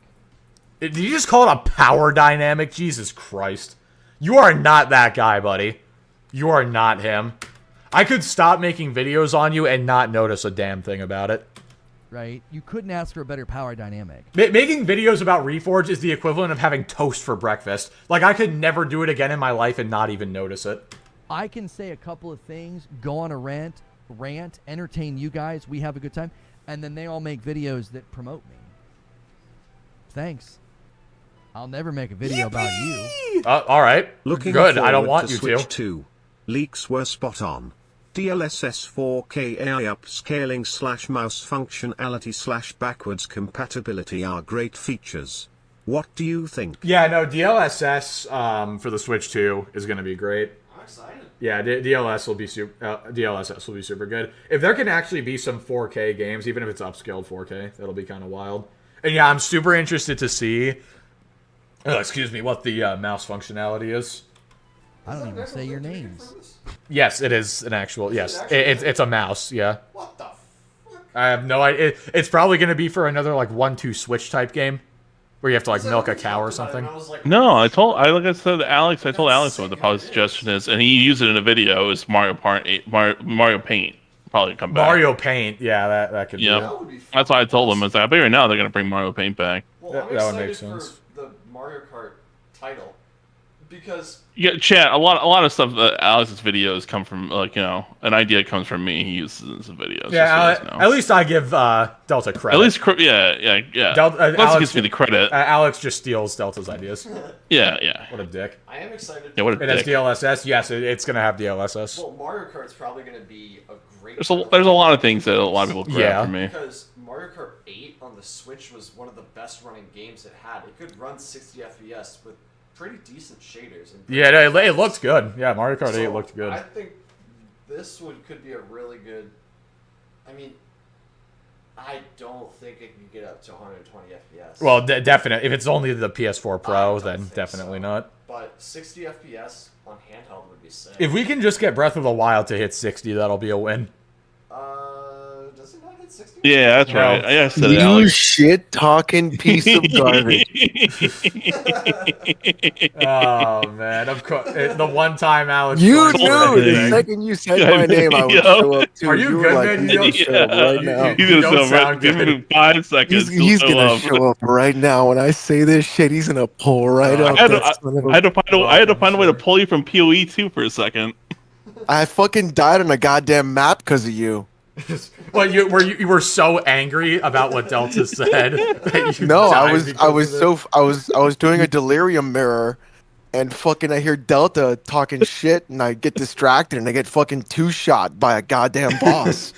Did you just call it a power dynamic? Jesus Christ. You are not that guy, buddy. You are not him. I could stop making videos on you and not notice a damn thing about it. Right? You couldn't ask for a better power dynamic. Making videos about Reforge is the equivalent of having toast for breakfast. Like, I could never do it again in my life and not even notice it. I can say a couple of things, go on a rant, entertain you guys, we have a good time, and then they all make videos that promote me. Thanks. I'll never make a video about you. All right. Looking good. I don't forward want to you Switch to. 2. Leaks were spot on. DLSS 4K AI upscaling / mouse functionality / backwards compatibility are great features. What do you think? Yeah, no, DLSS for the Switch 2 is going to be great. I'm excited. Yeah, DLSS will be super good. If there can actually be some 4K games, even if it's upscaled 4K, that'll be kind of wild. And yeah, I'm super interested to see, what the mouse functionality is. I don't even say your names. Yes, it is an actual. Yes, it's a mouse. Yeah. What the fuck? I have no idea. It's probably going to be for another like 1-2 Switch type game, where you have to like milk a cow or something. No, I told Alex what the probably suggestion is, and he used it in a video. Is Mario Paint probably come back? Mario Paint, yeah, that could. Yeah, That would be fun. that's why I told him. I was like, I bet right now they're gonna bring Mario Paint back. Well, That I'm would excited make sense. for the Mario Kart title because Yeah, chat. A lot of stuff that Alex's videos come from, like, an idea comes from me. He uses it in his videos. Yeah, just so you guys know. at least I give Delta credit. At least, yeah. Delta, Alex gives me the credit. Alex just steals Delta's ideas. Yeah. What a dick. I am excited. Yeah, what a It has dick. DLSS. Yes, it's gonna have DLSS. Well, Mario Kart's probably going to be a great. There's a lot of things that a lot of people grab Yeah. from me. Because Mario Kart 8 on the Switch was one of the best running games it had. It could run 60 FPS with pretty decent shaders. And Yeah, no, it looked good. Yeah, Mario Kart 8 looked good. I think this could be a really good. I mean, I don't think it can get up to 120 FPS. Well, definitely. If it's only the PS4 I Pro, don't then think definitely so. not. But 60 FPS on handheld would be sick. If we can just get Breath of the Wild to hit 60, that'll be a win. Does it not hit Yeah, that's right. No. I said it, You Alex. shit talking piece of garbage. Oh man, of course. The one time Alex. You joins knew for the anything. second you said my name, I would Yo. show up too. Are you were good, like, man? he's You gonna don't- show up right now. He's gonna don't show up sound give good. him 5 seconds. He's he'll gonna up. show up right now. When I say this shit, he's gonna pull right I up. had to- that son of a- I had to find a way to pull you from PoE 2 for a second. I fucking died on a goddamn map because of you. Well, you were so angry about what Delta said that you No, died I was because of it. I was doing a delirium mirror, and fucking I hear Delta talking shit, and I get distracted, and I get fucking 2-shot by a goddamn boss.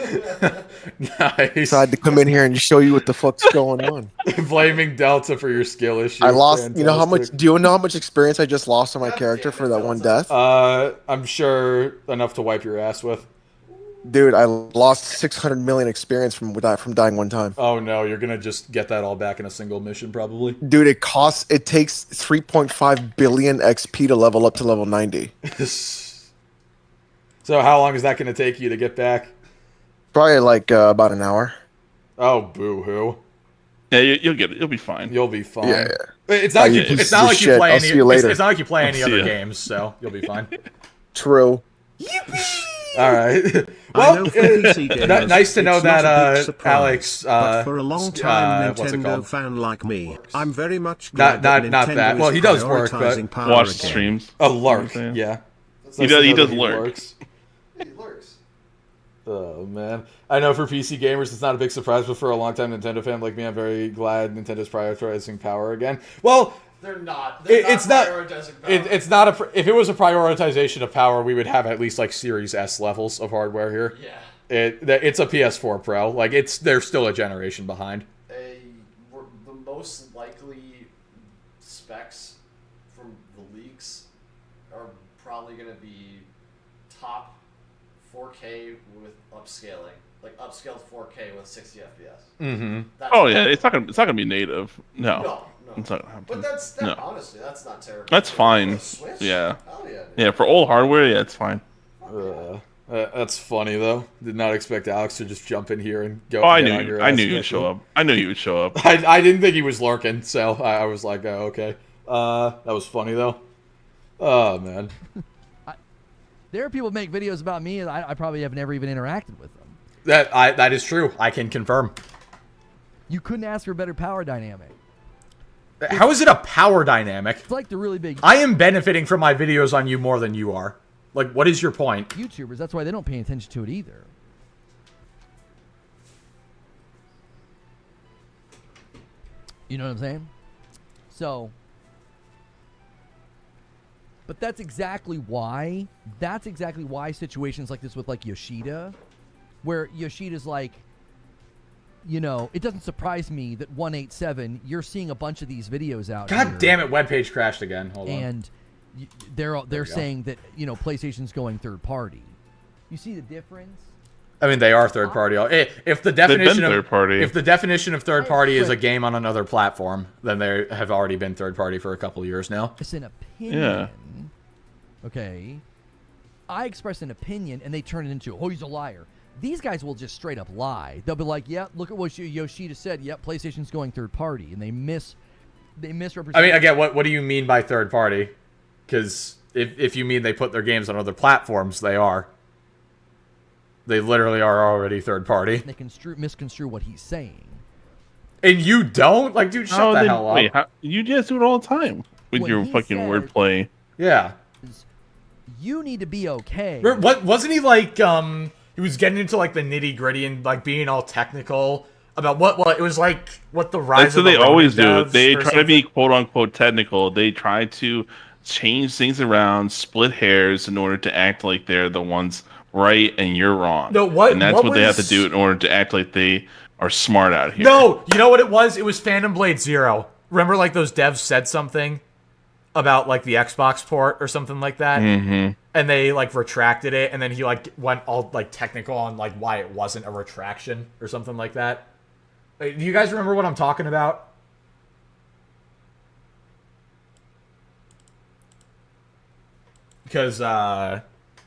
Nice. So I had to come in here and show you what the fuck's going on. Blaming Delta for your skill issue. I lost. You know how much? Fantastic. Do you know how much experience I just lost on my character for that one death? I'm sure enough to wipe your ass with. Dude, I lost 600 million experience from dying one time. Oh no, you're gonna just get that all back in a single mission, probably. Dude, it takes 3.5 billion XP to level up to level 90. So how long is that gonna take you to get back? Probably like about an hour. Oh, boo-hoo. Yeah, you'll get it. You'll be fine. You'll be fine. Yeah. It's not. you Like pieces it's not of like you shit. play I'll any. see you later. It's not like you play any I'll see other ya. games, so you'll be fine. True. All right. I know Well, for PC gamers, nice to know it's not a that big surprise, Alex. but for a long time what's it Nintendo called? fan like me, I'm very much Not- glad not that that. Nintendo Well, is he does work, but- prioritizing power Watch again. streams. A You know what lurk. I'm saying? Yeah. He does lurk. Lurks. He lurks. Oh man, I know for PC gamers it's not a big surprise, but for a long-time Nintendo fan like me, I'm very glad Nintendo's prioritizing power again. Well, They're not. it's not. prioritizing power. It's not a. If it was a prioritization of power, we would have at least like Series S levels of hardware here. Yeah. It's a PS4 Pro. Like they're still a generation behind. The most likely specs from the leaks are probably going to be top 4K with upscaling, like upscaled 4K with 60 FPS. Mm-hmm. Oh yeah, it's not gonna be native. No, No. it's not gonna happen. But that's No. honestly, that's not terrible. That's fine. For a Switch? Yeah. Hell yeah. Dude. Yeah, for old hardware, yeah, it's fine. That's funny though. Did not expect Alex to just jump in here and go. Oh, I get on knew. your I ass knew you'd quickly. show up. I knew you would show up. I didn't think he was lurking, so I was like, oh, okay. That was funny though. Oh man. There are people who make videos about me, and I probably have never even interacted with them. That is true. I can confirm. You couldn't ask for a better power dynamic. How is it a power dynamic? It's like the really big I am benefiting from my videos on you more than you are. Like, what is your point? YouTubers. That's why they don't pay attention to it either. You know what I'm saying? So, but that's exactly why situations like this with like Yoshida, where Yoshida's like, you know, it doesn't surprise me that 187, you're seeing a bunch of these videos out here. God damn it, webpage crashed again. Hold on. And they're saying that, you know, PlayStation's going third party. You see the difference? I mean, they are third party. If the definition of third party. if the definition of third party is a Right. game on another platform, then they have already been third party for a couple of years now. It's an opinion. Yeah. Okay. I express an opinion and they turn it into, oh, he's a liar. These guys will just straight up lie. They'll be like, yeah, look at what Yoshida said. Yep, PlayStation's going third party. And they misrepresent. I mean, again, what do you mean by third party? Because if you mean they put their games on other platforms, they are. They literally are already third party. They misconstrue what he's saying. And you don't? Like, dude, shut the hell up. Wait, you just do it all the time with What your he fucking said- wordplay. Yeah. You need to be okay. What wasn't he like? He was getting into like the nitty gritty and like being all technical about what it was like. What the rise? That's what of the they always do. devs They or try to be something? quote unquote technical. They try to change things around, split hairs in order to act like they're the ones right and you're wrong. No, what- And that's what what they have to was- do in order to act like they are smart out here. No, you know what it was? It was Phantom Blade Zero. Remember, like those devs said something about like the Xbox port or something like that, and they like retracted it, and then he like went all like technical on like why it wasn't a retraction or something like that. Do you guys remember what I'm talking about? Because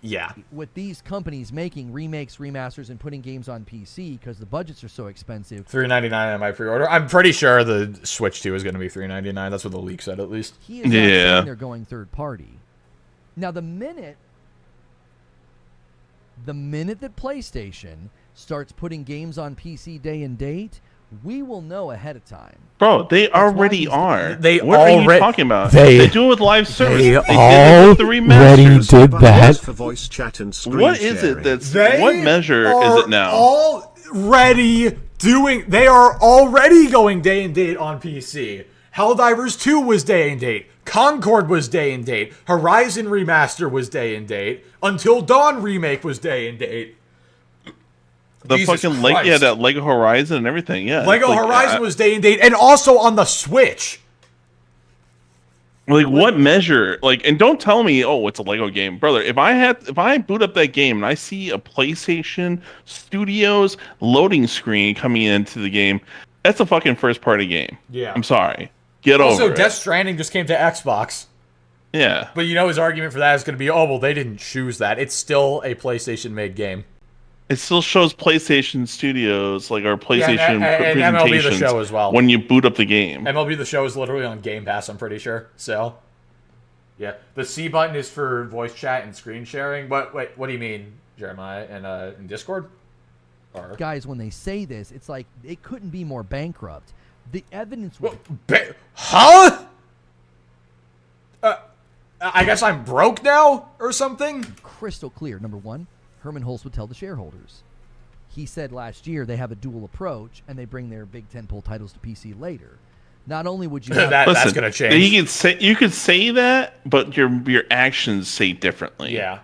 Yeah. with these companies making remakes, remasters, and putting games on PC because the budgets are so expensive. $3.99 on my pre-order. I'm pretty sure the Switch 2 is going to be $3.99. That's what the leak said, at least. He is not saying they're going third party. Now, the minute that PlayStation starts putting games on PC day and date, we will know ahead of time. Bro, they already are. What are you talking about? They do it with live service. They did it with the remasters. did that. For voice chat and screen What is it sharing. that's... What measure is it now? They are already going day and date on PC. Helldivers 2 was day and date. Concord was day and date. Horizon Remaster was day and date. Until Dawn Remake was day and date. The Jesus fucking Christ. that Lego Horizon and everything, yeah. Lego Horizon was day and date, and also on the Switch. Like, what measure? Like, and don't tell me, oh, it's a Lego game, brother. If I boot up that game and I see a PlayStation Studios loading screen coming into the game, that's a fucking first party game. Yeah. I'm sorry. Get over it. Also, Death Stranding just came to Xbox. Yeah. But his argument for that is going to be, oh, well, they didn't choose that. It's still a PlayStation-made game. It still shows PlayStation Studios, like our PlayStation and MLB presentations The Show as well. when you boot up the game. MLB The Show is literally on Game Pass, I'm pretty sure. So, yeah. The C button is for voice chat and screen sharing. But wait, what do you mean, Jeremiah? In Discord? Or... Guys, when they say this, it's like it couldn't be more bankrupt. The evidence was... Huh? I guess I'm broke now or something? Crystal clear. Number one, Herman Hulst would tell the shareholders. He said last year they have a dual approach and they bring their big tentpole titles to PC later. Not only would you have... that's going to change. You could say that, but your actions say differently. Yeah.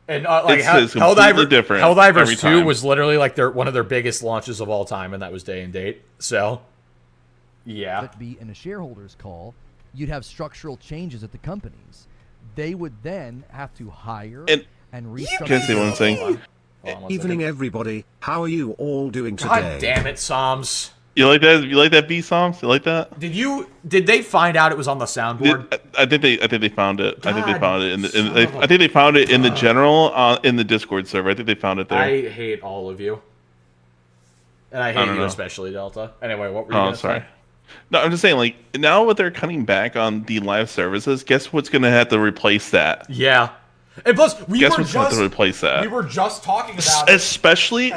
And it's completely different. Helldivers 2 was literally like one of their biggest launches of all time, and that was day and date. So, yeah. But to be in a shareholders call, you'd have structural changes at the companies. They would then have to hire and restructure. Can I say one thing? Evening, everybody. How are you all doing today? God damn it, Psalms. You like that? You like that B songs? You like that? Did they find out it was on the soundboard? I think they found it. I think they found it I think they found it in the general in the Discord server. I think they found it there. I hate all of you. And I hate you especially, Delta. Anyway, what were you going to say? No, I'm just saying, like, now that they're cutting back on the live services, guess what's going to have to replace that? Yeah. And plus, we were just talking about especially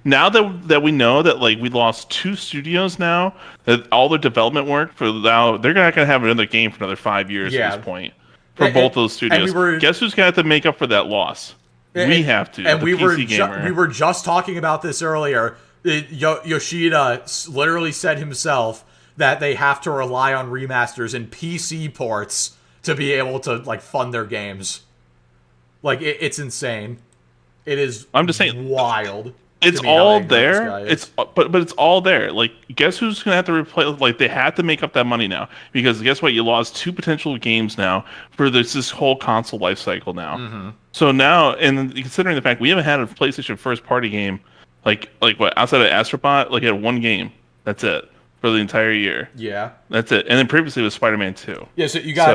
now that we know that, like, we lost 2 studios now, that all their development work for now, they're not going to have another game for another 5 years at this point for both those studios. Guess who's going to have to make up for that loss? We have to. And we were just talking about this earlier. Yoshida literally said himself that they have to rely on remasters and PC ports to be able to like fund their games. Like it's insane. It is. I'm just saying, wild. It's all there. But it's all there. Like, guess who's gonna have to replace? Like, they have to make up that money now because guess what? You lost 2 potential games now for this whole console life cycle now. Mm-hmm. So now, and considering the fact we haven't had a PlayStation first party game. Like what? Outside of Astrobot, like, had 1 game. That's it for the entire year. Yeah, that's it. And then previously it was Spider-Man 2. Yeah, so you got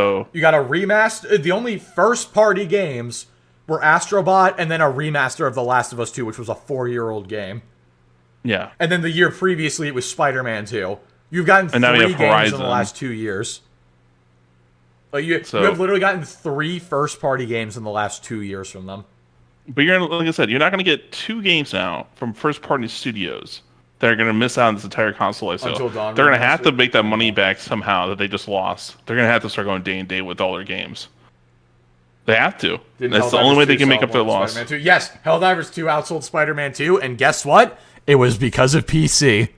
a remaster. The only first-party games were Astrobot and then a remaster of The Last of Us 2, which was a 4-year-old game. Yeah, and then the year previously it was Spider-Man 2. You've gotten 3 games in the last 2 years. Like you have literally gotten 3 first-party games in the last 2 years from them. But like I said, you're not going to get 2 games now from first-party studios that are going to miss out on this entire console life cycle. They're going to have to make that money back somehow that they just lost. They're going to have to start going day and day with all their games. They have to. That's the only way they can make up their loss. Yes, Helldivers 2 outsold Spider-Man 2, and guess what? It was because of PC.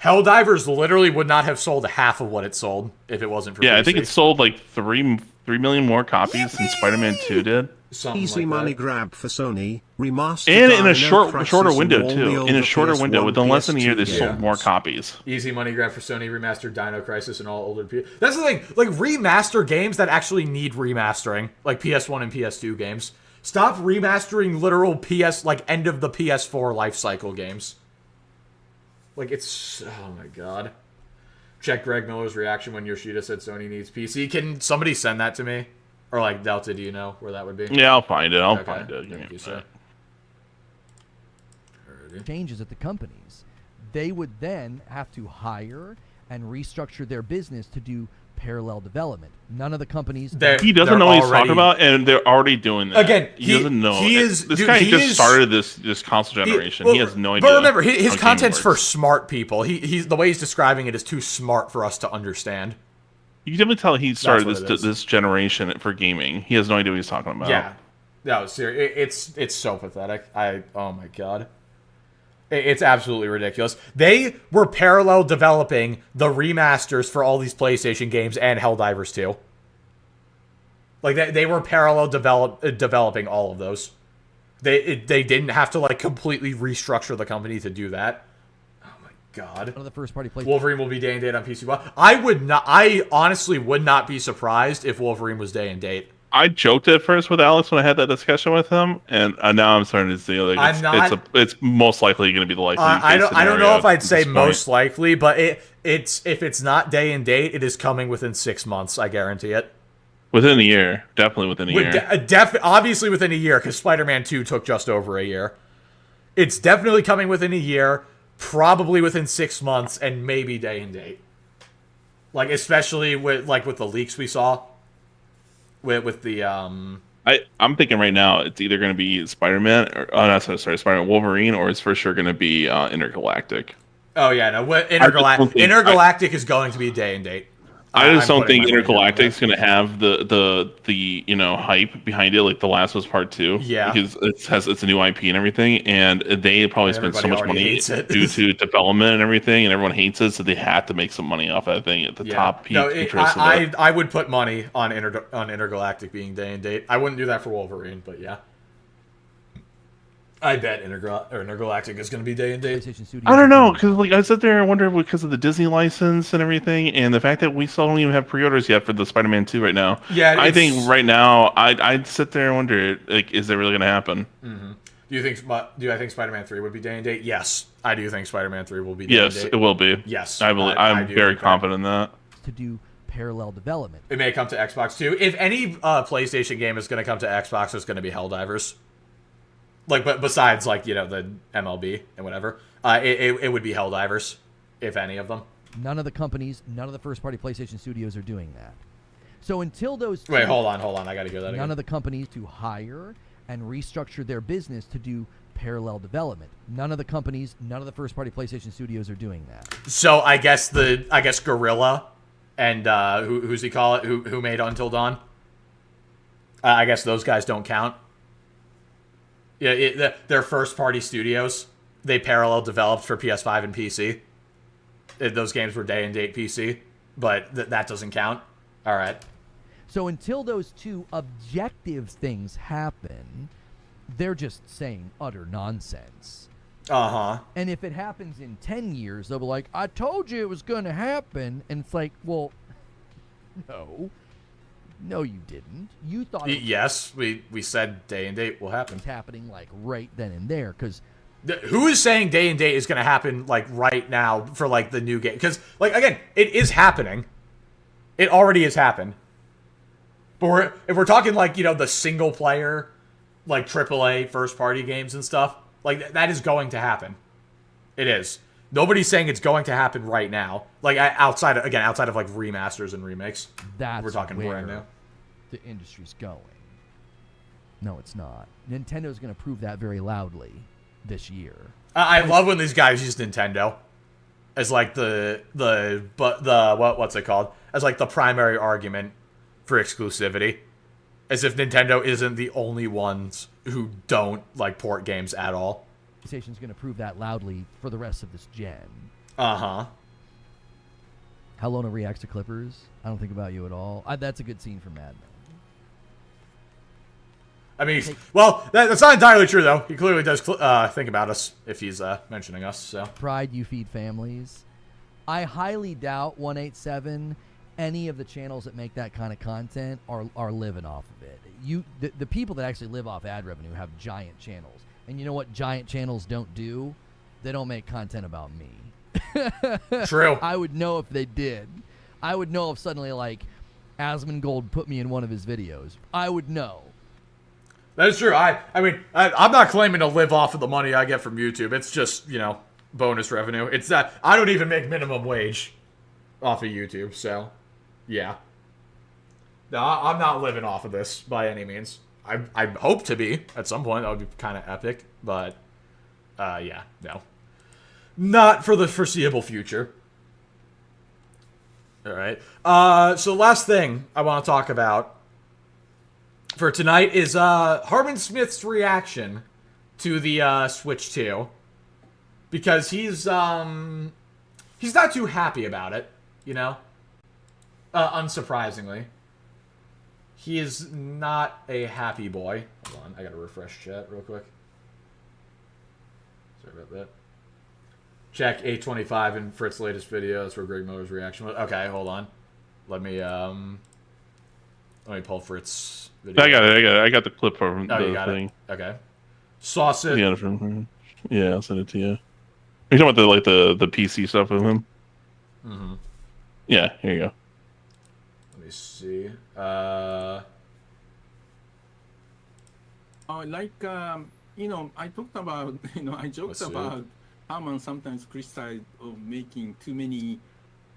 Helldivers literally would not have sold half of what it sold if it wasn't for PC. I think it sold like 3 million more copies than Spider-Man 2 did. Easy money grab for Sony, remastered. And in a shorter window too. In a shorter window, within less than a year, they sold more copies. Easy money grab for Sony, remastered Dino Crisis and all older That's the thing, like remaster games that actually need remastering, like PS1 and PS2 games. Stop remastering literal end of the PS4 life cycle games. Like it's, oh my god. Check Greg Miller's reaction when Yoshida said Sony needs PC. Can somebody send that to me? Or like Delta, do you know where that would be? Yeah, I'll find it. I'll Okay. find it. Give me Thank a you, sir. minute. Alrighty. changes at the companies, they would then have to hire and restructure their business to do parallel development. None of the companies. He doesn't know what he's talking about, and they're already doing that. Again, he doesn't know. This dude, guy he just is- started this console generation. well, he has no idea. But remember, how his gaming content's for works. smart people. He's the way he's describing it is too smart for us to understand. You can definitely tell he started what it is. this generation for gaming. He has no idea what he's talking about. Yeah, no, serious. It's so pathetic. Oh my god, it's absolutely ridiculous. They were parallel developing the remasters for all these PlayStation games and Helldivers 2. Like they were parallel developing all of those. They didn't have to like completely restructure the company to do that. Oh my god. One of the first party PlayStation. Wolverine will be day and date on PC. Well, I honestly would not be surprised if Wolverine was day and date. I joked at first with Alex when I had that discussion with him, and now I'm starting to see like it's most likely going to be the likely. I don't know if I'd say point. most likely, but it's if it's not day and date, it is coming within 6 months. I guarantee it. Within a year, definitely within a year. Obviously within a year, because Spider-Man 2 took just over a year. It's definitely coming within a year, probably within 6 months, and maybe day and date. Like especially with the leaks we saw. With the I'm thinking right now it's either going to be Spider-Man or Spider-Man Wolverine, or it's for sure going to be Intergalactic. Oh yeah, no, Intergalactic is going to be day and date. I just don't think Intergalactic's going to have the hype behind it like The Last of Us Part 2. Yeah, because it's a new IP and everything, and they probably spent so much money due to development and everything, and everyone hates it, so they had to make some money off that thing at the top peak interest of it. I would put money on Intergalactic being day and date. I wouldn't do that for Wolverine, but yeah. I bet Intergalactic is going to be day and date. I don't know, because like I sit there and wonder because of the Disney license and everything, and the fact that we still don't even have pre-orders yet for the Spider-Man 2 right now. Yeah, I think right now I'd sit there and wonder, like, is that really going to happen? Mm-hmm. Do I think Spider-Man 3 would be day and date? Yes, I do think Spider-Man 3 will be day and date. Yes, it will be. Yes, I'm very confident in that. To do parallel development. It may come to Xbox too. If any PlayStation game is going to come to Xbox, it's going to be Helldivers. Like, but besides, like, the MLB and whatever, it would be Helldivers, if any of them. None of the first-party PlayStation studios are doing that. So until those... Wait, hold on. I got to hear that again. None of the companies to hire and restructure their business to do parallel development. None of the first-party PlayStation studios are doing that. So I guess Guerrilla and who's he call it? Who made Until Dawn? I guess those guys don't count. Yeah, they're first-party studios. They parallel developed for PS5 and PC. Those games were day-and-date PC, but that doesn't count. All right. So until those two objective things happen, they're just saying utter nonsense. Uh-huh. And if it happens in 10 years, they'll be like, I told you it was going to happen. And it's like, well, no. No, you didn't. You thought yes, we said day and date will happen. It's happening like right then and there, because who is saying day and date is going to happen like right now for like the new game? Because like again, it is happening. It already has happened. But if we're talking like the single player, like AAA first party games and stuff, like that is going to happen. It is. Nobody's saying it's going to happen right now. Like outside of like remasters and remakes. That's we're talking where brand new. The industry's going. No, it's not. Nintendo's going to prove that very loudly this year. I love when these guys use Nintendo as like what's it called? As like the primary argument for exclusivity. As if Nintendo isn't the only ones who don't like port games at all. PlayStation's going to prove that loudly for the rest of this gen. Uh-huh. How Lona reacts to Clippers. I don't think about you at all. That's a good scene from Mad Men. I mean, well, that's not entirely true, though. He clearly does think about us if he's mentioning us. So Pride, you feed families. I highly doubt 187 any of the channels that make that kind of content are living off of it. The people that actually live off ad revenue have giant channels. And you know what giant channels don't do? They don't make content about me. True. I would know if they did. I would know if suddenly, like, Asmongold put me in one of his videos. I would know. That's true. I'm not claiming to live off of the money I get from YouTube. It's just, bonus revenue. It's that I don't even make minimum wage off of YouTube, so yeah. No, I'm not living off of this by any means. I hope to be at some point. That would be kind of epic, but yeah, no. Not for the foreseeable future. All right. So last thing I want to talk about for tonight is Harman Smith's reaction to the Switch 2, because he's not too happy about it, unsurprisingly. He is not a happy boy. Hold on, I gotta refresh chat real quick. Sorry about that. Check 825 in Fritz's latest video. That's where Greg Miller's reaction was. Okay, hold on. Let me pull Fritz's video. I got it. I got the clip from you the got thing. it. Okay. Sauce it. Yeah, I'll send it to you. You're talking about the PC stuff with him? Mm-hmm. Yeah, here you go. Let me see. I talked about, I joked about Harman sometimes criticized of making too many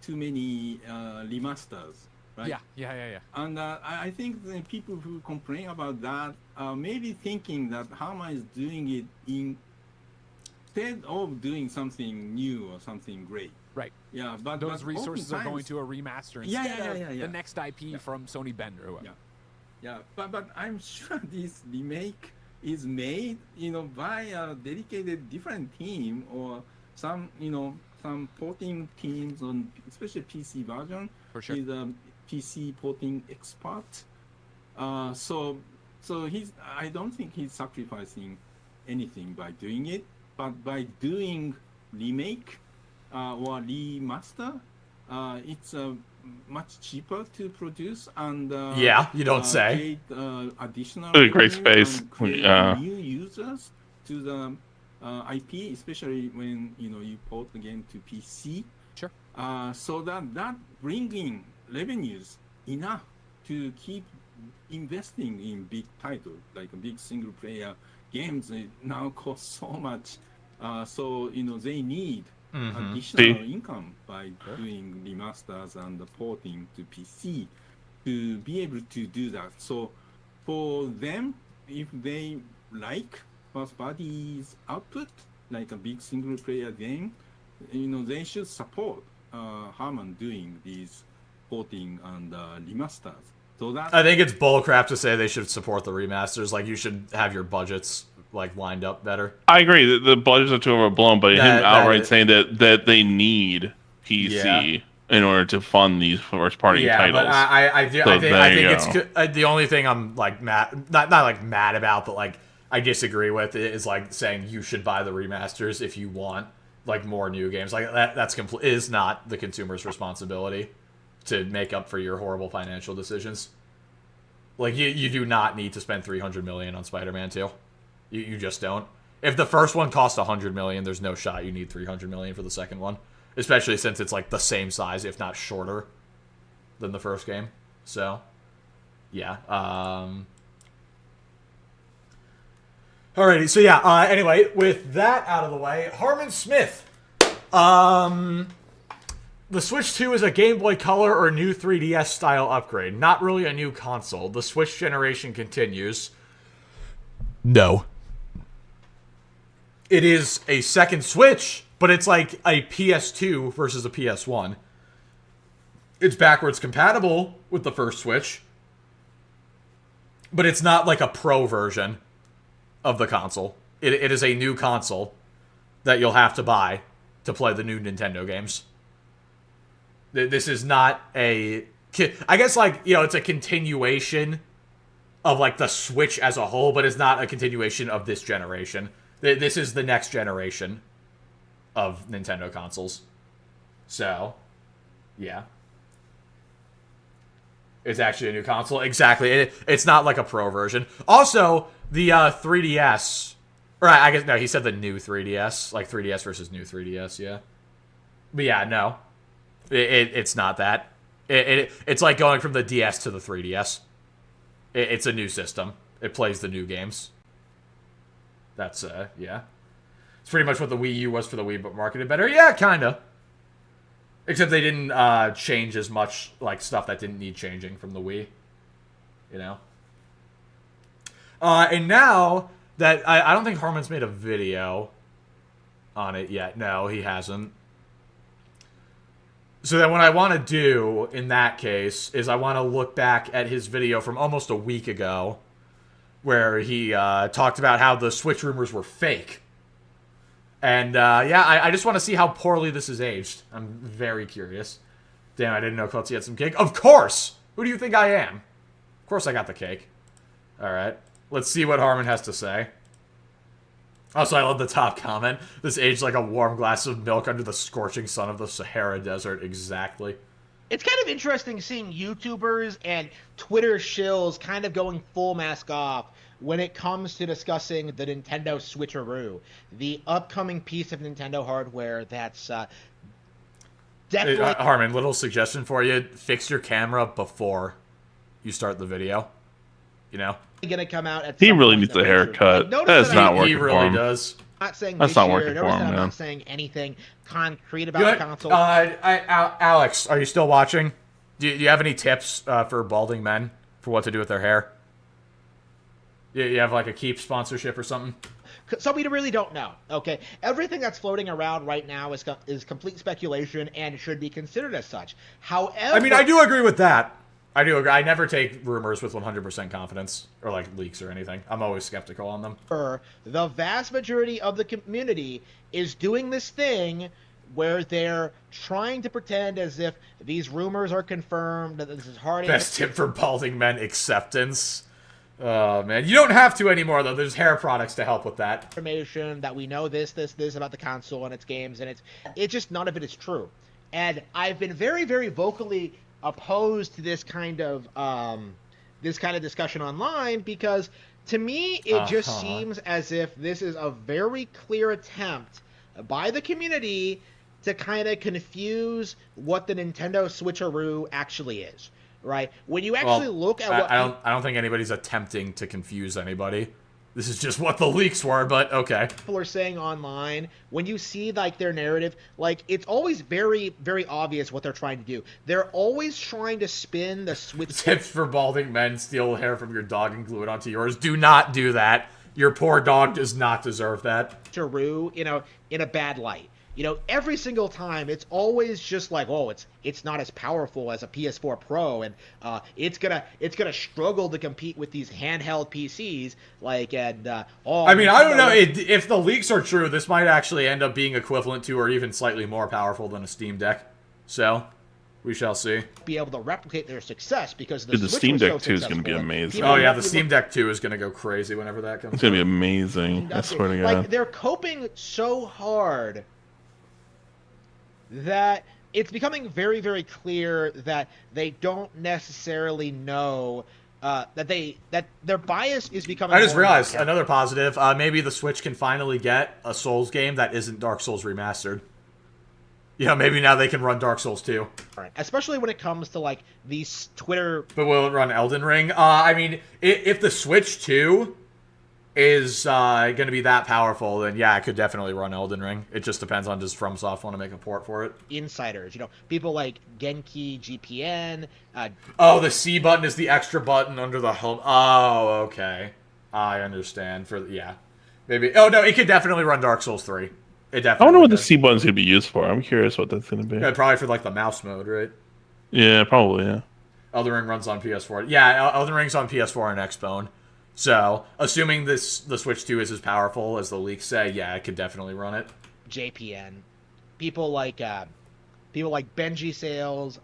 remasters, right? Yeah. And I think the people who complain about that are maybe thinking that Harman is doing it instead of doing something new or something great. Right. Yeah, but those resources are going to a remaster instead of the next IP from Sony Bend or whatever. Yeah, but I'm sure this remake is made, by a dedicated different team or some porting teams on especially PC version. For sure. He's a PC porting expert. So I don't think he's sacrificing anything by doing it, but by doing remake or remaster, it's much cheaper to produce and yeah, you don't say. Create additional great space. New users to the IP, especially when you port the game to PC. Sure. So that bringing revenues enough to keep investing in big titles like big single player games. It now cost so much, so they need additional income by doing remasters and porting to PC to be able to do that. So for them, if they like first party's output, like a big single player game, they should support Harman doing these porting and remasters. So that I think it's bullcrap to say they should support the remasters. Like, you should have your budgets lined up better. I agree. The budgets are too overblown, but him outright saying that they need PC in order to fund these first-party titles. But I think it's the only thing I'm mad, not mad about, but I disagree with is saying you should buy the remasters if you want more new games. That's is not the consumer's responsibility to make up for your horrible financial decisions. You do not need to spend $300 million on Spider-Man 2. You just don't. If the first one cost $100 million, there's no shot you need $300 million for the second one, especially since it's the same size, if not shorter, than the first game. So, yeah. Alrighty. So yeah. Anyway, with that out of the way, Harman Smith. The Switch 2 is a Game Boy Color or new 3DS style upgrade. Not really a new console. The Switch generation continues. No. It is a second Switch, but it's like a PS2 versus a PS1. It's backwards compatible with the first Switch, but it's not like a pro version of the console. It is a new console that you'll have to buy to play the new Nintendo games. This is not a... I guess, it's a continuation of, the Switch as a whole, but it's not a continuation of this generation. This is the next generation of Nintendo consoles. So, yeah. It's actually a new console. Exactly. It's not like a pro version. Also, the 3DS... Right, I guess, no, he said the new 3DS. 3DS versus new 3DS, yeah. But yeah, no. It's not that. It's like going from the DS to the 3DS. It's a new system. It plays the new games. That's, yeah. It's pretty much what the Wii U was for the Wii, but marketed better. Yeah, kinda. Except they didn't change as much, like, stuff that didn't need changing from the Wii. You know? And now that... I don't think Harman's made a video on it yet. No, he hasn't. So then what I want to do, in that case, is I want to look back at his video from almost a week ago, where he talked about how the Switch rumors were fake. And, yeah, I just want to see how poorly this is aged. I'm very curious. Damn, I didn't know Klutzy had some cake. Of course! Who do you think I am? Of course I got the cake. Alright. Let's see what Harman has to say. Also, I love the top comment. This aged like a warm glass of milk under the scorching sun of the Sahara Desert. Exactly. It's kind of interesting seeing YouTubers and Twitter shills kind of going full mask off when it comes to discussing the Nintendo Switcheroo, the upcoming piece of Nintendo hardware that's definitely... Harman, little suggestion for you. Fix your camera before you start the video. You know? Gonna come out at he really needs a haircut. That's not working for him. He really does. Not saying that's not working for him, I'm man. not saying anything concrete about the console. Alex, are you still watching? Do you have any tips for balding men for what to do with their hair? You have like a Keep sponsorship or something? So we really don't know. Okay, everything that's floating around right now is complete speculation and should be considered as such. However, I mean, I do agree with that. I do agree. I never take rumors with 100% confidence, or like leaks or anything. I'm always skeptical on them. The vast majority of the community is doing this thing where they're trying to pretend as if these rumors are confirmed, that this is hard. Best tip for balding men: acceptance. Oh, man. You don't have to anymore, though. There's hair products to help with that. Information that we know this about the console and its games, and it's just none of it is true. And I've been very, very vocally opposed to this kind of discussion online because to me it just seems as if this is a very clear attempt by the community to kind of confuse what the Nintendo Switcheroo actually is, right? When you actually look at what I don't think anybody's attempting to confuse anybody. This is just what the leaks were, but okay. People are saying online, when you see like their narrative, like it's always very, very obvious what they're trying to do. They're always trying to spin the Switch. Tips for balding men: steal hair from your dog and glue it onto yours. Do not do that. Your poor dog does not deserve that. Switcheroo, in a bad light. Every single time, it's always just like, oh, it's not as powerful as a PS4 Pro, and it's gonna struggle to compete with these handheld PCs. I mean, I don't know if the leaks are true. This might actually end up being equivalent to, or even slightly more powerful than a Steam Deck. So, we shall see. Be able to replicate their success because the Steam Deck 2 is going to be amazing. Oh yeah, the Steam Deck 2 is going to go crazy whenever that comes. It's going to be amazing. I swear to God. Like they're coping so hard that it's becoming very, very clear that they don't necessarily know that their bias is becoming. I just realized another positive. Maybe the Switch can finally get a Souls game that isn't Dark Souls remastered. Maybe now they can run Dark Souls 2. Right. Especially when it comes to like these Twitter. But will it run Elden Ring? I mean, if the Switch 2 is going to be that powerful, then yeah, it could definitely run Elden Ring. It just depends on does FromSoft want to make a port for it. Insiders, people like Genki, GPN. The C button is the extra button under the home. Oh, okay. I understand. Maybe. Oh no, it could definitely run Dark Souls 3. It definitely. I don't know what the C button's going to be used for. I'm curious what that's going to be. Yeah, probably for like the mouse mode, right? Yeah, probably. Yeah. Elden Ring runs on PS4. Yeah, Elden Ring's on PS4 and Xbone. So, assuming the Switch 2 is as powerful as the leaks say, yeah, it could definitely run it. JPN, people like Benji Sales,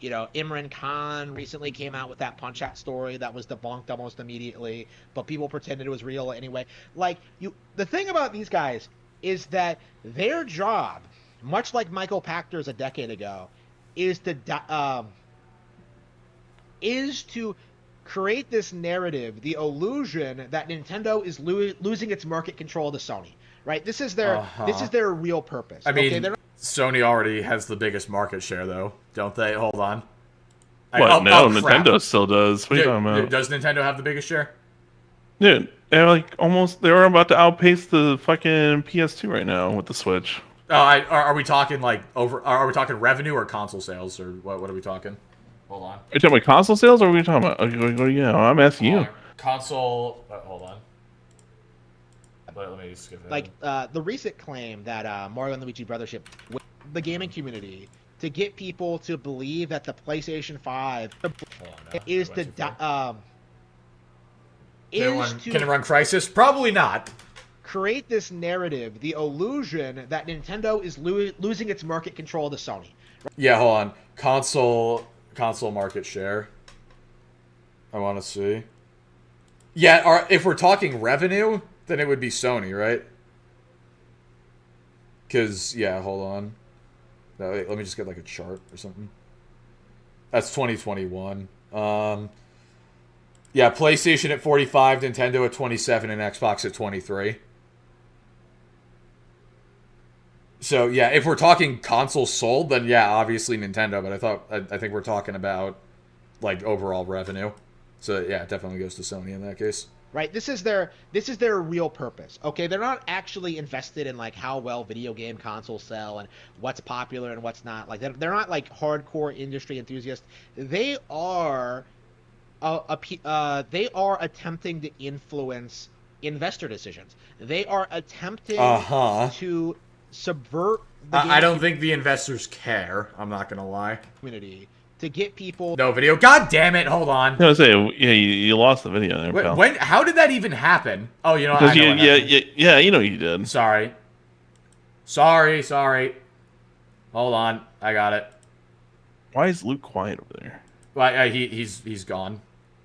Imran Khan recently came out with that Punch-Out story that was debunked almost immediately, but people pretended it was real anyway. The thing about these guys is that their job, much like Michael Pachter's a decade ago, is to create this narrative, the illusion that Nintendo is losing its market control to Sony, right? This is their real purpose. I mean, Sony already has the biggest market share, though, don't they? Hold on. What? No, Nintendo still does. What are you talking about? Does Nintendo have the biggest share? Dude, they're like almost. They're about to outpace the fucking PS2 right now with the Switch. Are we talking like over? Are we talking revenue or console sales or what? What are we talking? Hold on. Are you talking about console sales or are we talking about? Yeah, I'm asking you. Console. Hold on. Let me skip that. Like the recent claim that Mario and Luigi Brothership, with the gaming community, to get people to believe that the PlayStation 5 is the Can it run Crisis? Probably not. Create this narrative, the illusion that Nintendo is losing its market control to Sony. Yeah, hold on. Console market share. I want to see. Yeah, if we're talking revenue, then it would be Sony, right? Because, yeah, hold on. No, wait, let me just get like a chart or something. That's 2021. Yeah, PlayStation at 45, Nintendo at 27, and Xbox at 23. So, yeah, if we're talking consoles sold, then yeah, obviously Nintendo, but I think we're talking about, like, overall revenue. So, yeah, it definitely goes to Sony in that case. Right, this is their real purpose. Okay, they're not actually invested in like how well video game consoles sell and what's popular and what's not. Like they're not like hardcore industry enthusiasts. They are attempting to influence investor decisions. They are attempting to subvert the I don't think the investors care. I'm not gonna lie. Community. To get people. No video. God damn it! Hold on. I was gonna say, yeah, you lost the video there, pal. When? How did that even happen? Oh, you know. Yeah, you know you did. Sorry. Hold on, I got it. Why is Luke quiet over there? Well, he's gone.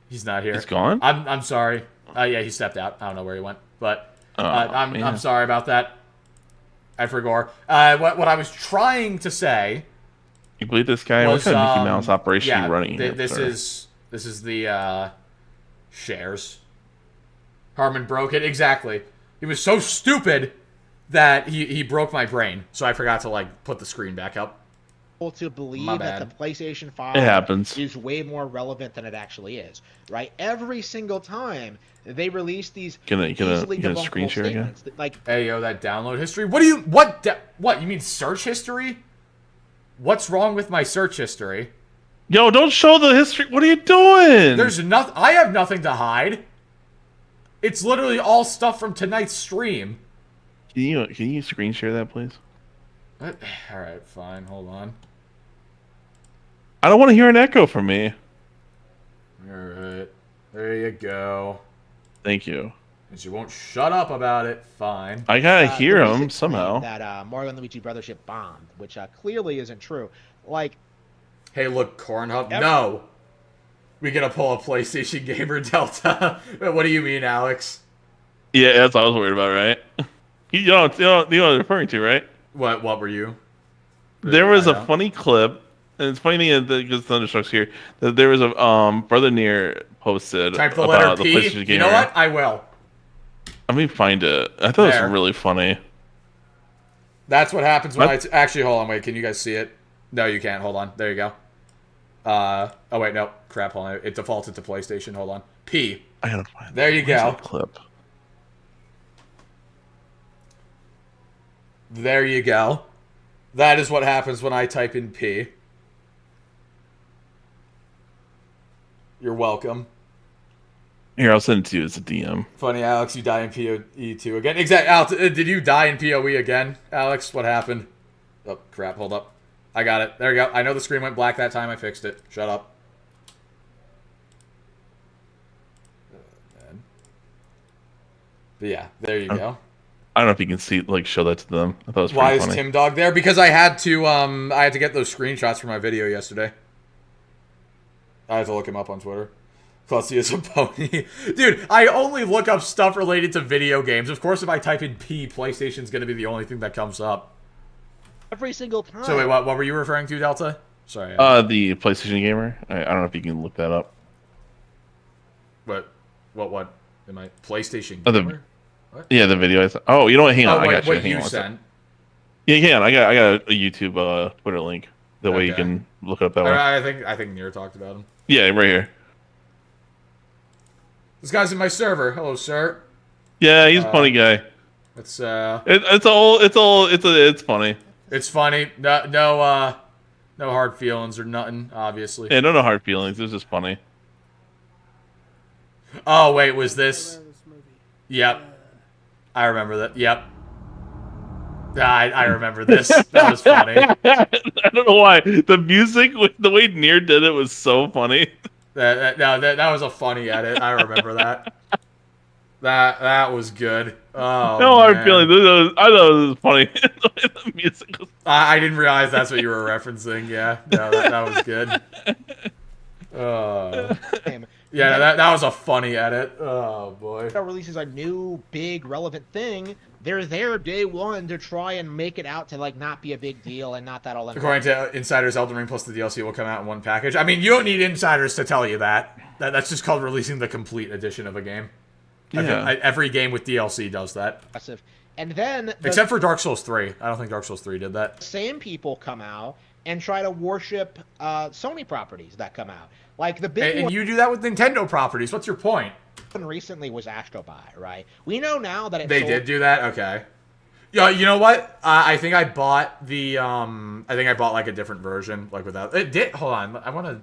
He's not here. He's gone. I'm sorry. Yeah, he stepped out. I don't know where he went, but I'm sorry about that. I forgot. What I was trying to say. You believe this guy? What kind of Mickey Mouse operation are you running here? This is the shares. Harman broke it. Exactly. He was so stupid that he broke my brain. So I forgot to like put the screen back up. To believe that the PlayStation 5 is way more relevant than it actually is. Right? Every single time they release these easily debunkable screen share statements. Again? Like, hey yo, that download history. What you mean search history? What's wrong with my search history? Yo, don't show the history. What are you doing? There's nothing. I have nothing to hide. It's literally all stuff from tonight's stream. Can you screen share that, please? What? All right, fine. Hold on. I don't want to hear an echo from me. All right, there you go. Thank you. And you won't shut up about it. Fine. I gotta hear him somehow. That Mario and Luigi Brothership bombed, which clearly isn't true. Like, hey, look, Cornhub. No, we gonna pull a PlayStation Gamer Delta. What do you mean, Alex? Yeah, that's what I was worried about, right? You know what I'm referring to, right? What were you? There was a funny clip, and it's funny because Thunderstruck's here. That there was a Brother Near posted Type the about letter the P. PlayStation Gamer. You know what? I will. Let me find it. I thought it was really funny. That's what happens when actually, hold on, wait. Can you guys see it? No, you can't. Hold on. There you go. Oh, wait, no. Crap, hold on. It defaulted to PlayStation. Hold on. P. I gotta find there you go. Clip. There you go. That is what happens when I type in P. You're welcome. Here, I'll send it to you as a DM. Funny, Alex, you die in PoE 2 again. Exactly. Alex, did you die in PoE again, Alex? What happened? Oh, crap. Hold up. I got it. There you go. I know the screen went black that time. I fixed it. Shut up. But yeah, there you go. I don't know if you can see, show that to them. I thought it was pretty funny. Why is Tim Dog there? Because I had to get those screenshots for my video yesterday. I had to look him up on Twitter. Plus, he is a pony. Dude, I only look up stuff related to video games. Of course, if I type in P, PlayStation's going to be the only thing that comes up. Every single time. So, wait, what were you referring to, Delta? Sorry. The PlayStation Gamer. I don't know if you can look that up. What? Am I PlayStation Gamer? What? Yeah, the video. Oh, you know what? Hang on. Wait, I got you. What you sent? Yeah, I got a YouTube Twitter link. That way you Okay. can look it up that way. I think Nier talked about him. Yeah, right here. This guy's in my server. Hello, sir. Yeah, he's a funny guy. It's it's funny. It's funny. No hard feelings or nothing. Obviously. Yeah, no hard feelings. It's just funny. Oh wait, was this? Yep. I remember that. Yep. I remember this. That was funny. I don't know why. The music, the way Nier did it was so funny. That was a funny edit. I remember that. That was good. Oh, no hard man. feelings. I thought it was funny. The music was... I didn't realize that's what you were referencing. Yeah, no, that was good. Yeah, that was a funny edit. Oh boy. Releases a new big relevant thing. They're there day one to try and make it out to like not be a big deal and not that all. According to insiders, Elden Ring plus the DLC will come out in one package. I mean, you don't need insiders to tell you that. That's just called releasing the complete edition of a game. Yeah. Every game with DLC does that. And then except for Dark Souls 3. I don't think Dark Souls 3 did that. Same people come out and try to worship Sony properties that come out. Like the big and you do that with Nintendo properties. What's your point? Recently was Astrobot, right? We know now that they did do that. Okay. Yeah, you know what? I think I bought the I think I bought like a different version, like without it did. Hold on, I want to.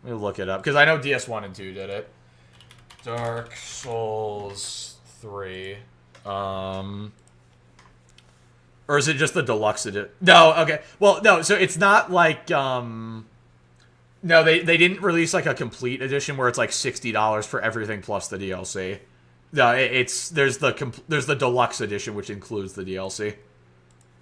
Let me look it up because I know DS1 and 2 did it. Dark Souls 3. Or is it just the deluxe edition? No. Okay. Well, no. So it's not like No, they didn't release like a complete edition where it's like $60 for everything plus the DLC. No, there's the deluxe edition which includes the DLC,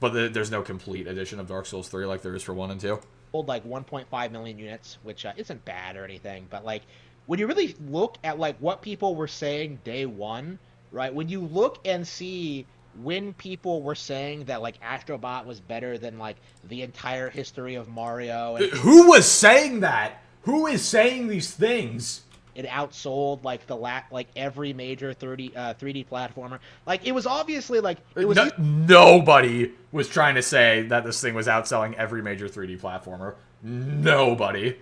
but there's no complete edition of Dark Souls 3 like there is for 1 and 2. Sold like 1.5 million units, which isn't bad or anything, but like when you really look at like what people were saying day one, right? When you look and see when people were saying that like Astrobot was better than like the entire history of Mario, and who was saying that? Who is saying these things? It outsold like like every major 3D platformer. Like it was obviously like it was nobody was trying to say that this thing was outselling every major 3D platformer. Nobody.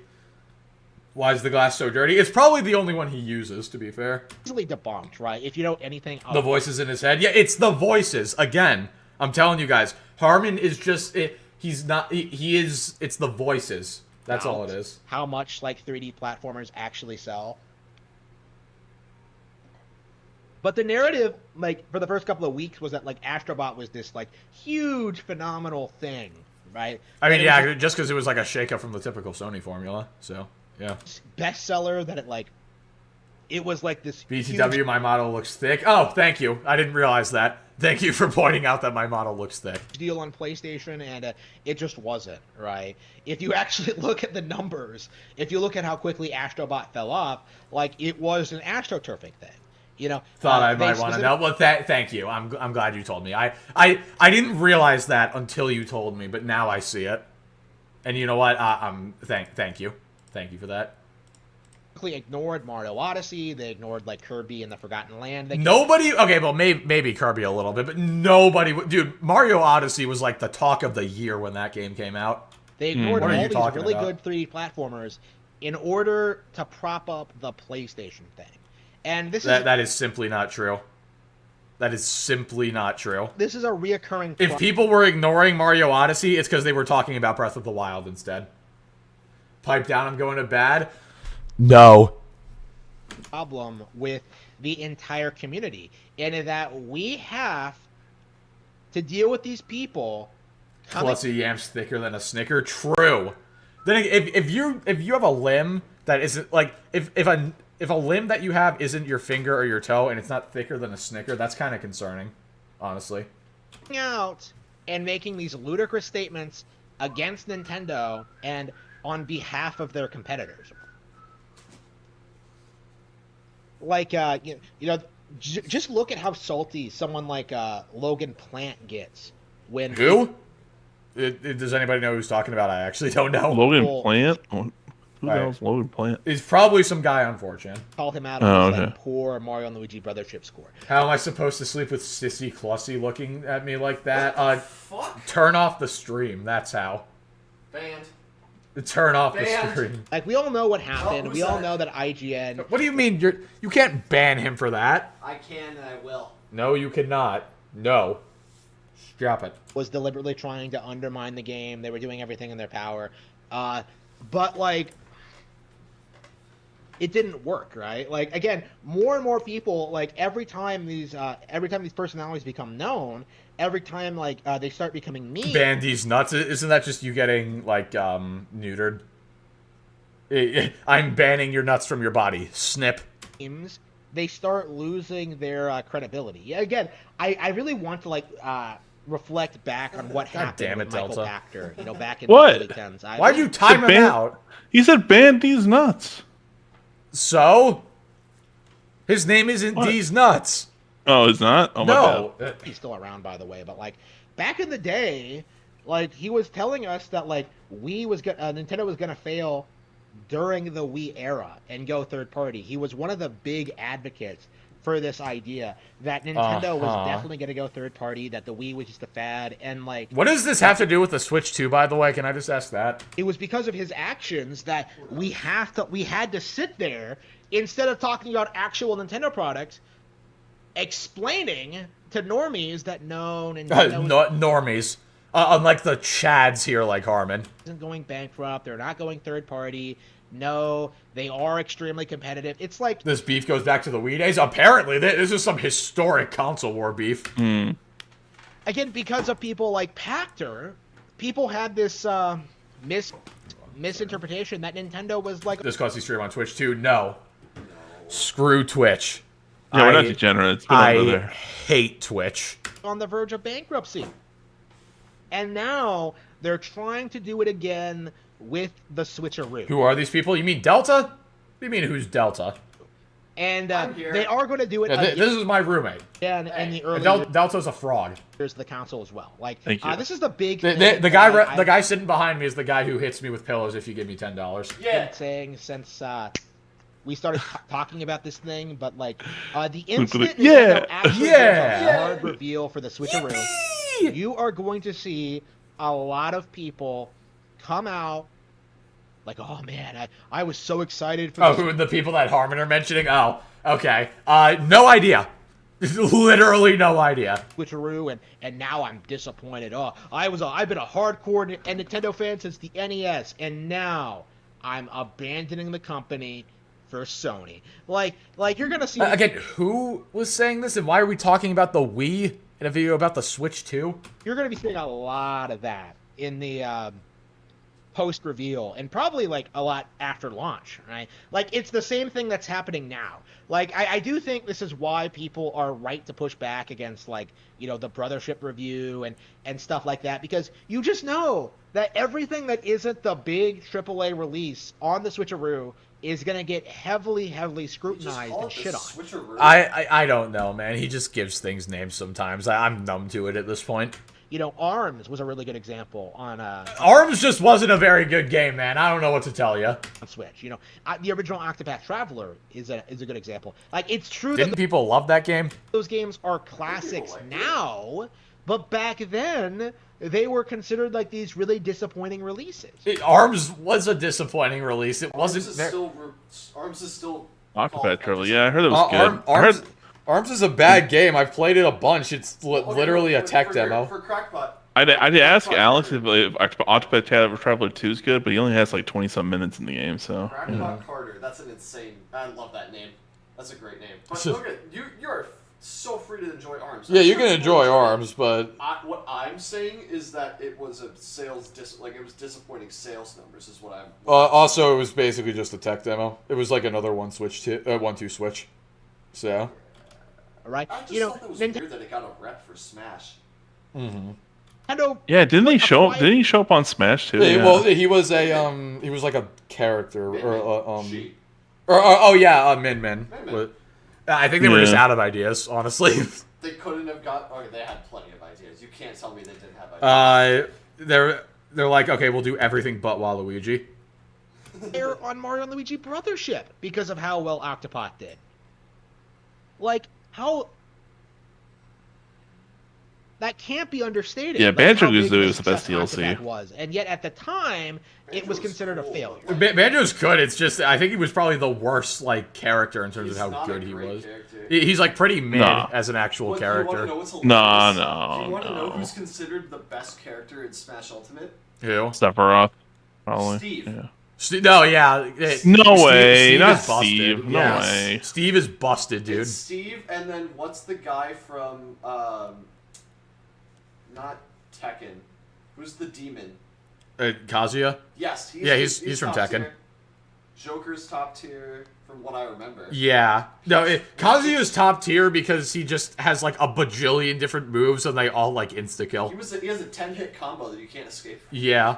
Why is the glass so dirty? It's probably the only one he uses, to be fair. Easily debunked, right? If you know anything the voices in his head. Yeah, it's the voices. Again, I'm telling you guys, Harman is just he's not he is it's the voices. That's all it is. How much like 3D platformers actually sell. But the narrative, like for the first couple of weeks, was that like Astrobot was this like huge phenomenal thing, right? I mean, yeah, just because it was like a shakeup from the typical Sony formula. So yeah. Bestseller that it was like this BTW, huge... my model looks thick. Oh, thank you. I didn't realize that. Thank you for pointing out that my model looks thick. Deal on PlayStation, and it just wasn't, right? If you actually look at the numbers, if you look at how quickly Astrobot fell off, like it was an AstroTurfing thing. You know, thought I might want to know. Well, thank you. I'm glad you told me. I didn't realize that until you told me, but now I see it. And you know what? Thank you. Thank you for that. Ignored Mario Odyssey. They ignored like Kirby and the Forgotten Land. Nobody. Okay, well maybe Kirby a little bit, but nobody. Dude, Mario Odyssey was like the talk of the year when that game came out. They ignored all these really good 3D platformers in order to prop up the PlayStation thing. And that is simply not true. That is simply not true. This is a reoccurring. If people were ignoring Mario Odyssey, it's because they were talking about Breath of the Wild instead. Pipe down, I'm going to bed. No. Problem with the entire community, and that we have to deal with these people. Plus a yam's thicker than a Snicker. True. Then if you have a limb that isn't like if a limb that you have isn't your finger or your toe and it's not thicker than a Snicker, that's kind of concerning, honestly. Out and making these ludicrous statements against Nintendo and on behalf of their competitors. Like, you know, just look at how salty someone like Logan Plant gets when... Who? Does anybody know who's talking about? I actually don't know. Logan Plant? Who the hell's Logan Plant? He's probably some guy on 4chan. Call him out on his like, poor Mario and Luigi brother chip score. How am I supposed to sleep with Sissy Clussy looking at me like that? Turn off the stream. That's how. Banned. Turn off the Banned. screen. Like, we all know what happened. who's We all that? know that IGN What do you mean? You can't ban him for that. I can and I will. No, you cannot. No. Stop it. was deliberately trying to undermine the game. They were doing everything in their power. But, like, it didn't work, right? Like, again, more and more people, like, every time these personalities become known, every time, like, they start becoming mean. Ban these nuts. Isn't that just you getting, like, neutered? I'm banning your nuts from your body. Snip. They start losing their credibility. Yeah, again, I really want to, like, reflect back on what happened damn it, with Michael Delta. Pachter, you know, back in What? the early 10s. Why'd you time him out? He said ban these nuts. So? His name isn't What? These Nuts. Oh, it's not? Oh, my No. bad. He's still around, by the way, but, like, back in the day, like, he was telling us that, like, Nintendo was gonna fail during the Wii era and go third party. He was one of the big advocates for this idea that Nintendo was definitely going to go third party, that the Wii was just a fad, and, like... What does this have to do with the Switch 2, by the way? Can I just ask that? It was because of his actions that we had to sit there, instead of talking about actual Nintendo products, explaining to normies that no, Nintendo normies. Unlike the Chads here, like Harman. isn't going bankrupt, they're not going third party, no, they are extremely competitive. It's like... This beef goes back to the Wii days? Apparently, this is some historic console war beef. Again, because of people like Pachter, people had this misinterpretation that Nintendo was like... This cause he stream on Twitch too? No. Screw Twitch. Yeah, we're not degenerates. We don't go I there. hate Twitch. on the verge of bankruptcy. And now they're trying to do it again with the switcheroo. Who are these people? You mean Delta? What do you mean who's Delta? And they are going to do it Yeah, again. this is my roommate. In the early Delta's a frog. years of the console as well. Like, Thank you. this is the big The thing guy that the guy sitting behind me is the guy who hits me with pillows if you give me $10. I've been saying since we started talking about this thing, but like the instant Yeah. Nintendo actually Yeah. does a hard reveal for the switcheroo, you are going to see a lot of people come out like, oh man, I was so excited for Oh, this. who the people that Harman are mentioning? Oh, okay. No idea. Literally no idea. switcheroo, and now I'm disappointed. Oh, I've been a hardcore Nintendo fan since the NES, and now I'm abandoning the company for Sony. Like you're gonna see Again, who was saying this, and why are we talking about the Wii in a video about the Switch 2? You're gonna be seeing a lot of that in the post reveal, and probably like a lot after launch, right? Like it's the same thing that's happening now. Like I do think this is why people are right to push back against, like, you know, the Brothership review and stuff like that, because you just know that everything that isn't the big AAA release on the switcheroo is gonna get heavily scrutinized and shit on. I don't know, man. He just gives things names sometimes. I'm numb to it at this point. You know, ARMS was a really good example on ARMS just wasn't a very good game, man. I don't know what to tell you. on Switch. You know, the original Octopath Traveler is a good example. Like, it's true Didn't that people love that game? those games are classics now, but back then they were considered like these really disappointing releases. ARMS was a disappointing release. It Arms wasn't. is still Octopath Traveler. Yeah, I heard it was good. I heard ARMS is a bad game. I've played it a bunch. It's literally a tech demo. For Crackpot. I did ask Alex if Octopath Traveler 2 is good, but he only has like 20-some minutes in the game, so... Crackpot Carter. That's an insane... I love that name. That's a great name. But look at... You're so free to enjoy ARMS. Yeah, you can enjoy ARMS, but... What I'm saying is that it was a sales... it was disappointing sales numbers is what I'm... Also, it was basically just a tech demo. It was like another 1-2 Switch. So... Right? I just You know, thought that was weird that it got a rep for Smash. Nintendo. Yeah, didn't he show up on Smash too? Yeah, Yeah. well, he was like a character, She. Min. Min. I think they were just Yeah. out of ideas, honestly. They couldn't have got... Oh, they had plenty of ideas. You can't tell me they didn't have ideas. They're like, okay, we'll do everything but Waluigi. They're on Mario and Luigi Brothership because of how well Octopath did. Like, how... That can't be understated. Yeah, like, Banjo-Kazooie was the best success DLC. Octodad was, and yet at the time, it was considered a failure. Banjo's good. It's just I think he was probably the worst like character in terms of how good he was. He's like pretty mid as an actual character. No. Do you want to know who's considered the best character in Smash Ultimate? Who? Sephiroth, probably. Steve. Yeah. No, yeah. No way, Steve not is busted. Steve. No Yes. way. Steve is busted, dude. It's Steve, and then what's the guy from not Tekken? Who's the demon? Kazuya? Yes, he's from top Tekken. tier. Joker's top tier, from what I remember. Yeah. No, Kazuya's top tier because he just has like a bajillion different moves and they all like insta-kill. He has a 10-hit combo that you can't escape from. Yeah.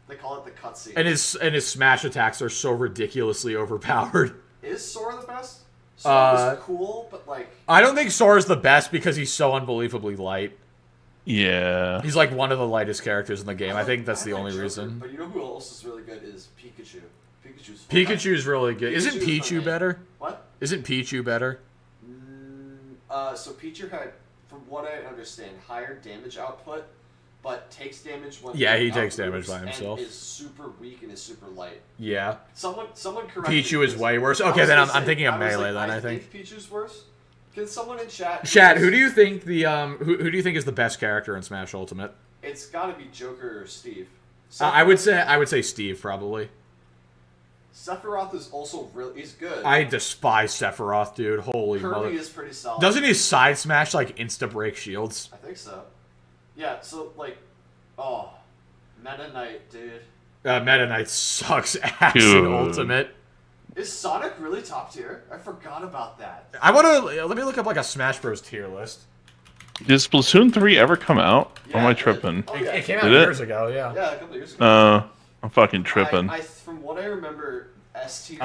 They call it the cutscene. And his smash attacks are so ridiculously overpowered. Is Sora the best? Sora was cool, but like... I don't think Sora's the best because he's so unbelievably light. Yeah. He's like one of the lightest characters in the game. I think that's the only Joker, reason. But you know who else is really good is Pikachu. Pikachu's really good. Isn't Pichu better? What? Isn't Pichu better? So Pichu had, from what I understand, higher damage output, but takes damage when he takes damage by himself. And is super weak and is super light. Yeah. Someone correct me. Pichu is way worse. Okay, then I'm thinking of Melee then, I think. Pichu's worse? Can someone in chat... Chat, who do you think who do you think is the best character in Smash Ultimate? It's gotta be Joker or Steve. I would say Steve, probably. Sephiroth is also he's good. I despise Sephiroth, dude. Holy Kirby mother. is pretty solid. Doesn't he side smash like insta break shields? I think so. Yeah, so like, Meta Knight, dude. Meta Knight sucks ass in Ultimate. Is Sonic really top tier? I forgot about that. Let me look up like a Smash Bros tier list. Did Splatoon 3 ever come out? Or am I tripping? It came out years ago, yeah. Yeah, a couple years ago. I'm fucking tripping. From what I remember, S tier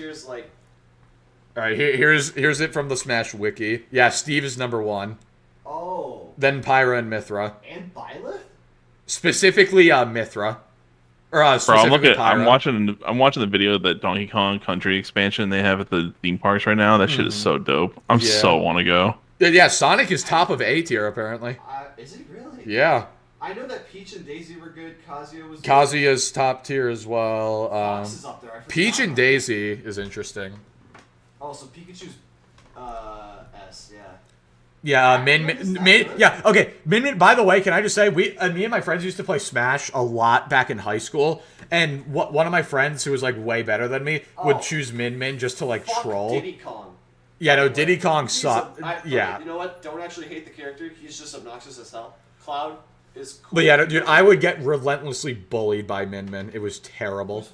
is like. All right, here's it from the Smash wiki. Yeah, Steve is number 1. Oh. Then Pyra and Mithra. And Byleth? Specifically, Mithra. Or specifically Pyra. I'm watching the video of that Donkey Kong Country expansion they have at the theme parks right now. That shit is so dope. I so want to go. Yeah, Sonic is top of A tier apparently. Is he really? Yeah. I know that Peach and Daisy were good. Kazuya's top tier as well. Fox is up there. Peach and Daisy is interesting. Oh, so Pikachu's S, yeah. Yeah, Min. Yeah, okay. Min. By the way, can I just say me and my friends used to play Smash a lot back in high school, and one of my friends who was like way better than me would choose Min just to like troll. Diddy Kong. Yeah, no, Diddy Kong sucked. Yeah. You know what? Don't actually hate the character. He's just obnoxious as hell. Cloud is cool. But yeah, dude, I would get relentlessly bullied by Min. It was terrible.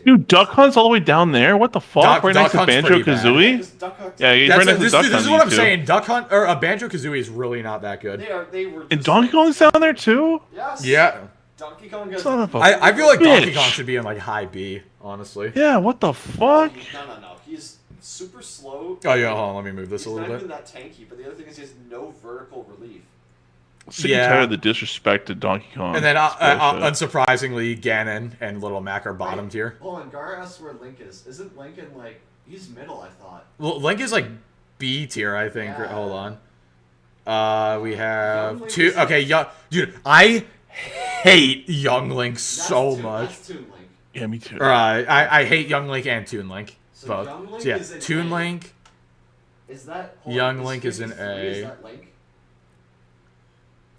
Dude, Duck Hunt's all the way down there? What the fuck? Right next to Banjo-Kazooie? Yeah, he's right next to Duck Hunt. This is what I'm saying. Duck Hunt, or Banjo-Kazooie is really not that good. They were and Donkey Kong's down there too? Yes. Yeah. Donkey Kong goes... I feel like Donkey Kong should be in like high B, honestly. Yeah, what the fuck? No. He's super slow. Oh, yeah, hold on, let me move this a little bit. He's not even that tanky, but the other thing is he has no vertical relief. Sick and tired of the disrespect to Donkey Kong. And then, unsurprisingly, Ganon and Little Mac are bottom tier. Hold on, Gar asks where Link is. Isn't Link in, like... He's middle, I thought. Well, Link is, like, B tier, I think. Yeah. Hold on. We have two... Okay, dude, I hate Young Link so much. That's Toon Link. Yeah, me too. I hate Young Link and Toon Link. So both. Young Link yeah, is in Toon A. Link. Is that... Young Link is in A. Is that Link?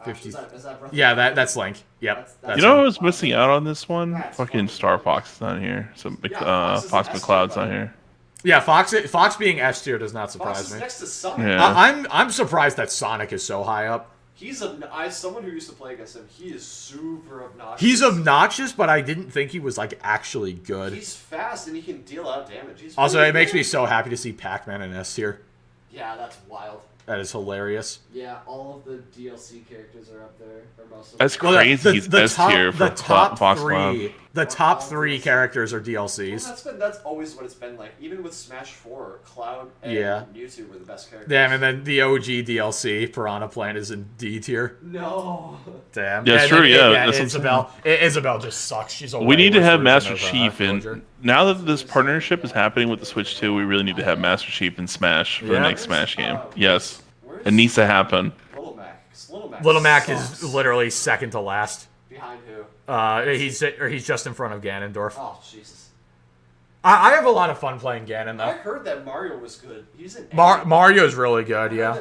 50. Is that yeah, that's Link. Yep. That's you know what was missing out on this one? Fucking Star Fox is not here. So Fox McCloud's not here. Yeah, Fox being S tier does not surprise Fox me. Is next to Sonic. Yeah. I'm surprised that Sonic is so high up. He's someone who used to play against him. He is super obnoxious. He's obnoxious, but I didn't think he was like actually good. He's fast and he can deal out damage. He's also, really it makes me so happy to see Pac-Man in S tier. Yeah, that's wild. That is hilarious. Yeah, all of the DLC characters are up there. Or most of That's crazy. He's S tier for Fox Cloud. The top 3 characters are DLCs. Well, that's always what it's been like. Even with Smash 4, Cloud and Mewtwo were the best characters. Damn, and then the OG DLC, Piranha Plant, is in D tier. No. Damn. Yeah, sure, yeah. Isabelle just sucks. She's we need to have Master Chief, and now that this partnership is happening with the Switch 2, we really need to have Master Chief in Smash for the next Smash game. Yes. It needs to happen. Little Mac. 'Cause Little Mac sucks. is literally second to last. Behind who? He's just in front of Ganondorf. Oh, Jesus. I have a lot of fun playing Ganon though. I heard that Mario was good. He's in Mario's really good, yeah.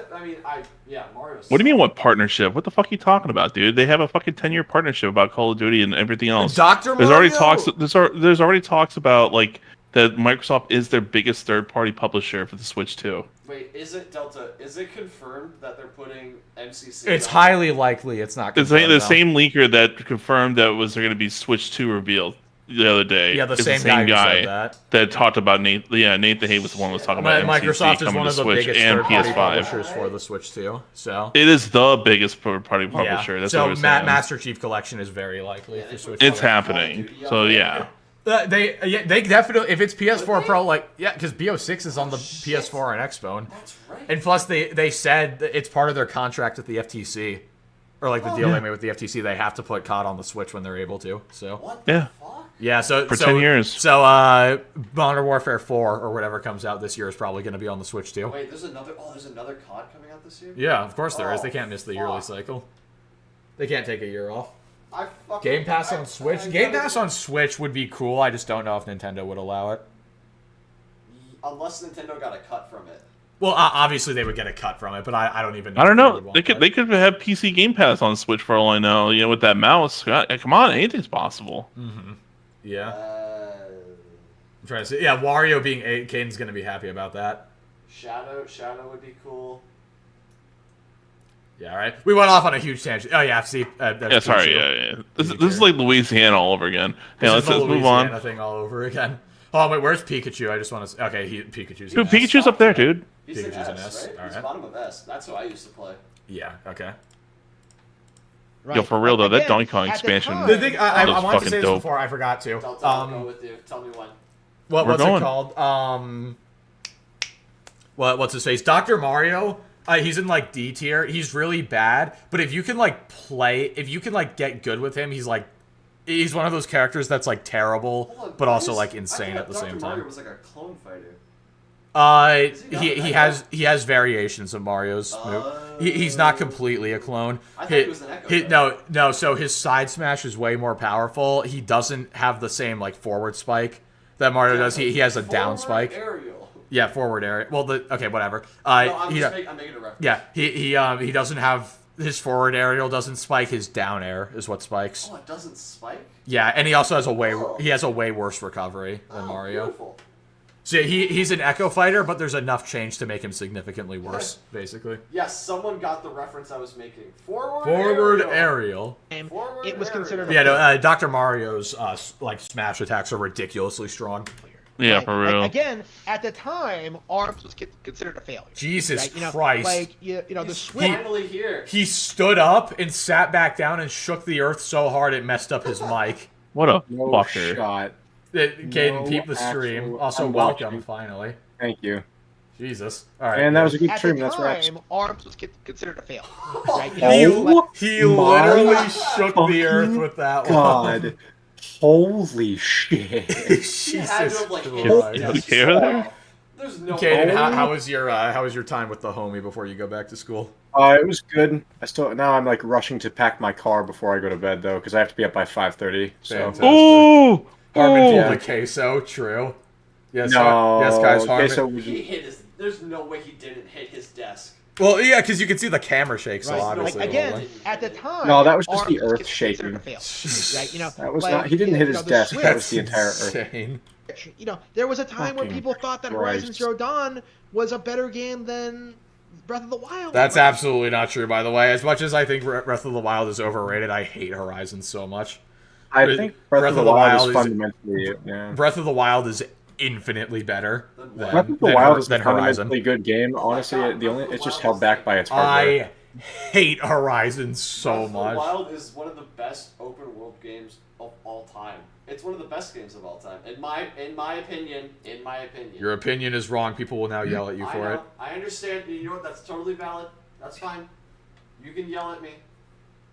Mario's. What do you mean, what partnership? What the fuck are you talking about, dude? They have a fucking 10-year partnership about Call of Duty and everything else. Dr. There's Mario? already talks. There's already talks about like that Microsoft is their biggest third-party publisher for the Switch 2. Wait, is it Delta? Is it confirmed that they're putting MCC? It's highly likely it's not It's confirmed, the though. same leaker that confirmed that was going to be Switch 2 revealed the other day. Yeah, the is same guy who said that. talked about Nate. Yeah, Nate the Hate was the one who was talking about Microsoft MCC is coming one to of the Switch biggest and third-party PS5. publishers for the Switch 2. So It is the biggest third-party publisher. yeah. That's So what we're saying. Master Chief Collection is very likely for Switch. It's 2. happening. So yeah. They definitely, if it's PS4 Pro, like, yeah, because BO6 is on the PS4 and Xbone. That's right. And plus they said that it's part of their contract with the FTC, or like the deal they made with the FTC. They have to put COD on the Switch when they're able to. So yeah, so For 10 years. So Modern Warfare 4 or whatever comes out this year is probably going to be on the Switch too. Wait, there's another COD coming out this year? Yeah, of course there is. They can't miss the yearly cycle. They can't take a year off. Game Pass on Switch? Game Pass on Switch would be cool. I just don't know if Nintendo would allow it. Unless Nintendo got a cut from it. Well, obviously they would get a cut from it, but I don't even know. I don't if know. would want They could that. they could have PC Game Pass on Switch for all I know. You know, with that mouse. God, come on, anything's possible. Mm-hmm. Yeah. I'm trying to see. Yeah, Wario being 8, Caden's going to be happy about that. Shadow would be cool. Yeah, all right. We went off on a huge tangent. Oh, yeah, see. That's Yeah, sorry. Pikachu. Yeah. This is like Louisiana all over again. Yeah, This let's is the move on. Louisiana thing all over again. Oh, wait, where's Pikachu? I just want to... Okay, Pikachu's Dude, in S. Pikachu's up there, dude. He's in Pikachu's in S, S. right? All He's right. bottom of S. That's who I used to play. Yeah, okay. Yo, for real though, that Again, Donkey Kong at the expansion. time- The thing, I looks wanted to fucking say this dope. before, I forgot to. Delta, I'll go with you. Tell me when. We're What's going. it called? What's his face? Dr. Mario. He's in like D tier. He's really bad, but if you can like get good with him, he's one of those characters that's like terrible, but also like insane at the same Dr. Mario time. was like a clone fighter. He has variations of Mario's move. He's not completely a clone. I thought he was an Echo. No. So his side smash is way more powerful. He doesn't have the same like forward spike that Mario does. He has a down spike. Aerial. Yeah, forward area. Well, okay, whatever. No, I'm making a reference. Yeah, he doesn't have his forward aerial doesn't spike. His down air is what spikes. Oh, it doesn't spike? Yeah, and he also has a way worse recovery than Mario. Beautiful. So he's an Echo fighter, but there's enough change to make him significantly worse, basically. Yes, someone got the reference I was making. Forward aerial. Forward It was considered. Yeah, no, Dr. Mario's like smash attacks are ridiculously strong. Yeah, Right? for real. Like, again, at the time, ARMS was considered a failure. Jesus right? Christ. Like, the Switch. Finally here. He stood up and sat back down and shook the earth so hard it messed up his mic. What a No fucker. shot. Caden, No peep the stream. actual- Also, I'm welcome, watching. finally. Thank you. Jesus. All right. And that was a good At stream. the That's right. time, ARMS was considered a failure. Right? He my literally shook the earth fucking with that God. one. Holy shit. Jesus had to have, like, hit Christ. his You desk. care there? There's no Caden, way. how was your time with the homie before you go back to school? It was good. Now I'm like rushing to pack my car before I go to bed though, because I have to be up by 5:30. So Fantastic. Ooh! Harman Ooh! pulled a queso, true. Yes, no, yes, guys, Harman. queso was He hit his. There's no way he didn't hit his desk. Well, yeah, because you can see the camera shakes a Right. lot. Like, obviously, again, Roland. at the time, No, that was just the ARMS earth was shaking. considered a failure. Right? That was like, not. He didn't hit his the desk. Switch- That was the entire earth. Insane. There was a time when Fucking people thought that Christ. Horizon Zero Dawn was a better game than Breath of the Wild. That's right? absolutely not true, by the way. As much as I think Breath of the Wild is overrated, I hate Horizon so much. I think Breath of the Wild is fundamentally. Yeah. Breath of the Wild is infinitely better than Breath of the Wild is a than Horizon. fundamentally good game. Honestly, it's just held back by its hardware. I hate Horizon so Breath of much. the Wild is one of the best open world games of all time. It's one of the best games of all time, in my opinion. In my opinion. Your opinion is wrong. People will now yell at you I for know. it. I understand. You know what? That's totally valid. That's fine. You can yell at me.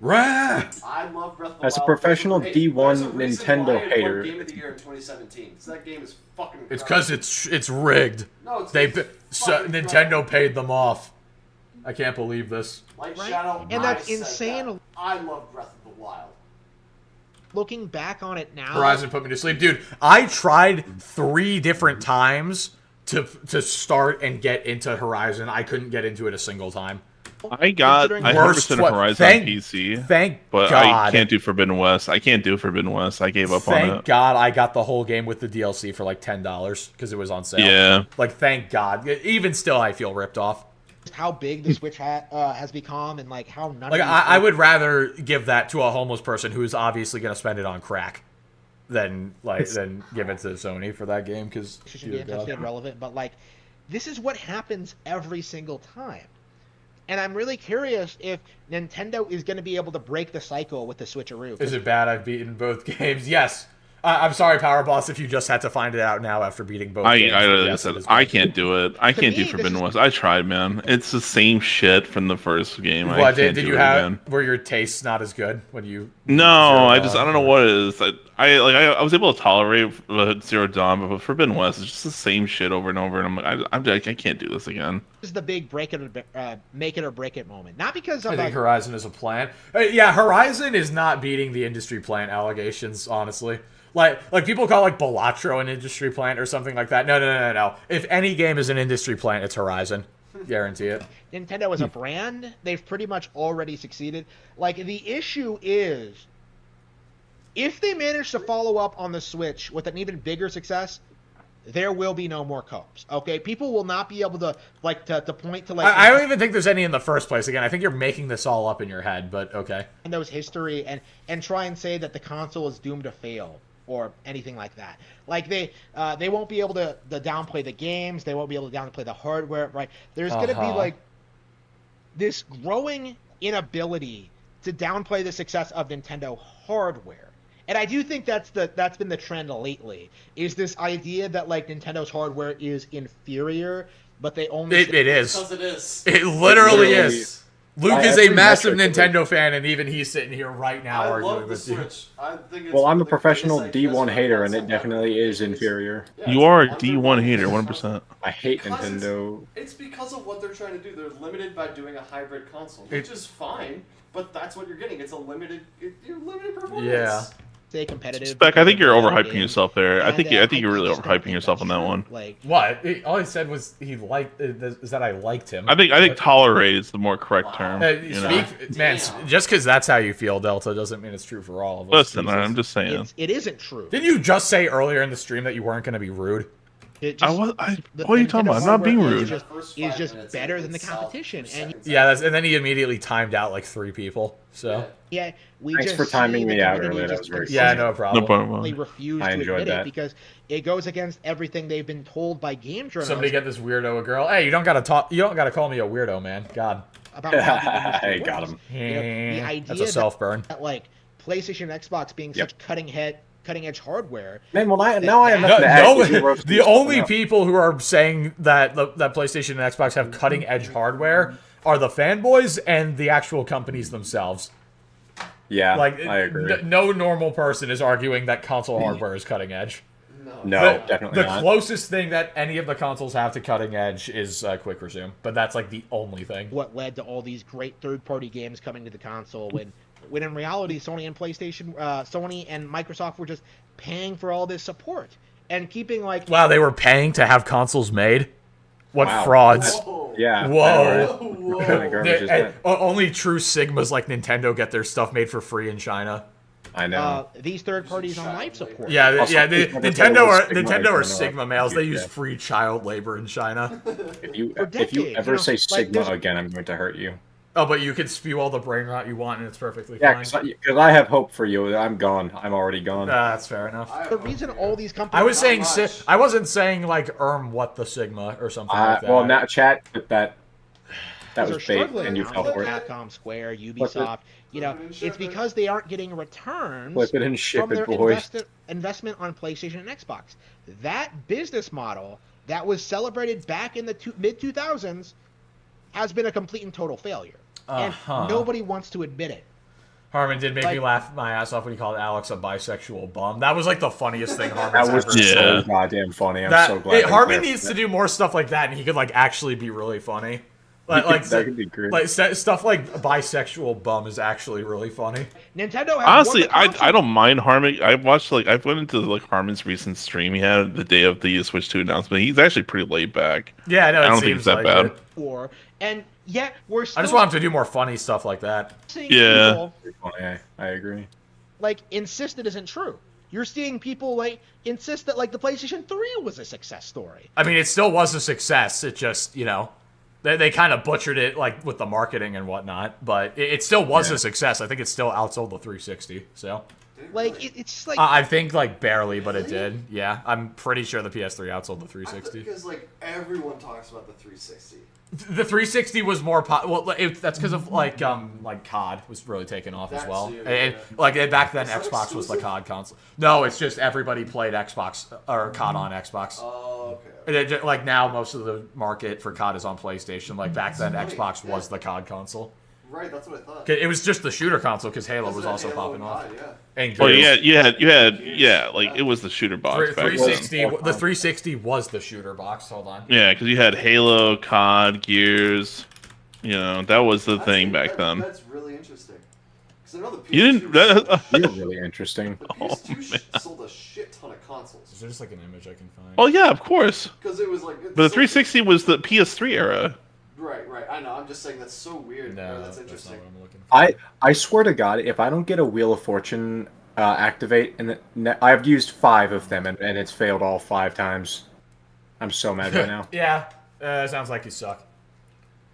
Rah! I love Breath of the Wild. As a professional Hey, D1 there's a reason Nintendo why it won hater. Game of the Year in 2017. So that game is fucking. It's incredible. because it's rigged. No, it's They fucking Nintendo paid them off. I can't believe this. Like Right? Shadow, And that's I said insane. that. I love Breath of the Wild. Looking back on it now, Horizon put me to sleep, dude. I tried 3 different times to start and get into Horizon. I couldn't get into it a single time. I got I Worst 100% what- Horizon thank- on PC. Thank but God. I can't do Forbidden West. I can't do Forbidden West. I gave up on Thank it. God I got the whole game with the DLC for like $10 because it was on sale. Yeah. Like, thank God. Even still, I feel ripped off. how big the Switch has become, and like how none Like, of these I would rather give that to a homeless person who's obviously going to spend it on crack than give it to Sony for that game because games have stayed relevant. But like, this is what happens every single time. And I'm really curious if Nintendo is going to be able to break the cycle with the switcheroo. Is it bad I've beaten both games? Yes. I'm sorry, Power Boss, if you just had to find it out now after beating both games. I can't do it. I can't do Forbidden West. I tried, man. It's the same shit from the first game. What, did you have? Were your tastes not as good when you? No, I don't know what it is. I was able to tolerate Zero Dawn, but Forbidden West is just the same shit over and over, and I'm like, I can't do this again. This is the big make it or break it moment. Not because of I think Horizon is a plant. Yeah, Horizon is not beating the industry plant allegations, honestly. Like people call like Balatro an industry plant or something like that. No. If any game is an industry plant, it's Horizon. Guarantee it. Nintendo as a brand, they've pretty much already succeeded. Like, the issue is, if they manage to follow up on the Switch with an even bigger success, there will be no more co-ops. Okay, people will not be able to to point to like. I don't even think there's any in the first place. Again, I think you're making this all up in your head, but okay. Nintendo's history and try and say that the console is doomed to fail or anything like that. Like, they won't be able to downplay the games. They won't be able to downplay the hardware. Right? There's going to be like this growing inability to downplay the success of Nintendo hardware. And I do think that's been the trend lately, is this idea that like Nintendo's hardware is inferior, but they only it is. Because it is. It literally is. Luke is a massive Nintendo fan, and even he's sitting here right now arguing with you. Well, I'm a professional D1 hater, and it definitely is inferior. You are a D1 hater, 100%. I hate Nintendo. It's because of what they're trying to do. They're limited by doing a hybrid console, which is fine, but that's what you're getting. It's a limited performance. Yeah. Stay competitive. Spec, I think you're overhyping yourself there. I think you're really overhyping yourself on that one. Like, what? All he said was he liked is that I liked him. I think tolerate is the more correct term. Man, just because that's how you feel, Delta, doesn't mean it's true for all of us. Listen, I'm just saying. It isn't true. Didn't you just say earlier in the stream that you weren't going to be rude? What are you talking about? I'm not being rude. Is just better than the competition, and and then he immediately timed out like 3 people. So Thanks for timing me out earlier. That was very no problem. No problem. They refuse I to enjoyed admit that. it because it goes against everything they've been told by game journalists. Somebody get this weirdo a girl. Hey, you don't gotta talk. You don't gotta call me a weirdo, man. God. About how Hey, got him. the idea That's a self burn. that like PlayStation and Xbox being such cutting edge hardware. Man, well, now I have nothing to add. The only people who are saying that that PlayStation and Xbox have cutting edge hardware are the fanboys and the actual companies themselves. Yeah, like I agree. No normal person is arguing that console hardware is cutting edge. No, definitely the not. The closest thing that any of the consoles have to cutting edge is Quick Resume, but that's like the only thing. What led to all these great third-party games coming to the console when in reality Sony and Microsoft were just paying for all this support and keeping like. Wow, they were paying to have consoles made. What Wow. frauds! Yeah. Whoa. Only true Sigmas like Nintendo get their stuff made for free in China. I know. These third parties on life support. Nintendo are Sigma males. They use free child labor in China. If you ever say Sigma again, I'm going to hurt you. Oh, but you can spew all the brain rot you want, and it's perfectly fine. Yeah, because I have hope for you. I'm gone. I'm already gone. That's fair enough. The reason all these companies. I was saying, I wasn't saying like what the Sigma or something like that. Well, now chat with that was bait, and you fell for it. Capcom, Square, Ubisoft. It's because they aren't getting returns Flip it and ship from their it, boys. investment on PlayStation and Xbox. That business model that was celebrated back in the mid-2000s has been a complete and total failure. And nobody wants to admit it. Harman did make me laugh my ass off when he called Alex a bisexual bum. That was like the funniest thing Harman's ever said. That was so goddamn funny. I'm so glad. Harman needs to do more stuff like that, and he could like actually be really funny. That could be great. Like stuff like bisexual bum is actually really funny. Nintendo has Honestly, I don't mind Harman. I watched I went into Harman's recent stream he had the day of the Switch 2 announcement. He's actually pretty laid back. Yeah, no, I don't think it's that bad. And yet we're still I just want him to do more funny stuff like that. Yeah. I agree. Like insist it isn't true. You're seeing people like insist that like the PlayStation 3 was a success story. I mean, it still was a success. It just, they kind of butchered it like with the marketing and whatnot, but it still was a success. I think it still outsold the 360. So, like it's just like I think like barely, but it did. Yeah, I'm pretty sure the PS3 outsold the 360. Because like everyone talks about the 360. The 360 was more that's because of like COD was really taking off as well. Back then Xbox was the COD console. No, it's just everybody played Xbox or COD on Xbox. Oh, okay. Like now most of the market for COD is on PlayStation. Like back then Xbox was the COD console. Right, that's what I thought. It was just the shooter console because Halo was also popping off. And well, you had it was the shooter box. 360. The 360 was the shooter box. Hold on. Yeah, because you had Halo, COD, Gears. That was the thing back then. That's really interesting. Because I know the PS2 you didn't. You're really interesting. The PS2 sold a shit ton of consoles. Is there just like an image I can find? Oh yeah, of course. Because it was like. But the 360 was the PS3 era. Right. I know. I'm just saying that's so weird. No, that's interesting. Not what I'm looking for. I swear to God, if I don't get a Wheel of Fortune activate, and I've used 5 of them, and it's failed all 5 times. I'm so mad right now. Yeah, sounds like you suck.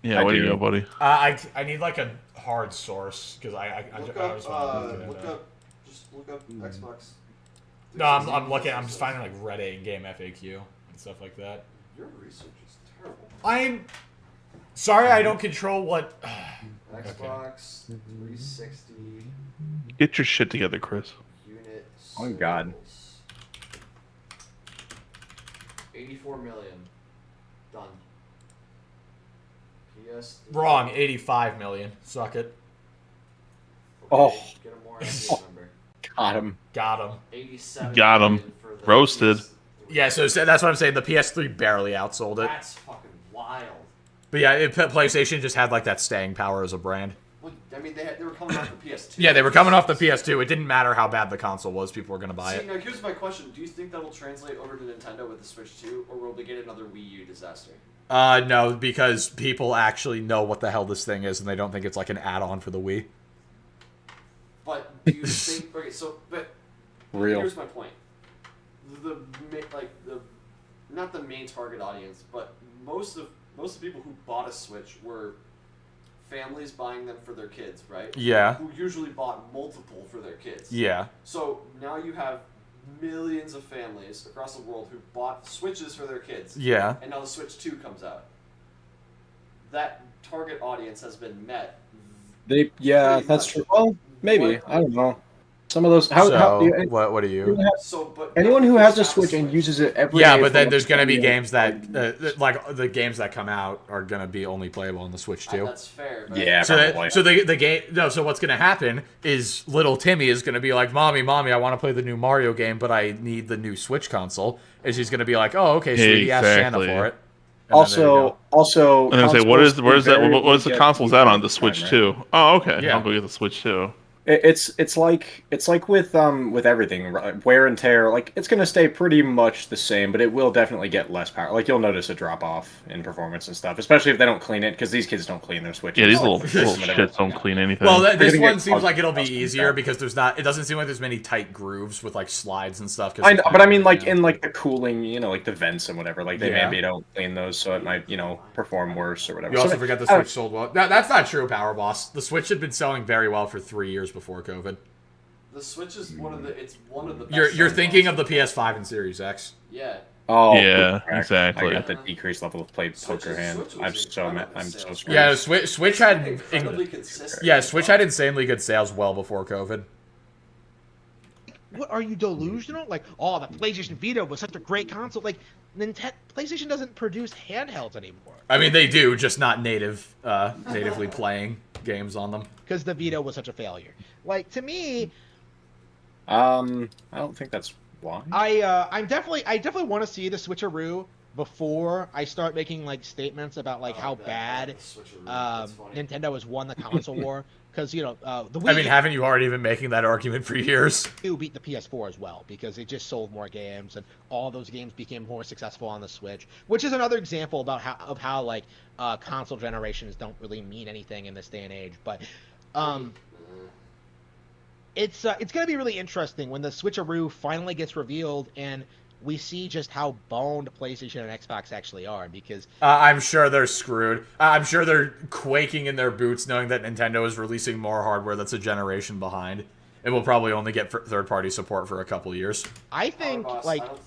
Yeah, what do you know, buddy? I need like a hard source because I just want to look up Xbox. No, I'm looking. I'm just finding like Reddit and game FAQ and stuff like that. Your research is terrible. I'm sorry, I don't control what. Xbox 360. Get your shit together, Chris. Unit. Oh God. 84 million. Done. PS. Wrong. 85 million. Suck it. Okay, get a more accurate number. Got him. 87. Got him. Roasted. Yeah, so that's what I'm saying. The PS3 barely outsold it. That's fucking wild. But yeah, PlayStation just had like that staying power as a brand. Well, I mean, they were coming off the PS2. Yeah, they were coming off the PS2. It didn't matter how bad the console was; people were going to buy it. Now here's my question: do you think that will translate over to Nintendo with the Switch 2, or will they get another Wii U disaster? No, because people actually know what the hell this thing is, and they don't think it's like an add-on for the Wii. But do you think? Okay, so here's my point: not the main target audience, but most of the people who bought a Switch were families buying them for their kids, right? Yeah. Who usually bought multiple for their kids. Yeah. So now you have millions of families across the world who bought Switches for their kids. Yeah. And now the Switch 2 comes out. That target audience has been met. That's true. Well, maybe. I don't know. Some of those. What do you? Anyone who has a Switch and uses it every day. Yeah, but then there's going to be games that, like the games that come out, are going to be only playable on the Switch too. That's fair. Yeah. So the game. No. So what's going to happen is little Timmy is going to be like, "Mommy, I want to play the new Mario game, but I need the new Switch console." And she's going to be like, "Oh, okay, sweetie, ask Santa for it." And also. And I say, what is the console's that on? The Switch 2? Oh, okay. Yeah. I'll go get the Switch 2. It's like with everything, wear and tear. Like it's gonna stay pretty much the same, but it will definitely get less power. Like you'll notice a drop off in performance and stuff, especially if they don't clean it, because these kids don't clean their Switches. Yeah, these little shits don't clean anything. Well, this one seems like it'll be easier because it doesn't seem like there's many tight grooves with like slides and stuff. But I mean, like in like the cooling, like the vents and whatever, like they maybe don't clean those, so it might perform worse or whatever. You also forget the Switch sold well. That's not true, Power Boss. The Switch had been selling very well for 3 years before COVID. The Switch is one of the best. You're thinking of the PS5 and Series X. Yeah. Oh yeah, exactly. I got the decreased level of play poker hand. I'm so screwed. Yeah, Switch had Switch had insanely good sales well before COVID. What, are you delusional? Like, oh, the PlayStation Vita was such a great console. Like, PlayStation doesn't produce handhelds anymore. I mean, they do, just not natively playing games on them. Because the Vita was such a failure. Like, to me, I don't think that's why. I definitely want to see the switcheroo before I start making like statements about like how bad Nintendo has won the console war. Because the Wii. I mean, haven't you already been making that argument for years? U beat the PS4 as well because it just sold more games and all those games became more successful on the Switch, which is another example about how like console generations don't really mean anything in this day and age. But it's gonna be really interesting when the Switcheroo finally gets revealed and we see just how boned PlayStation and Xbox actually are, because I'm sure they're screwed. I'm sure they're quaking in their boots knowing that Nintendo is releasing more hardware that's a generation behind. It will probably only get third-party support for a couple years. I think, Boss, like... I don't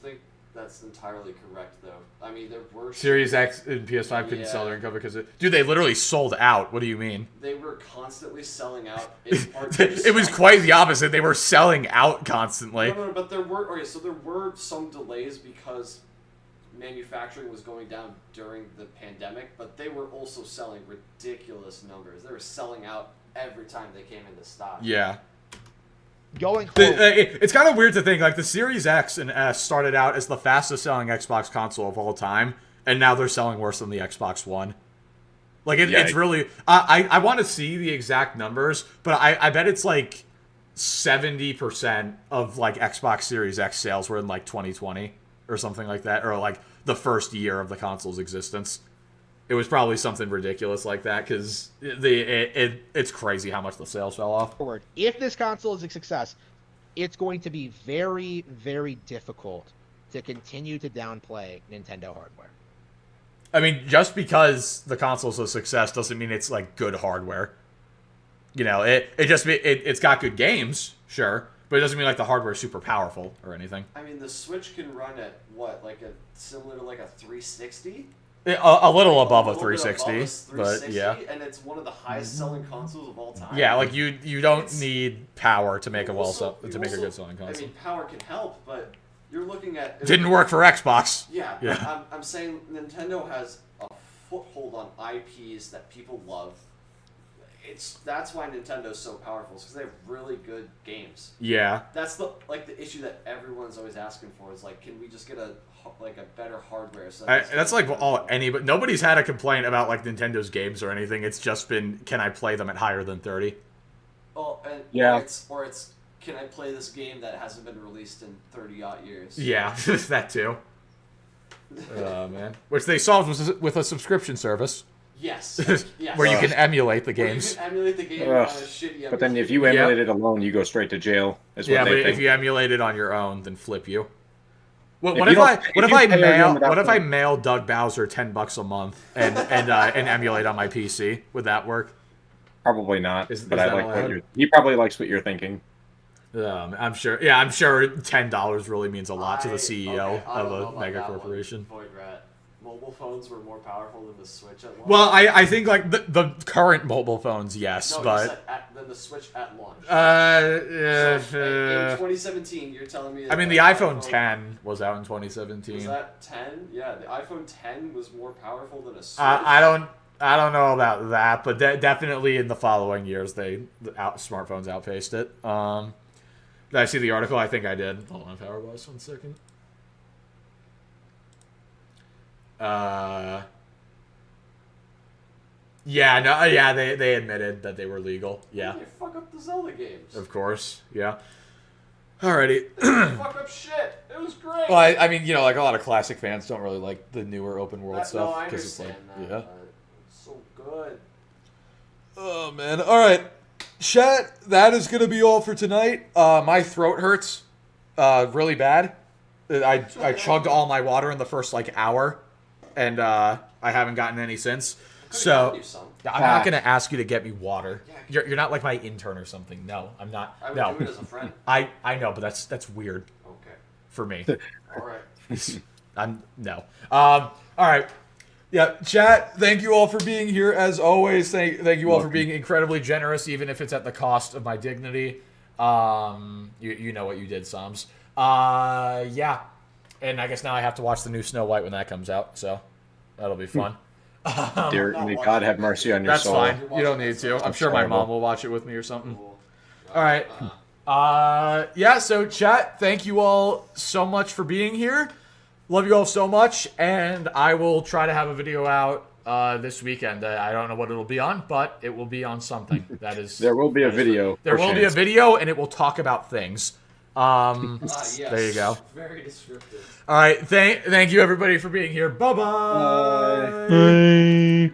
think that's entirely correct, though. I mean, there were... Series X and PS5 couldn't sell their income because Dude, they literally sold out. What do you mean? They were constantly selling out. In part it was quite the opposite. They were selling out constantly. No, but there were... Okay, so there were some delays because manufacturing was going down during the pandemic, but they were also selling ridiculous numbers. They were selling out every time they came into stock. Yeah. Going forward. It's kind of weird to think, like, the Series X and S started out as the fastest selling Xbox console of all time, and now they're selling worse than the Xbox One. Like, it's really... I want to see the exact numbers, but I bet it's, like, 70% of, like, Xbox Series X sales were in, like, 2020 or something like that, or, like, the first year of the console's existence. It was probably something ridiculous like that, because it's crazy how much the sales fell off. If this console is a success, it's going to be very, very difficult to continue to downplay Nintendo hardware. I mean, just because the console's a success doesn't mean it's, like, good hardware. You know, it's got good games, sure, but it doesn't mean, like, the hardware is super powerful or anything. I mean, the Switch can run at, what, like similar to, like, a 360? A little above a 360, but yeah. And it's one of the highest selling consoles of all time. Yeah, like you don't need power to make a good selling console. I mean, power can help, but you're looking at didn't work for Xbox. Yeah. I'm saying Nintendo has a foothold on IPs that people love. That's why Nintendo's so powerful, because they have really good games. Yeah. That's the issue that everyone's always asking for is like, can we just get a better hardware? So that's like but nobody's had a complaint about like Nintendo's games or anything. It's just been, can I play them at higher than 30? Oh, and or it's can I play this game that hasn't been released in 30-odd years? Yeah, that too. Oh man, which they solved with a subscription service. Yes. Where you can emulate the games. You can emulate the game on a shitty but then if you emulate it alone, you go straight to jail. If you emulate it on your own, then flip you. What if I mail Doug Bowser $10 a month and emulate on my PC? Would that work? Probably not. He probably likes what you're thinking. I'm sure. Yeah, I'm sure $10 really means a lot to the CEO of a mega corporation. Mobile phones were more powerful than the Switch at launch? Well, I think like the current mobile phones, yes, but than the Switch at launch. In 2017, you're telling me. I mean, the iPhone 10 was out in 2017. Was that 10? Yeah, the iPhone 10 was more powerful than a Switch. I don't know about that, but definitely in the following years, smartphones outpaced it. Did I see the article? I think I did. Hold on, PowerBoss, 1 second. They admitted that they were legal. Yeah. You fuck up the Zelda games. Of course, yeah. Alrighty. Fuck up shit. It was great. Well, I mean, you know, like a lot of classic fans don't really like the newer open world stuff. No, I understand that. It's so good. Oh man. All right, chat. That is gonna be all for tonight. My throat hurts, really bad. I chugged all my water in the first like hour. And I haven't gotten any since. So I'm not going to ask you to get me water. You're not like my intern or something. No, I'm not. I would do it as a friend. I know, but that's weird. Okay. For me. All right. No. All right. Yeah, chat, thank you all for being here. As always, thank you all for being incredibly generous, even if it's at the cost of my dignity. You know what you did, Psalms. Yeah. And I guess now I have to watch the new Snow White when that comes out, so that'll be fun. Dear, may God have mercy on your soul. That's fine. You don't need to. I'm sure my mom will watch it with me or something. All right. So chat, thank you all so much for being here. Love you all so much, and I will try to have a video out this weekend. I don't know what it'll be on, but it will be on something. That is. There will be a video. There will be a video, and it will talk about things. Yes. There you go. Very descriptive. All right. Thank you everybody for being here. Bye-bye. Bye.